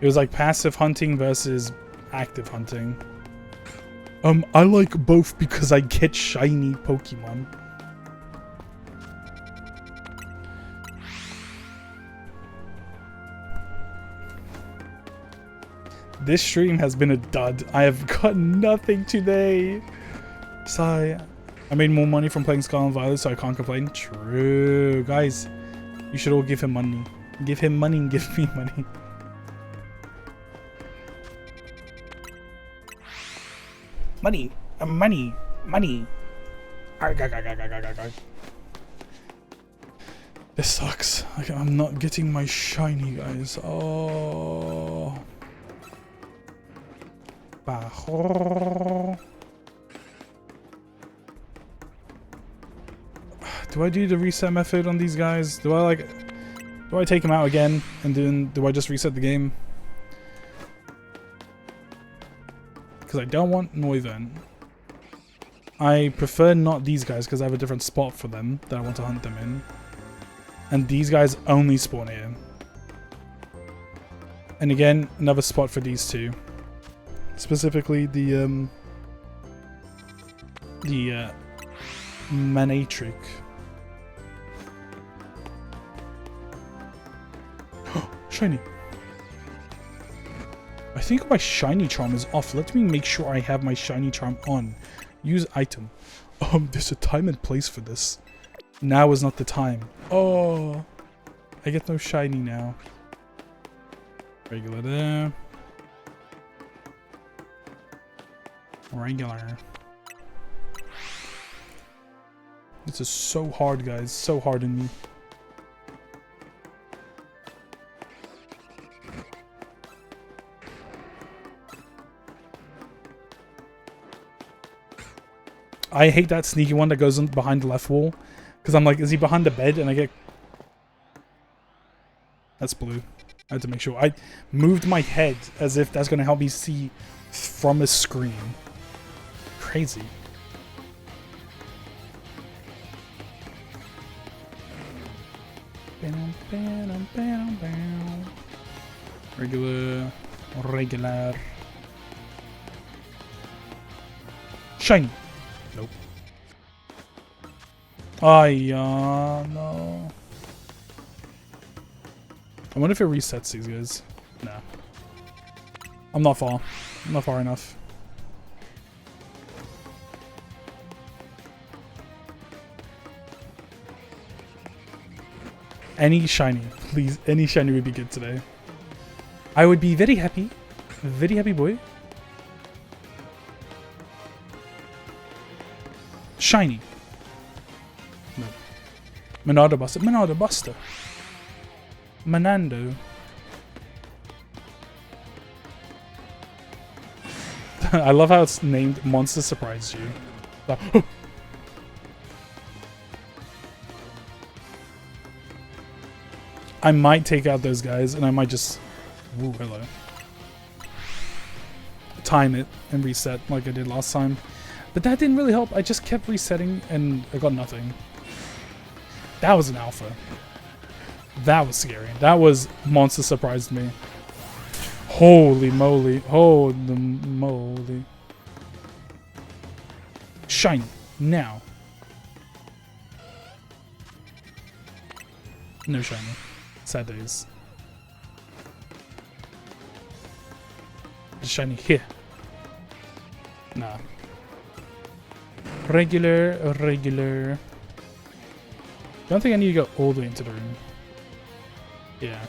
It was like passive hunting versus active hunting. I like both because I get shiny Pokemon. This stream has been a dud. I have got nothing today. Sigh. I made more money from playing Scarlet Violet, so I can't complain. True. Guys, you should all give him money. Give him money and give me money. Money. Money. Money. This sucks. I'm not getting my shiny, guys. Oh. Do I do the reset method on these guys? Do I take them out again and then do I just reset the game? Because I don't want Noivern. I prefer not these guys because I have a different spot for them that I want to hunt them in. And these guys only spawn here. And again, another spot for these two. Specifically the Manatric. Shiny. I think my shiny charm is off. Let me make sure I have my shiny charm on. Use item. There's a time and place for this. Now is not the time. Oh, I get no shiny now. Regular there. Regular. This is so hard, guys. So hard in me. I hate that sneaky one that goes behind the left wall. Because I'm like, is he behind the bed? And I get... That's blue. I had to make sure. I moved my head as if that's going to help me see from a screen. Crazy. Regular. Regular. Shiny. Nope. No. I wonder if it resets these guys. No. I'm not far. I'm not far enough. Any shiny, please. Any shiny would be good today. I would be very happy. Very happy boy. Shiny. No. Monado Buster. Monado Buster. Manando. I love how it's named Monster Surprise You. I might take out those guys and I might just... Ooh, hello. Time it and reset like I did last time. But that didn't really help. I just kept resetting and I got nothing. That was an alpha. That was scary. That was Monster Surprised me. Holy moly. Holy moly. Shiny. Now. No shiny. Sad days. Shiny here. Nah. Regular. Don't think I need to go all the way into the room. Yeah.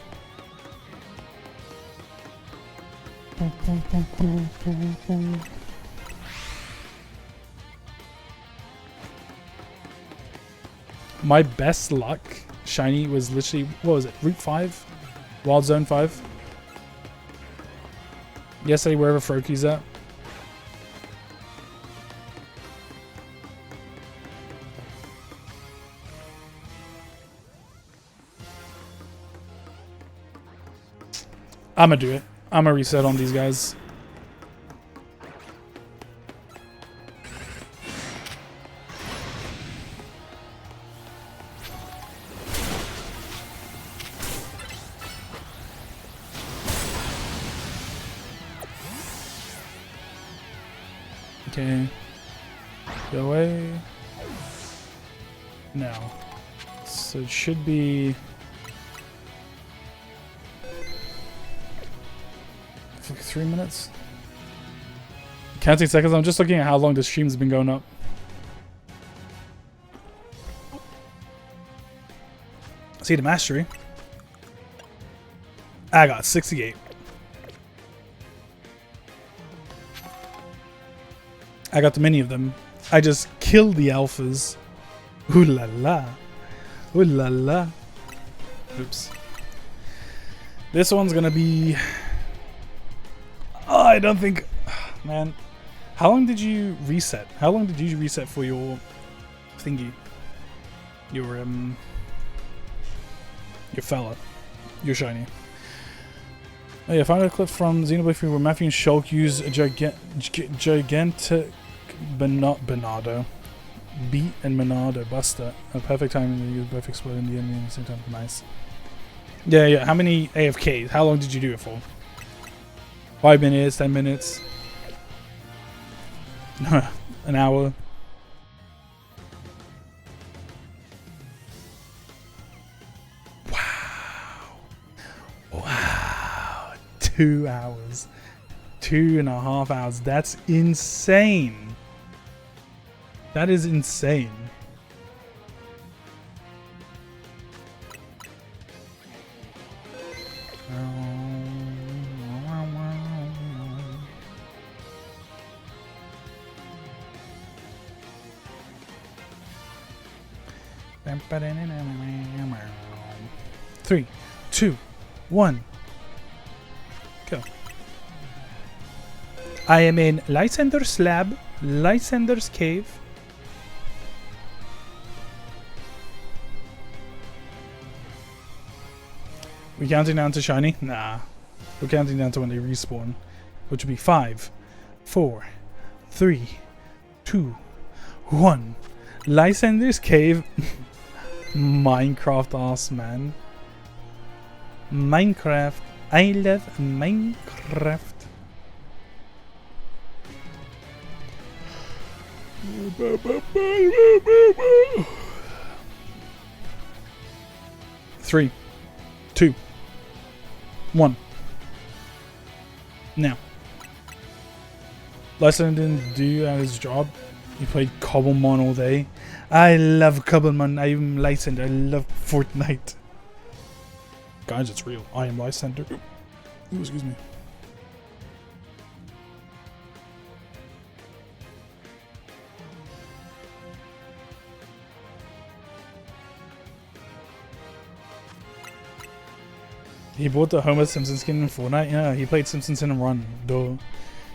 My best luck shiny was literally, what was it, Route 5? Wild Zone 5? Yesterday, wherever Froaky's at. I'm gonna do it. I'm gonna reset on these guys. Okay. Go away. No. So it should be... for like 3 minutes? Counting seconds, I'm just looking at how long the stream's been going up. See the mastery. I got 68. I got the many of them. I just killed the alphas. Ooh la la. Ooh la la. Oops. This one's gonna be... oh, I don't think... man. How long did you reset? How long did you reset for your thingy? Your fella. Your shiny. Oh yeah, I found a clip from Xenoblade 3 where Matthew and Shulk use a gigantic Bernardo. Beat and Bernardo Buster. A perfect timing to use both explode in the enemy at the same time. Nice. Yeah. How many AFKs? How long did you do it for? 5 minutes, 10 minutes? An hour? Wow. 2 hours. 2.5 hours. That's insane. That is insane. Three, 2, 1, go. I am in Lysander's lab, Lysander's cave. We counting down to shiny? Nah. We're counting down to when they respawn, which would be 5, 4, 3, 2, 1. Lysander's cave. Minecraft ass man. Minecraft. I love Minecraft. Three, 2, 1. Now. Lysander didn't do his job. He played Cobblemon all day. I love Cobblemon. I am Lysander. I love Fortnite. Guys, it's real. I am Lysander. Ooh, excuse me. He bought the Homer Simpson skin in Fortnite? Yeah, he played Simpsons in a run. Duh.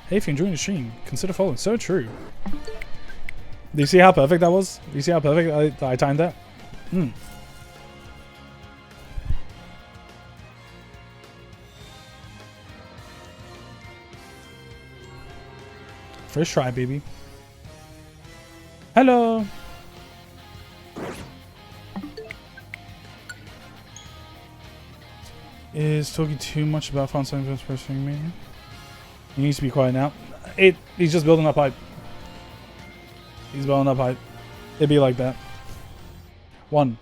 Hey, if you're enjoying the stream, consider following. So true. Do you see how perfect that was? Do you see how perfect I timed that? First try, baby. Hello! Is talking too much about fun something pursuing me? He needs to be quiet now. He's just building up hype. He's building up hype. It'd be like that. 1,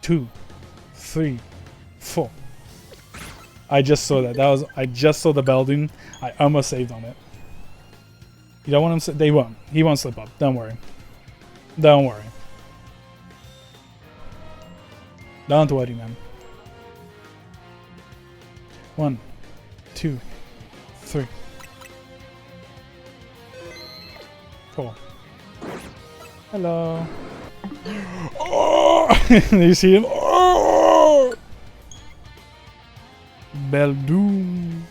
2, 3, 4. I just saw that. I just saw the building. I almost saved on it. You don't want him. They won't. He won't slip up. Don't worry. Don't worry. Don't worry, man. 1, 2, 3, 4. Hello. Oh! You see him? Oh! Beldoom.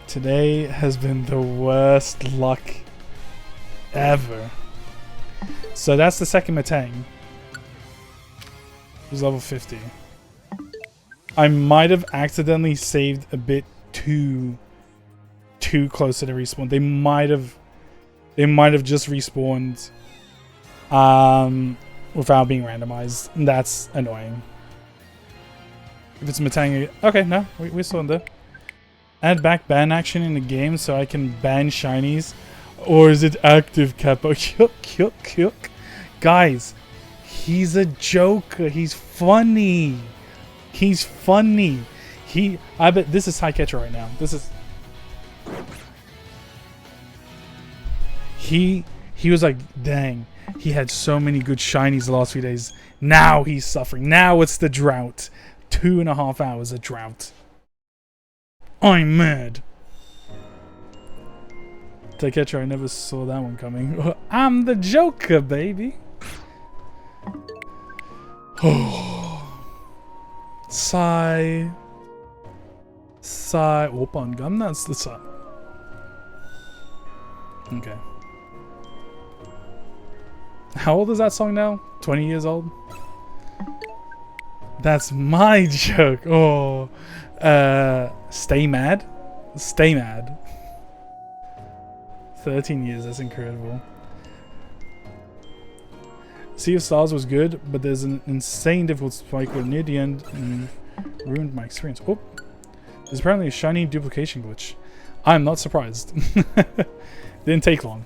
Today has been the worst luck ever. So that's the second Matang. He's level 50. I might have accidentally saved a bit too close to the respawn. They might have just respawned without being randomized. That's annoying. If it's Matanga, okay, no, we're still in there. Add back ban action in the game so I can ban shinies, or is it active capo? Yuck. Guys, he's a joker. He's funny. I bet this is high catcher right now. This is. He was like, dang, he had so many good shinies the last few days. Now he's suffering. Now it's the drought. 2.5 hours of drought. I'm mad. Taketh, I never saw that one coming. I'm the Joker, baby. Sigh. Open gun, that's the sigh. Okay. How old is that song now? 20 years old? That's my joke. Oh. Stay mad? Stay mad. 13 years, that's incredible. Sea of Stars was good, but there's an insane difficult spike where near the end ruined my experience. Oh, there's apparently a shiny duplication glitch. I'm not surprised. Didn't take long.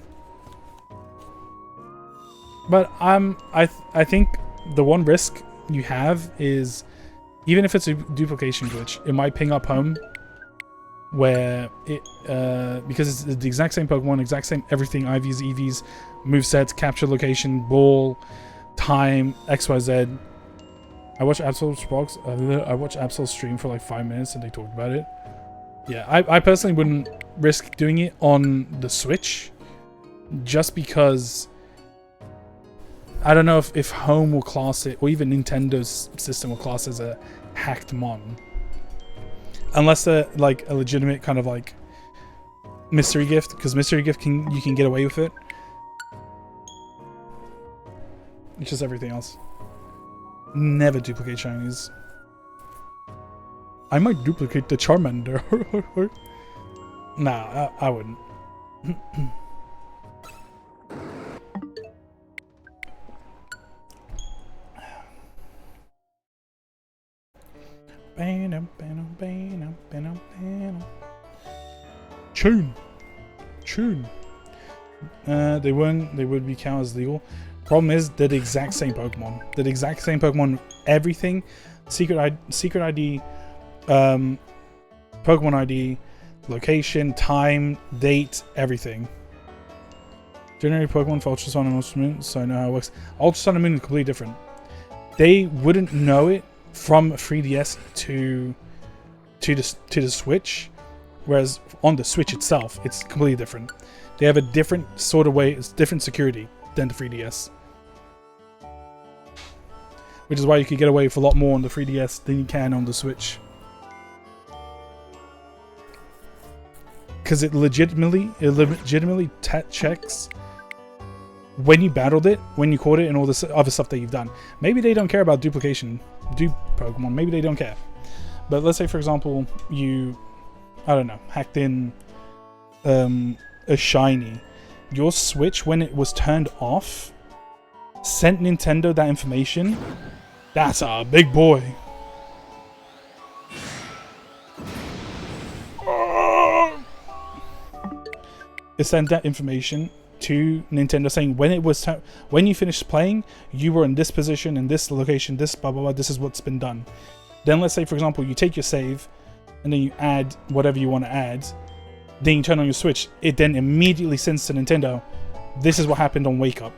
But I think the one risk you have is, even if it's a duplication glitch, it might ping up home where it because it's the exact same Pokemon, exact same everything, IVs, EVs, movesets, capture location, ball, time, XYZ. I watched Absol's stream for like 5 minutes and they talked about it. Yeah, I personally wouldn't risk doing it on the Switch, just because I don't know if home will class it, or even Nintendo's system will class as a hacked mon. Unless they're like a legitimate kind of like mystery gift, because mystery gift you can get away with it. It's just everything else. Never duplicate shinies. I might duplicate the Charmander. Nah, I wouldn't. Tune. They would be counted as legal. Problem is, they're the exact same Pokemon. They're the exact same Pokemon. Everything, secret ID, Pokemon ID, location, time, date, everything. Generate Pokemon for Ultra Sun and Ultra Moon, so I know how it works. Ultra Sun and Moon is completely different. They wouldn't know it from 3DS to the Switch, whereas on the Switch itself, it's completely different. They have a different sort of way, it's different security than the 3DS. Which is why you could get away with a lot more on the 3DS than you can on the Switch. Because it legitimately checks when you battled it, when you caught it, and all this other stuff that you've done. Maybe they don't care about duplication, dupe Pokemon. Maybe they don't care. But let's say, for example, you, I don't know, hacked in a shiny. Your Switch, when it was turned off, sent Nintendo that information. That's a big boy. It sent that information to Nintendo saying when you finished playing, you were in this position, in this location, this blah blah blah, this is what's been done. Then let's say, for example, you take your save and then you add whatever you want to add, then you turn on your Switch, it then immediately sends to Nintendo, this is what happened on Wake Up.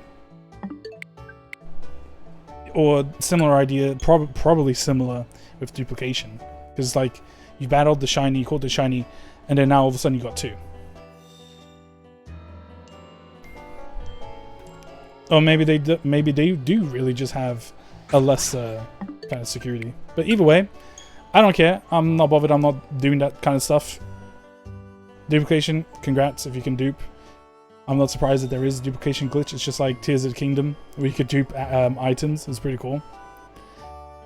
Or similar idea, probably similar with duplication. Because like, you battled the shiny, you caught the shiny, and then now all of a sudden you got two. Or maybe they do really just have a lesser kind of security. But either way, I don't care. I'm not bothered. I'm not doing that kind of stuff. Duplication, congrats if you can dupe. I'm not surprised that there is a duplication glitch. It's just like Tears of the Kingdom, where you could dupe items. It's pretty cool.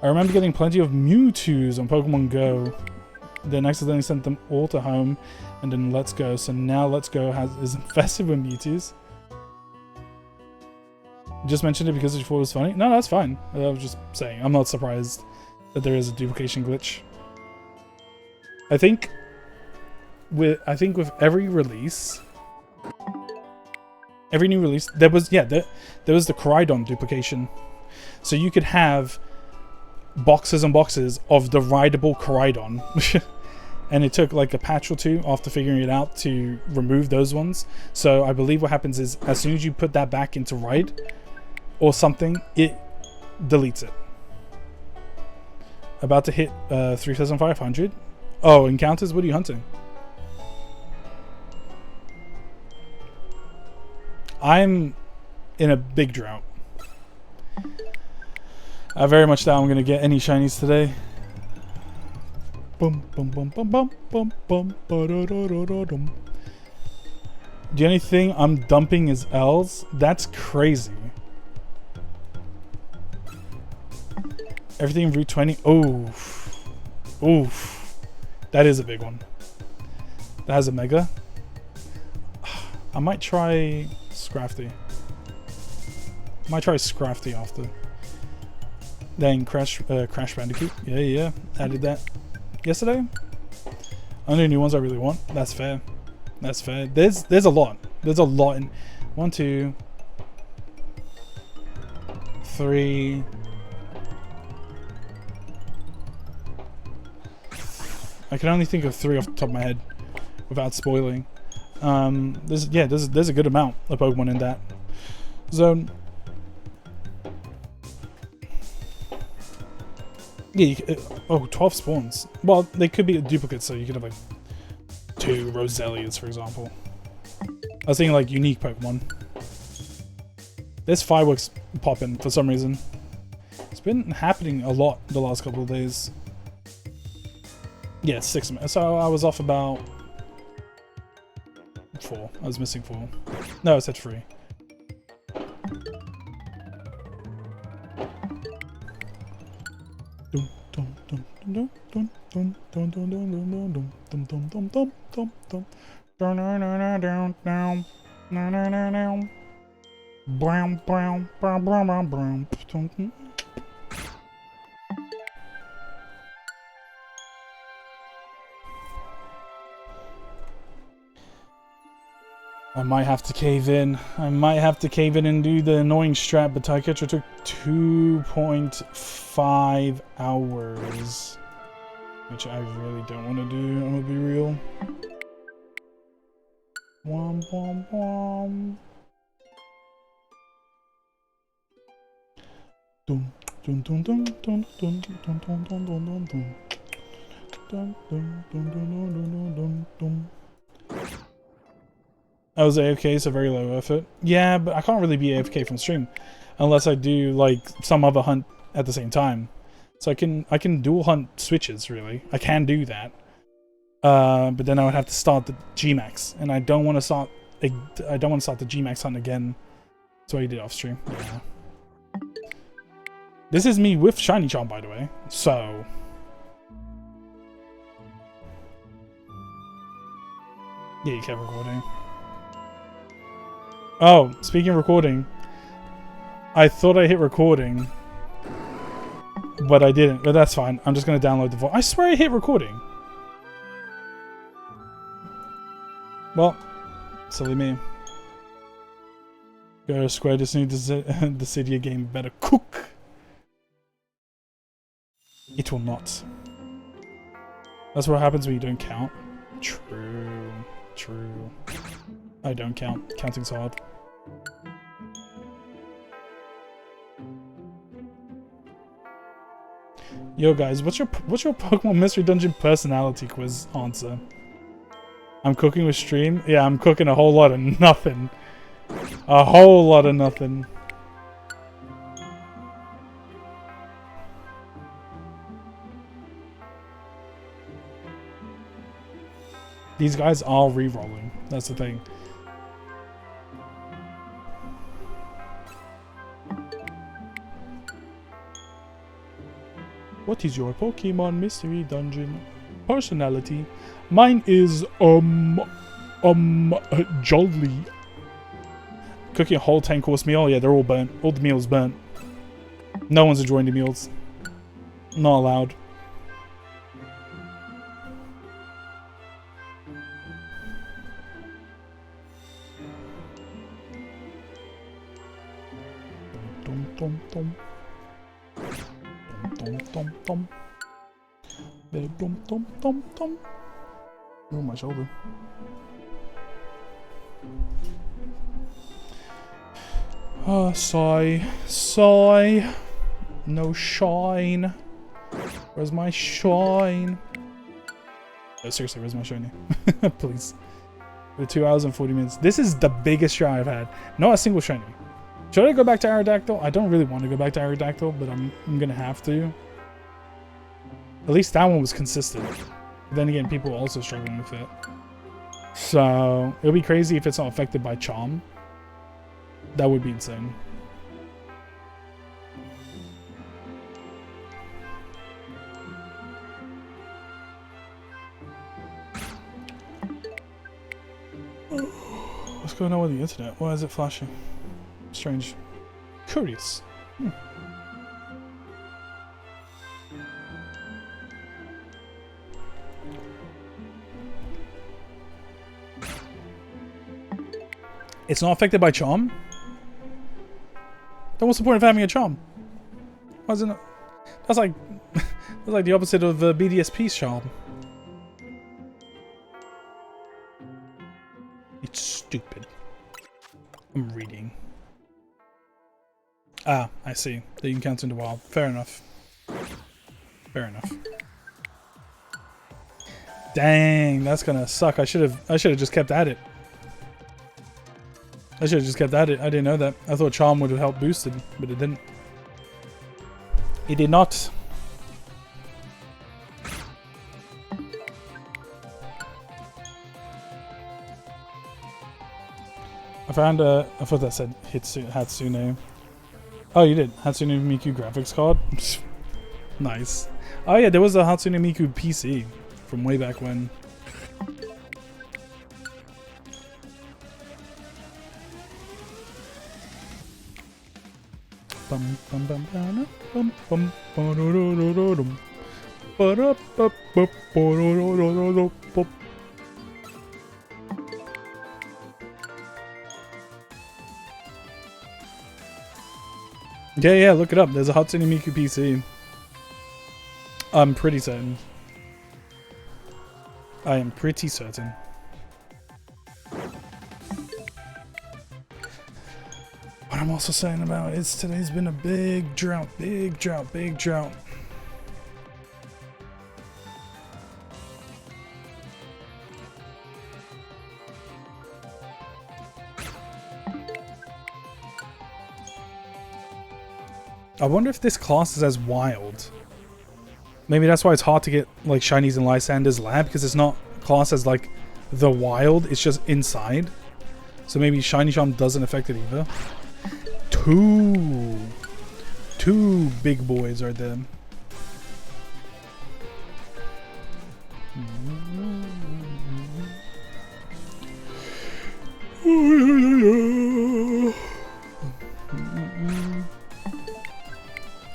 I remember getting plenty of Mewtwo's on Pokemon Go. Then accidentally sent them all to home, and then Let's Go. So now Let's Go is infested with Mewtwo's. Just mentioned it because you thought it was funny. No, that's fine. I was just saying. I'm not surprised that there is a duplication glitch. I think with every release, every new release, there was the Koraidon duplication. So you could have boxes and boxes of the rideable Koraidon. And it took like a patch or two after figuring it out to remove those ones. So I believe what happens is as soon as you put that back into ride or something, it deletes it. About to hit 3,500. Oh, encounters? What are you hunting? I'm in a big drought. I very much doubt I'm going to get any shinies today. Bum, bum, bum, bum, bum, bum, bum, ba-da-da-da-da-dum. The only thing I'm dumping is L's. That's crazy. Everything Route 20. Oof. Oof. That is a big one. That has a mega. I might try Scrafty. Might try Scrafty after. Then Crash Bandicoot. Yeah. Added that yesterday. Only new ones I really want. That's fair. That's fair. There's a lot. There's a lot in 1, 2, 3. I can only think of 3 off the top of my head without spoiling. There's a good amount of Pokemon in that zone. Yeah, 12 spawns. Well, they could be duplicates, so you could have like 2 Roselias, for example. I was thinking like unique Pokemon. There's fireworks popping for some reason. It's been happening a lot the last couple of days. Yeah, 6 minutes. So I was off about 4. I was missing 4. No, I said 3. I might have to cave in. I might have to cave in and do the annoying strat, but Taketh took 2.5 hours. Which I really don't want to do, I'm gonna be real. Wom wom wom. Dum dum dum dum dum dum dum dum dum dum dum dum. Dum dum dum dum dum dum dum. I was AFK, so very low effort. Yeah, but I can't really be AFK from stream unless I do like some other hunt at the same time. So I can dual hunt switches, really. I can do that. But then I would have to start the Gmax, and I don't want to start the Gmax hunt again. So I did off stream. Yeah. This is me with Shiny Charm, by the way. So yeah, you kept recording. Oh, speaking of recording, I thought I hit recording, but I didn't. But that's fine. I'm just going to download the voice. I swear I hit recording. Well, silly me. Go Square, just need the Cydia game better cook. It will not. That's what happens when you don't count. True. True. I don't count. Counting's hard. Yo guys, what's your Pokemon Mystery Dungeon personality quiz answer? I'm cooking with stream? Yeah, I'm cooking a whole lot of nothing. A whole lot of nothing. These guys are re-rolling. That's the thing. What is your Pokemon Mystery Dungeon personality? Mine is jolly. Cooking a whole 10-course meal? Yeah, they're all burnt. All the meals burnt. No one's enjoying the meals. Not allowed. Dum dum dum. Dum dum dum. Dum dum dum dum. Oh, my shoulder. Oh, sigh. Sigh. No shine. Where's my shine? Oh, seriously, where's my shiny? Please. For 2 hours and 40 minutes. This is the biggest shiny I've had. Not a single shiny. Should I go back to Aerodactyl? I don't really want to go back to Aerodactyl, but I'm gonna have to. At least that one was consistent. But then again, people are also struggling with it. So, it'll be crazy if it's not affected by Charm. That would be insane. What's going on with the internet? Why is it flashing? Strange. Curious. It's not affected by Charm? Then what's the point of having a Charm? Why isn't it? That's like the opposite of the BDSP's Charm. It's stupid. I'm reading. Ah, I see. They can count into wild. Fair enough. Fair enough. Dang, that's gonna suck. I should have just kept at it. I should have just kept at it. I didn't know that. I thought Charm would have helped boost it, but it didn't. It did not. I found I thought that said Hatsune. Oh, you did. Hatsune Miku graphics card? Nice. Oh yeah, there was a Hatsune Miku PC from way back when. Yeah, look it up. There's a Hatsune Miku PC. I'm pretty certain. I am pretty certain. What I'm also saying about is today's been a big drought, big drought, big drought. I wonder if this class is as wild. Maybe that's why it's hard to get like shinies in Lysander's lab, because it's not classed as like the wild, it's just inside. So maybe Shiny Charm doesn't affect it either. Two big boys are there.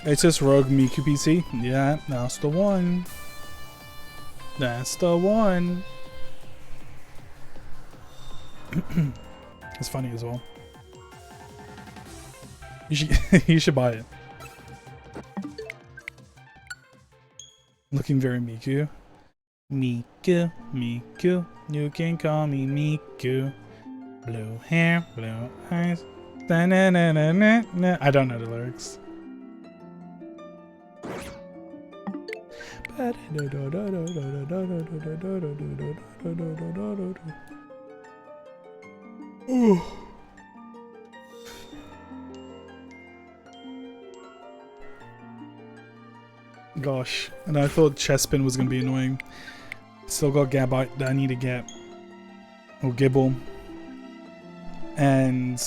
It's just Rogue Miku PC. Yeah, that's the one. That's the one. It's funny as well. You should buy it. Looking very Miku. Miku, Miku, you can call me Miku. Blue hair, blue eyes. Da -na -na -na -na -na. I don't know the lyrics. Ooh. Gosh, and I thought Chespin was gonna be annoying. Still got Gabite that I need to get, or Gibble, and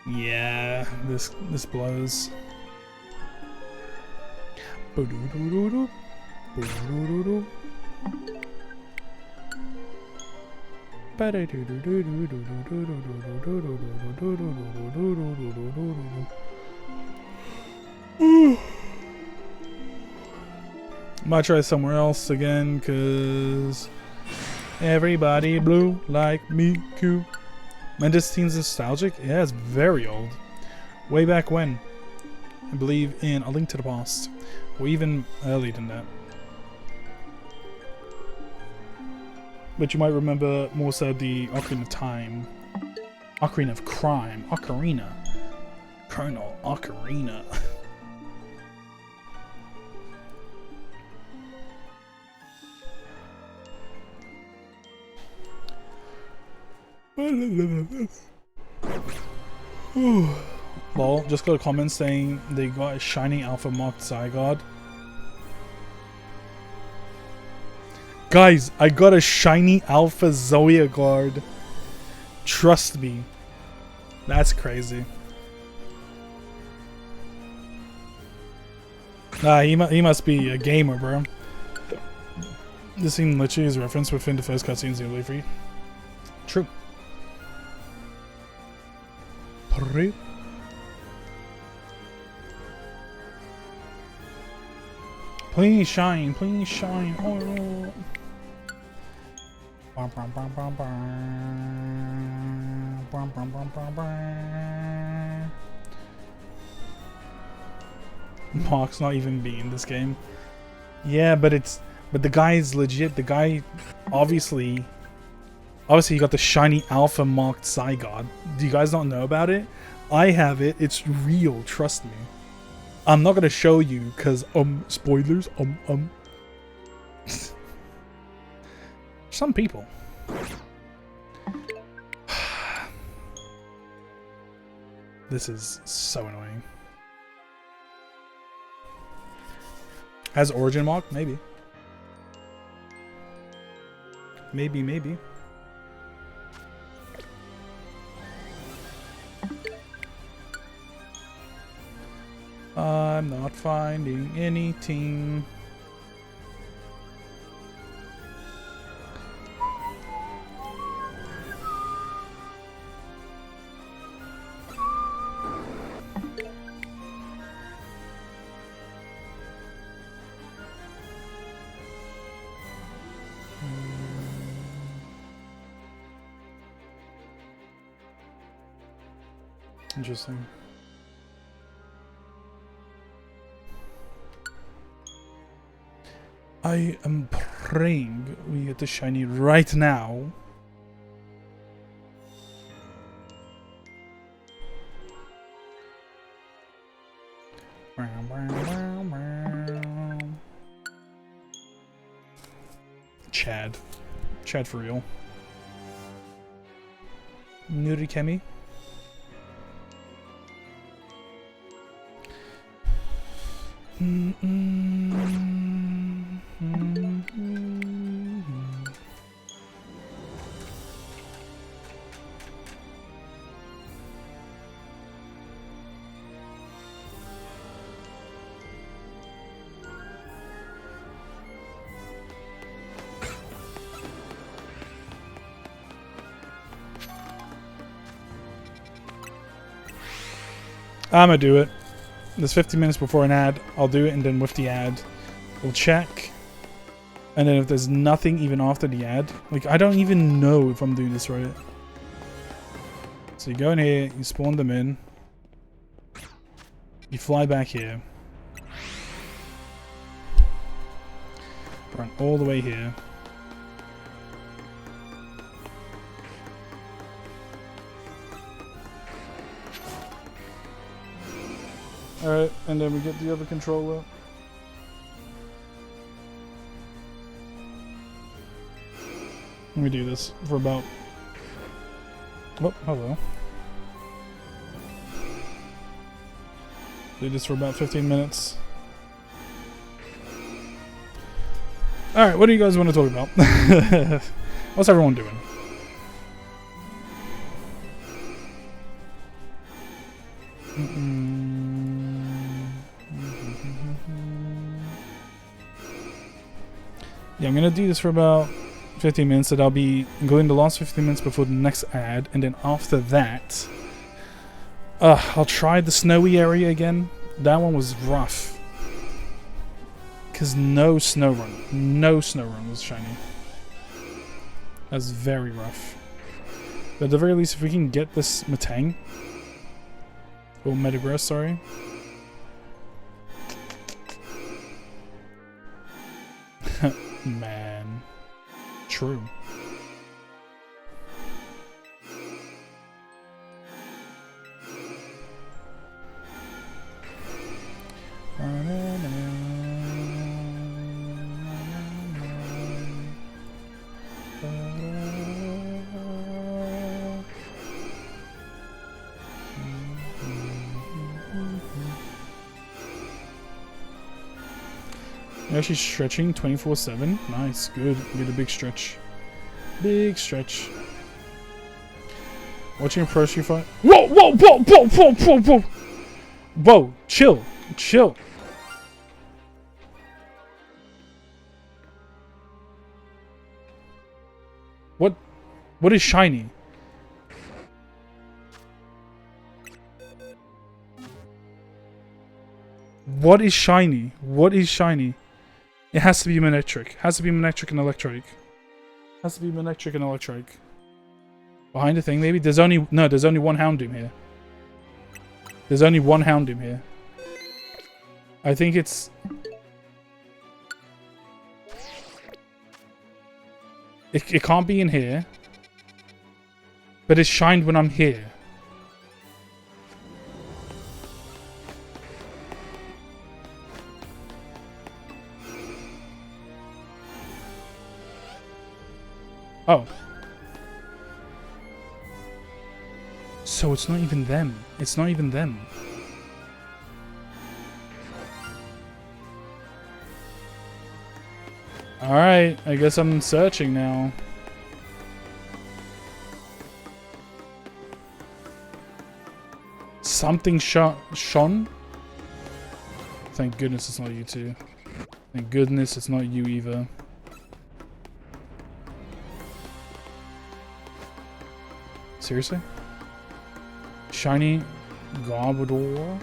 yeah, this blows. Might try somewhere else again, cause everybody blue like me, Q. Man, this seems nostalgic. Yeah, it's very old. Way back when. I believe in A Link to the Past. Or even earlier than that. But you might remember more so the Ocarina of Time. Ocarina of Crime. Ocarina. Colonel Ocarina. Lol, just got a comment saying they got a shiny alpha marked Zygarde. Guys, I got a shiny alpha Zygarde. Trust me. That's crazy. Nah, he must be a gamer, bro. This scene literally is referenced within the first cutscenes in the Free. True. Please shine, please shine. Oh. Mark's not even be in this game. Yeah, but the guy is legit. The guy obviously he got the shiny alpha marked Zygarde. Do you guys not know about it? I have it. It's real. Trust me. I'm not gonna show you because spoilers. Some people. This is so annoying. Has origin mark? Maybe. Maybe. I'm not finding anything. Interesting. I am praying we get the shiny right now. Chad for real. Nurikemi. I'm gonna do it. There's 15 minutes before an ad. I'll do it, and then with the ad, we'll check. And then if there's nothing even after the ad, like I don't even know if I'm doing this right. So you go in here, you spawn them in, you fly back here, run all the way here. Alright, and then we get the other controller. And we do this for about... Oh, hello. Do this for about 15 minutes. Alright, what do you guys want to talk about? What's everyone doing? Yeah, I'm gonna do this for about 15 minutes, and I'll be including the last 15 minutes before the next ad, and then after that, I'll try the snowy area again. That one was rough. Because no Snow Run was shiny. That's very rough. But at the very least, if we can get this Metang, or Metagross, sorry. Man. True. You're actually stretching 24/7. Nice, good. Get a big stretch. Big stretch. Watching a pro street fight. Whoa, whoa, whoa, whoa, whoa, whoa, whoa. Whoa, chill, chill. What is shiny? What is shiny? What is shiny? It has to be Manectric. Has to be Manectric and Electrike. Has to be Manectric and Electrike. Behind the thing, maybe? There's only one Houndoom here. There's only one Houndoom here. I think it's... It can't be in here. But it's shined when I'm here. Oh. So it's not even them. It's not even them. Alright, I guess I'm searching now. Something shone? Thank goodness it's not you two. Thank goodness it's not you either. Seriously? Shiny Garbodor?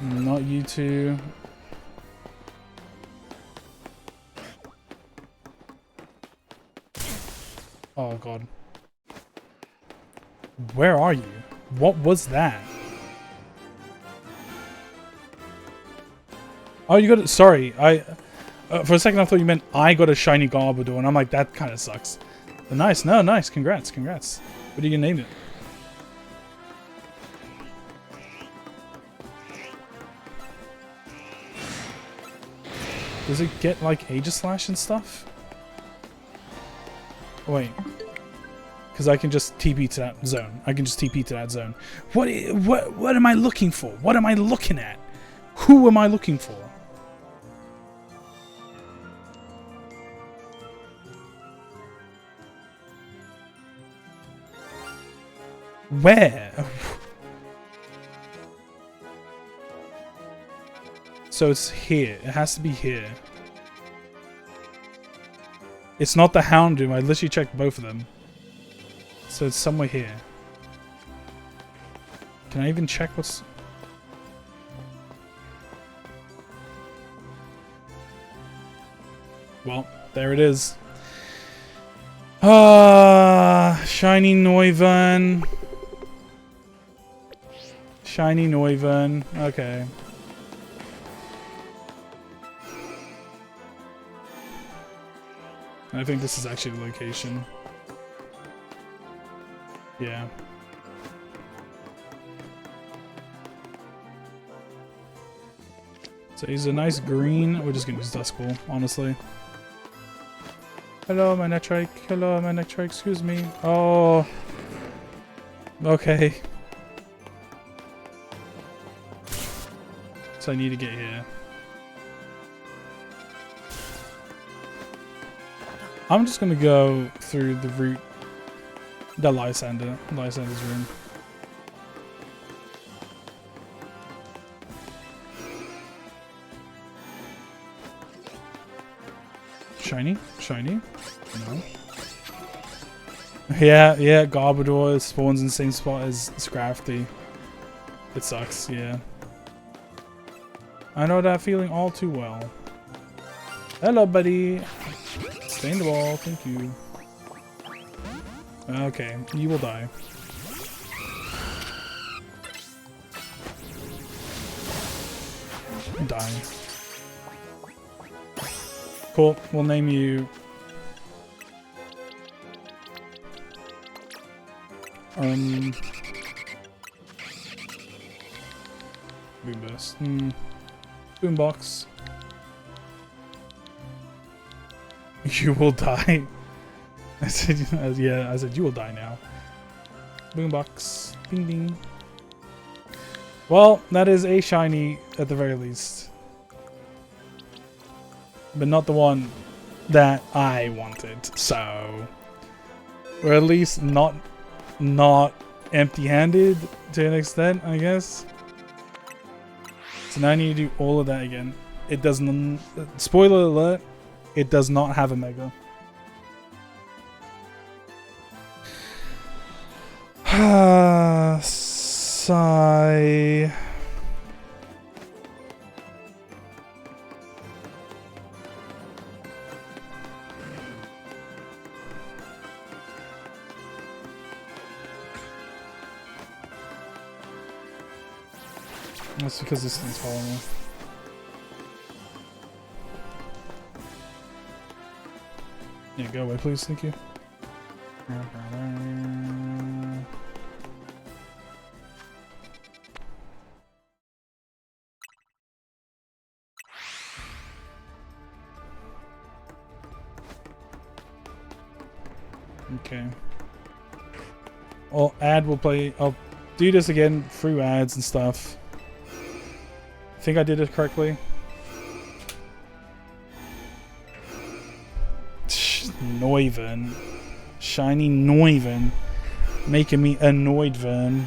Not you two. Oh god. Where are you? What was that? Oh, you got it. Sorry. For a second I thought you meant I got a shiny Garbodor, and I'm like, that kind of sucks. But nice. No, nice. Congrats. Congrats. What are you gonna name it? Does it get like Aegislash and stuff? Oh, wait. Because I can just TP to that zone. I can just TP to that zone. What am I looking for? What am I looking at? Who am I looking for? Where? So it's here. It has to be here. It's not the Houndoom. I literally checked both of them. So it's somewhere here. Can I even check what's... Well, there it is. Shiny Noivern. Shiny Noivern. Okay. I think this is actually the location. Yeah. So he's a nice green. We're just gonna use Duskull, honestly. Hello, Manectric. Hello, Manectric. Excuse me. Oh. Okay. So I need to get here. I'm just gonna go through the route that Lysander's room. Shiny? Shiny? No. Yeah, Garbodor spawns in the same spot as Scrafty. It sucks, yeah. I know that feeling all too well. Hello, buddy. Stay in the wall. Thank you. Okay, you will die. Die. Cool. We'll name you. Boomburst. Boombox. You will die. I said, yeah, I said you will die now. Boombox. Bing bing. Well, that is a shiny at the very least. But not the one that I wanted, so... Or at least not empty-handed to an extent, I guess. So now I need to do all of that again. It doesn't... Spoiler alert, it does not have a Mega. Sigh. That's because this thing's following me. Yeah, go away, please. Thank you. Okay. Well, ad will play. I'll do this again through ads and stuff. I think I did it correctly. Neuven. Shiny Neuven. Making me annoyed, Vern.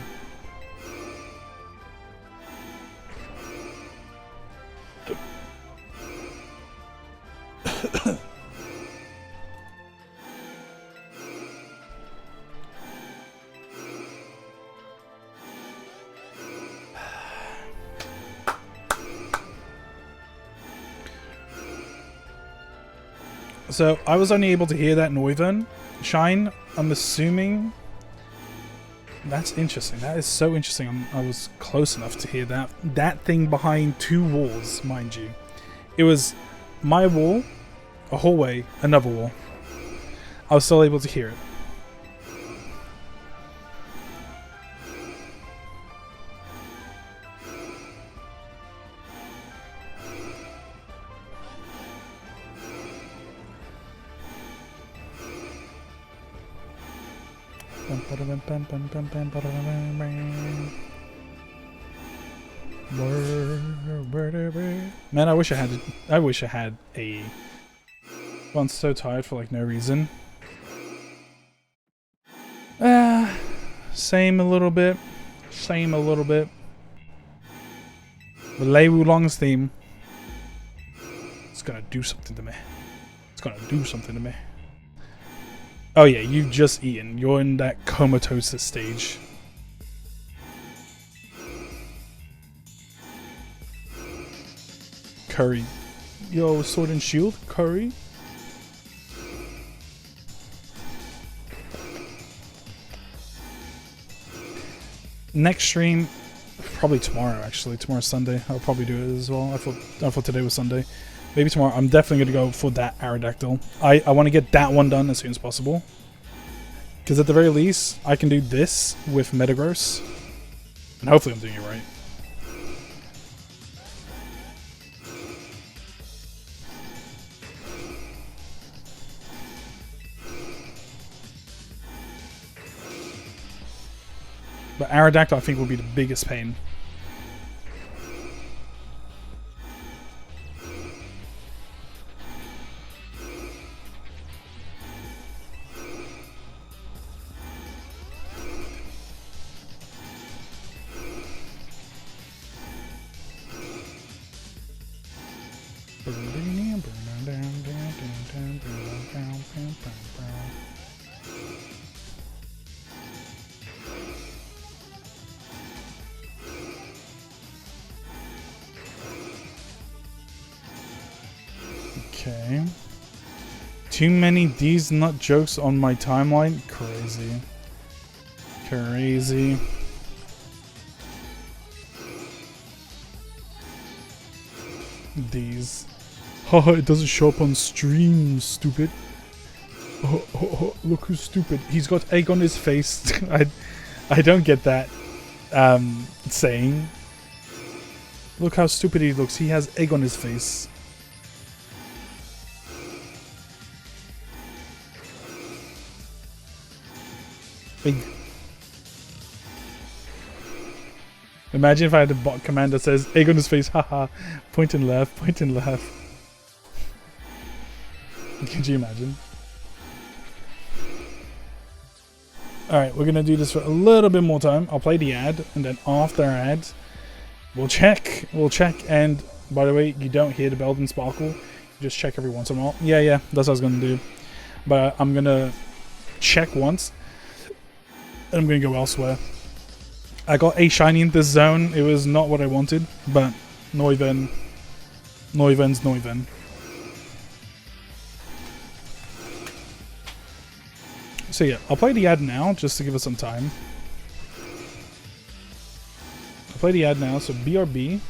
So, I was only able to hear that Neuven shine. I'm assuming... That's interesting. That is so interesting. I was close enough to hear that. That thing behind two walls, mind you. It was my wall, a hallway, another wall. I was still able to hear it. Man, I wish I had a... I'm so tired for like no reason. Same a little bit. Same a little bit. But Lei Wulong's theme. It's gonna do something to me. It's gonna do something to me. Oh yeah, you've just eaten. You're in that comatose stage. Curry. Yo, Sword and Shield? Curry? Next stream, probably tomorrow actually. Tomorrow's Sunday. I'll probably do it as well. I thought today was Sunday. Maybe tomorrow. I'm definitely going to go for that Aerodactyl. I want to get that one done as soon as possible. Because at the very least, I can do this with Metagross. And hopefully I'm doing it right. But Aerodactyl I think will be the biggest pain. Okay. Too many D's nut jokes on my timeline? Crazy. Crazy. D's. Haha, it doesn't show up on stream, stupid. Oh, look who's stupid. He's got egg on his face. I don't get that saying. Look how stupid he looks. He has egg on his face. Egg. Imagine if I had a bot command that says egg on his face, haha, point and left, point and left. Could you imagine? Alright, we're gonna do this for a little bit more time. I'll play the ad, and then after ad, we'll check. And by the way, you don't hear the bell and sparkle. You just check every once in a while. Yeah, that's what I was gonna do. But I'm gonna check once, and I'm gonna go elsewhere. I got a shiny in this zone. It was not what I wanted, but Neuven. Neuven's Neuven. So yeah, I'll play the ad now, just to give us some time. I'll play the ad now, so BRB.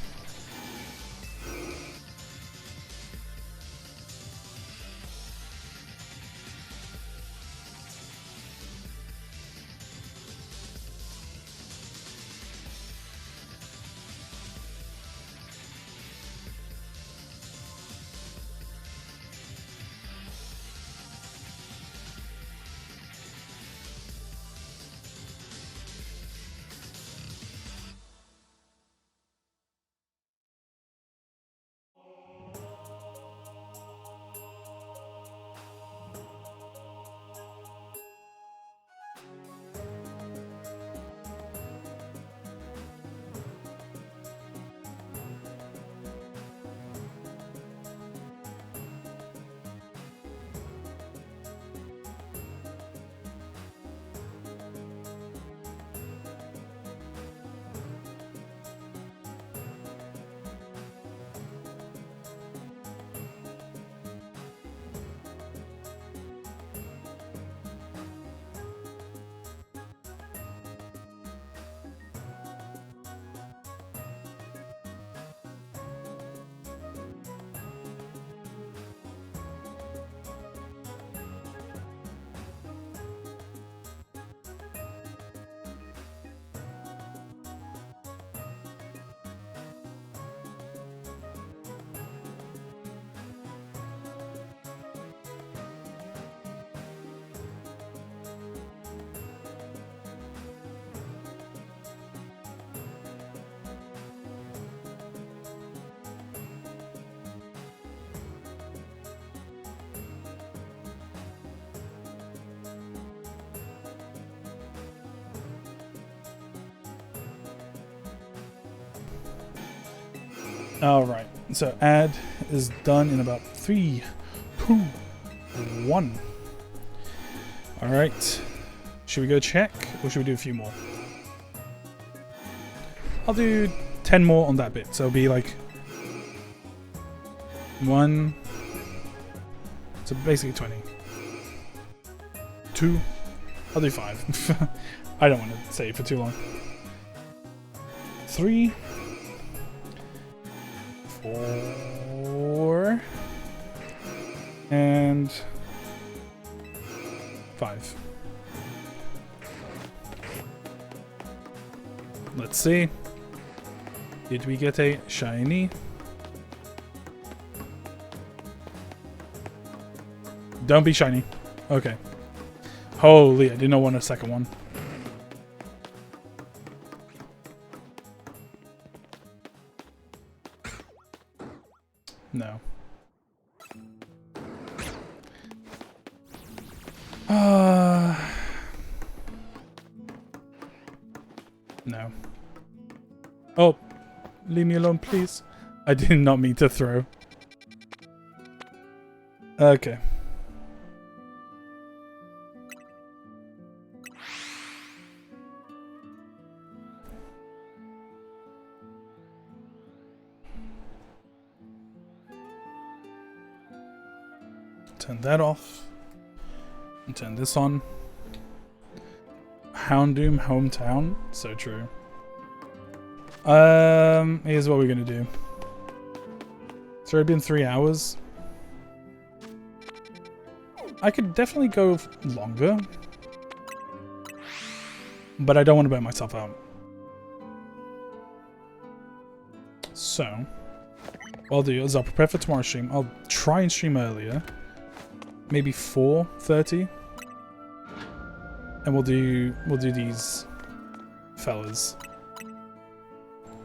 Alright, so ad is done in about 3, 2, 1. Alright, should we go check or should we do a few more? I'll do 10 more on that bit, so it'll be like 1, so basically 20. 2, I'll do 5. I don't want to say it for too long. 3, 4, and 5. Let's see. Did we get a shiny? Don't be shiny. Okay. Holy, I did not want a second one. No. No. Oh, leave me alone, please. I did not mean to throw. Okay. Turn that off. And turn this on. Houndoom hometown. So true. Here's what we're gonna do. It's already been 3 hours. I could definitely go longer. But I don't want to burn myself out. So, what I'll do is I'll prepare for tomorrow's stream. I'll try and stream earlier. Maybe 4:30. And we'll do these fellas.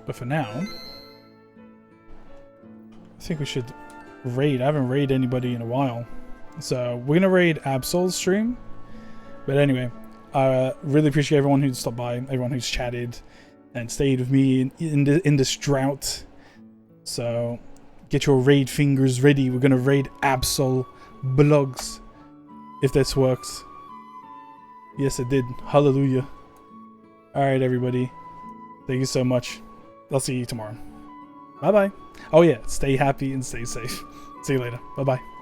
But for now, I think we should raid. I haven't raided anybody in a while. So we're gonna raid Absol's stream. But anyway, I really appreciate everyone who's stopped by, everyone who's chatted and stayed with me in this drought. So get your raid fingers ready. We're gonna raid Absol blogs. If this works. Yes, it did. Hallelujah. Alright, everybody. Thank you so much. I'll see you tomorrow. Bye-bye. Oh yeah, stay happy and stay safe. See you later. Bye-bye.